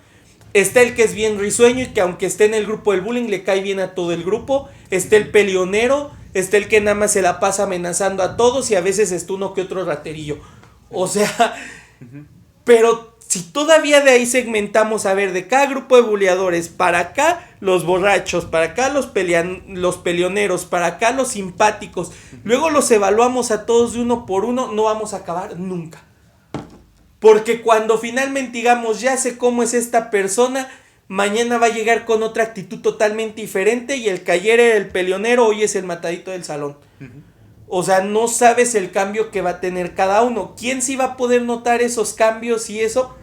Está el que es bien risueño y que aunque esté en el grupo del bullying le cae bien a todo el grupo. Está el peleonero. Está el que nada más se la pasa amenazando a todos y a veces está uno que otro raterillo. O sea, pero si todavía de ahí segmentamos, a ver, de cada grupo de buleadores, para acá los borrachos, para acá los peleoneros, para acá los simpáticos, luego los evaluamos a todos de uno por uno, no vamos a acabar nunca. Porque cuando finalmente digamos, ya sé cómo es esta persona, mañana va a llegar con otra actitud totalmente diferente y el que ayer era el peleonero hoy es el matadito del salón. O sea, no sabes el cambio que va a tener cada uno. ¿Quién sí va a poder notar esos cambios y eso?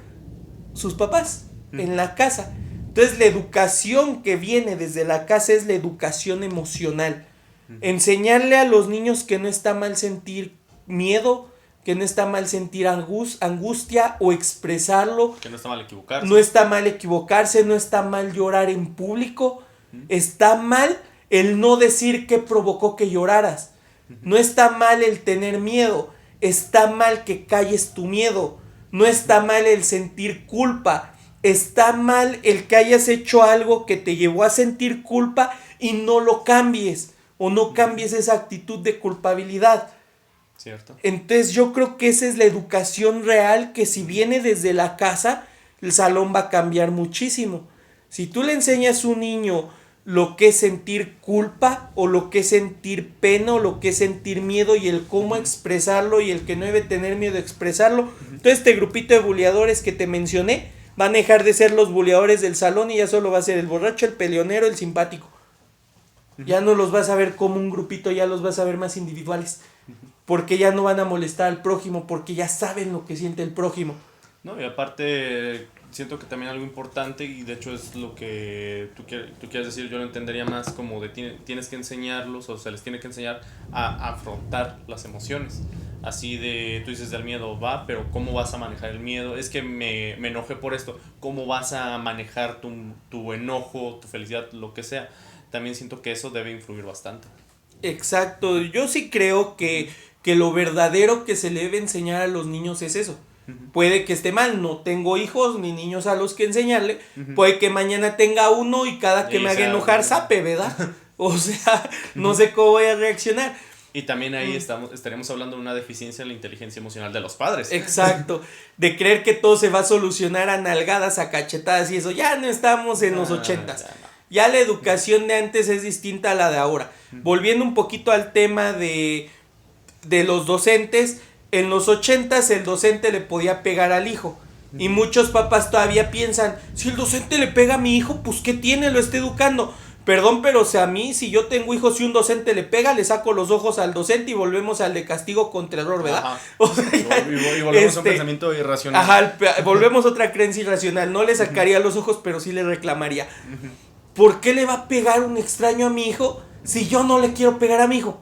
Sus papás, en la casa. Entonces la educación que viene desde la casa es la educación emocional. Enseñarle a los niños que no está mal sentir miedo, que no está mal sentir angustia o expresarlo. Que no está mal equivocarse. No está mal equivocarse, no está mal llorar en público. Está mal el no decir qué provocó que lloraras. No está mal el tener miedo. Está mal que calles tu miedo. No está mal el sentir culpa. Está mal el que hayas hecho algo que te llevó a sentir culpa y no lo cambies. O no cambies esa actitud de culpabilidad. Cierto. Entonces yo creo que esa es la educación real, que si viene desde la casa, el salón va a cambiar muchísimo. Si tú le enseñas a un niño lo que es sentir culpa, o lo que es sentir pena, o lo que es sentir miedo, y el cómo expresarlo, y el que no debe tener miedo de expresarlo, todo este grupito de buleadores que te mencioné, van a dejar de ser los buleadores del salón y ya solo va a ser el borracho, el peleonero, el simpático. Ya no los vas a ver como un grupito, ya los vas a ver más individuales. Porque ya no van a molestar al prójimo, porque ya saben lo que siente el prójimo. No, y aparte siento que también algo importante, y de hecho es lo que tú quieres decir, yo lo entendería más como de tienes que enseñarlos, o se les tiene que enseñar a afrontar las emociones. Así de, tú dices del miedo, va, pero ¿cómo vas a manejar el miedo? Es que me enojé por esto. ¿Cómo vas a manejar tu enojo, tu felicidad, lo que sea? También siento que eso debe influir bastante. Exacto, yo sí creo que lo verdadero que se le debe enseñar a los niños es eso. Puede que esté mal, no tengo hijos ni niños a los que enseñarle. Puede que mañana tenga uno y cada que me haga enojar sape, ¿verdad? O sea, no sé cómo voy a reaccionar. Y también ahí estaríamos hablando de una deficiencia en la inteligencia emocional de los padres. Exacto, de creer que todo se va a solucionar a nalgadas, a cachetadas y eso. Ya no estamos en los 80s. Ya la educación de antes es distinta a la de ahora. Volviendo un poquito al tema de los docentes, en los 80s el docente le podía pegar al hijo. Y muchos papás todavía piensan, si el docente le pega a mi hijo, pues ¿qué tiene? Lo está educando. Perdón, pero o sea, a mí, si yo tengo hijos y un docente le pega, le saco los ojos al docente y volvemos al de castigo contra error, ¿verdad? Ajá. O sea, Y volvemos a un pensamiento irracional. Ajá, volvemos a otra creencia irracional. No le sacaría los ojos, pero sí le reclamaría. ¿Por qué le va a pegar un extraño a mi hijo si yo no le quiero pegar a mi hijo?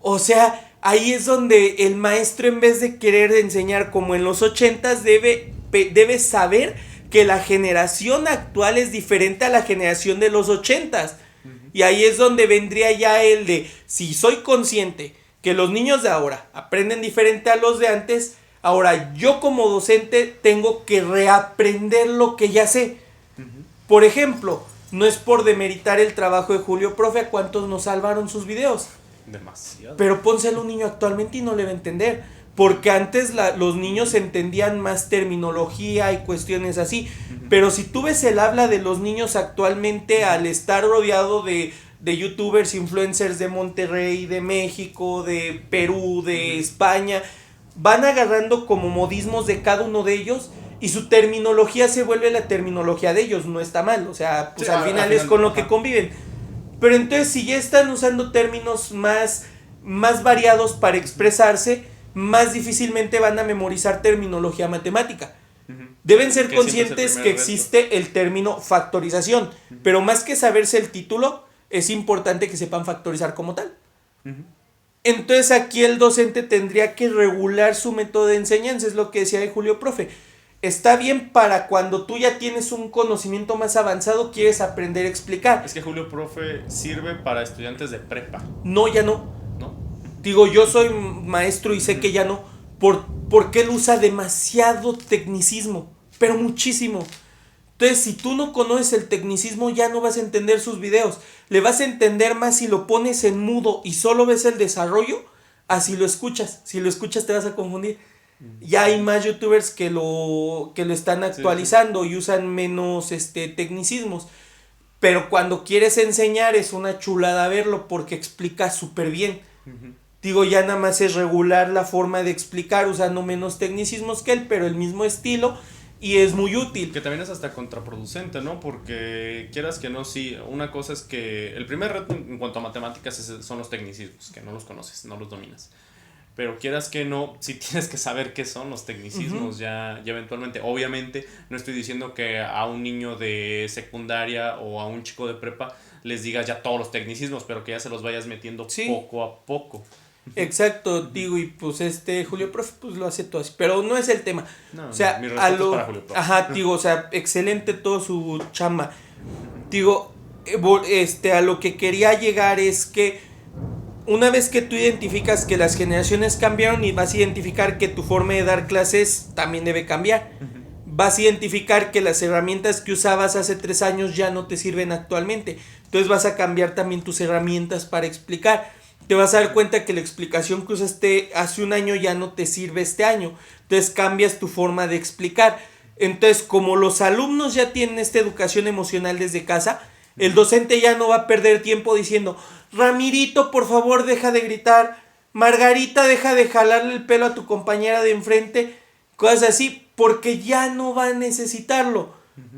O sea, ahí es donde el maestro, en vez de querer enseñar como en los 80s, debe saber que la generación actual es diferente a la generación de los 80s. Y ahí es donde vendría ya el de, si soy consciente que los niños de ahora aprenden diferente a los de antes, ahora yo como docente tengo que reaprender lo que ya sé. Por ejemplo, no es por demeritar el trabajo de Julio Profe, a cuántos nos salvaron sus videos. Demasiado. Pero pónselo a un niño actualmente y no le va a entender. Porque antes los niños entendían más terminología y cuestiones así. Pero si tú ves el habla de los niños actualmente, al estar rodeado de youtubers, influencers de Monterrey, de México, de Perú, de España, van agarrando como modismos de cada uno de ellos y su terminología se vuelve la terminología de ellos. No está mal, o sea, pues sí, al final es con lo que conviven. Pero entonces, si ya están usando términos más variados para expresarse, más difícilmente van a memorizar terminología matemática. Deben ser conscientes que existe el término factorización, pero más que saberse el título, es importante que sepan factorizar como tal. Entonces aquí el docente tendría que regular su método de enseñanza, es lo que decía de Julio Profe. Está bien para cuando tú ya tienes un conocimiento más avanzado, quieres aprender a explicar. Es que Julio Profe sirve para estudiantes de prepa. No, ya no. ¿No? Digo, yo soy maestro y sé que ya no. Porque él usa demasiado tecnicismo, pero muchísimo. Entonces, si tú no conoces el tecnicismo, ya no vas a entender sus videos. Le vas a entender más si lo pones en mudo y solo ves el desarrollo, a si lo escuchas. Si lo escuchas te vas a confundir. Ya hay más youtubers que lo están actualizando y usan menos tecnicismos. Pero cuando quieres enseñar es una chulada verlo porque explica súper bien. Digo, ya nada más es regular la forma de explicar usando menos tecnicismos que él, pero el mismo estilo, y es muy útil. Que también es hasta contraproducente, ¿no? Porque quieras que no, sí, una cosa es que el primer reto en cuanto a matemáticas son los tecnicismos, que no los conoces, no los dominas. Pero quieras que no, sí tienes que saber qué son los tecnicismos ya eventualmente. Obviamente no estoy diciendo que a un niño de secundaria o a un chico de prepa les digas ya todos los tecnicismos, pero que ya se los vayas metiendo poco a poco. Exacto, digo, y pues Julio Profe pues lo hace todo así, pero no es el tema. No, o sea, mi respeto es para Julio Profe. Ajá, digo, o sea, excelente todo su chamba. Digo, a lo que quería llegar es que una vez que tú identificas que las generaciones cambiaron y vas a identificar que tu forma de dar clases también debe cambiar. Vas a identificar que las herramientas que usabas hace 3 años ya no te sirven actualmente. Entonces vas a cambiar también tus herramientas para explicar. Te vas a dar cuenta que la explicación que usaste hace un año ya no te sirve este año. Entonces cambias tu forma de explicar. Entonces, como los alumnos ya tienen esta educación emocional desde casa, el docente ya no va a perder tiempo diciendo: Ramirito, por favor, deja de gritar. Margarita, deja de jalarle el pelo a tu compañera de enfrente. Cosas así, porque ya no va a necesitarlo.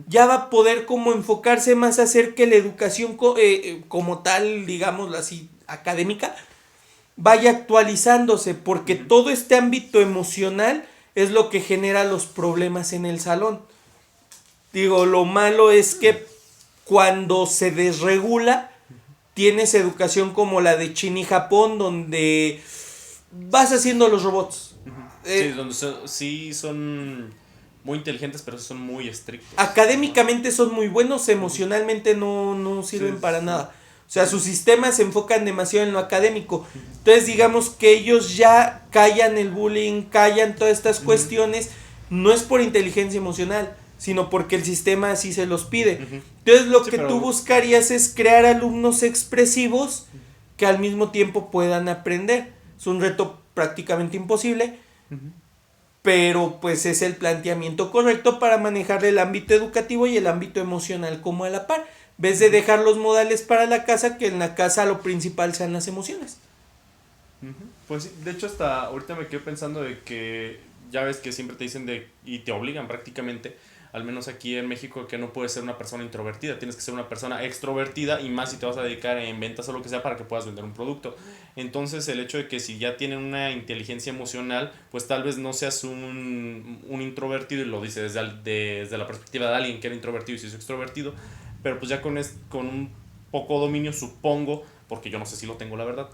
Ya va a poder como enfocarse más a hacer que la educación como tal, digámoslo así, académica, vaya actualizándose, porque todo este ámbito emocional es lo que genera los problemas en el salón. Digo, lo malo es que cuando se desregula, tienes educación como la de China y Japón, donde vas haciendo los robots. Sí, donde sí son muy inteligentes, pero son muy estrictos. Académicamente son muy buenos, emocionalmente no sirven para nada. O sea, sus sistemas se enfocan demasiado en lo académico. Entonces, digamos que ellos ya callan el bullying, callan todas estas cuestiones. No es por inteligencia emocional, sino porque el sistema así se los pide. Entonces, lo que tú buscarías es crear alumnos expresivos que al mismo tiempo puedan aprender. Es un reto prácticamente imposible, pero pues es el planteamiento correcto para manejar el ámbito educativo y el ámbito emocional como a la par. En vez de dejar los modales para la casa, que en la casa lo principal sean las emociones. Pues sí, de hecho hasta ahorita me quedé pensando de que ya ves que siempre te dicen y te obligan prácticamente al menos aquí en México, que no puedes ser una persona introvertida, tienes que ser una persona extrovertida, y más si te vas a dedicar en ventas o lo que sea para que puedas vender un producto. Entonces el hecho de que si ya tienen una inteligencia emocional, pues tal vez no seas un introvertido, y lo dice desde la perspectiva de alguien que era introvertido y se hizo extrovertido, pero pues ya con un poco dominio, supongo, porque yo no sé si lo tengo, la verdad,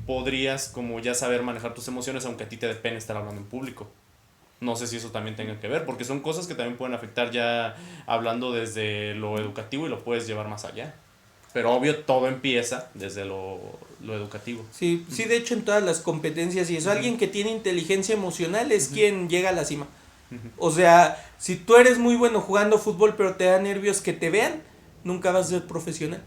podrías como ya saber manejar tus emociones, aunque a ti te dé pena estar hablando en público. No sé si eso también tenga que ver, porque son cosas que también pueden afectar, ya hablando desde lo educativo, y lo puedes llevar más allá. Pero obvio, todo empieza desde lo educativo. Sí, sí, de hecho en todas las competencias y eso, alguien que tiene inteligencia emocional es quien llega a la cima. O sea, si tú eres muy bueno jugando fútbol pero te da nervios que te vean, nunca vas a ser profesional.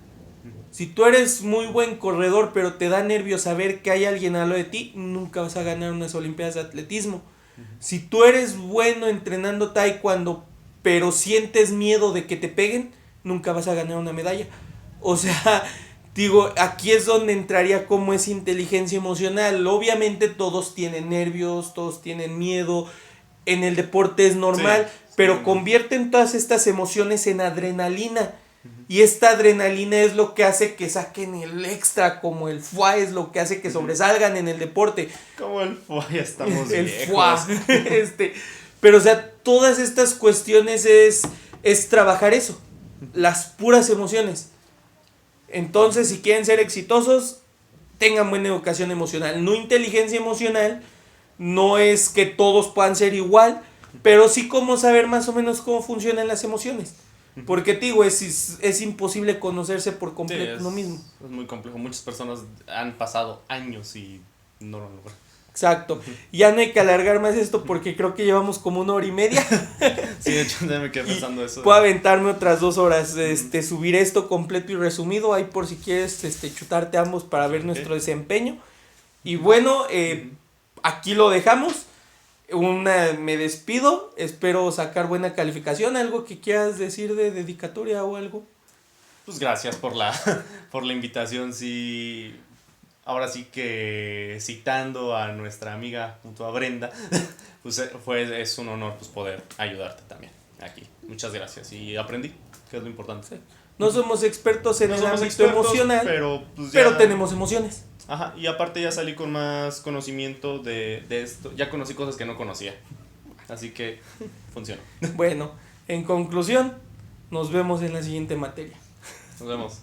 Si tú eres muy buen corredor pero te da nervios saber que hay alguien al lado de ti, nunca vas a ganar unas olimpiadas de atletismo. Si tú eres bueno entrenando taekwondo pero sientes miedo de que te peguen, nunca vas a ganar una medalla. O sea, digo, aquí es donde entraría como es inteligencia emocional. Obviamente todos tienen nervios, todos tienen miedo. En el deporte es normal, Sí, pero sí. convierten todas estas emociones en adrenalina. Y esta adrenalina es lo que hace que saquen el extra, como el FUA es lo que hace que sobresalgan en el deporte. Como el FUA, ya estamos El viejos. FUA. Pero o sea, todas estas cuestiones es trabajar eso, las puras emociones. Entonces, si quieren ser exitosos, tengan buena educación emocional, no inteligencia emocional. No es que todos puedan ser igual, pero sí como saber más o menos cómo funcionan las emociones. Porque te digo, es imposible conocerse por completo uno mismo. Es muy complejo. Muchas personas han pasado años y no lo logran. Exacto. Ya no hay que alargar más esto porque creo que llevamos como 1 hora y media. Sí, de hecho, ya me quedé pensando eso. Puedo aventarme otras 2 horas. Subir esto completo y resumido. Ahí por si quieres chutarte ambos para ver nuestro desempeño. Y bueno, aquí lo dejamos. Me despido. Espero sacar buena calificación. ¿Algo que quieras decir de dedicatoria o algo? Pues gracias por por la invitación. Sí, ahora sí que citando a nuestra amiga junto a Brenda, pues es un honor pues poder ayudarte también aquí. Muchas gracias, y aprendí, que es lo importante. No somos expertos en No el somos ámbito expertos, emocional, pero pues pero tenemos emociones. Ajá, y aparte ya salí con más conocimiento de esto. Ya conocí cosas que no conocía. Así que funciona. Bueno, en conclusión, nos vemos en la siguiente materia. Nos vemos.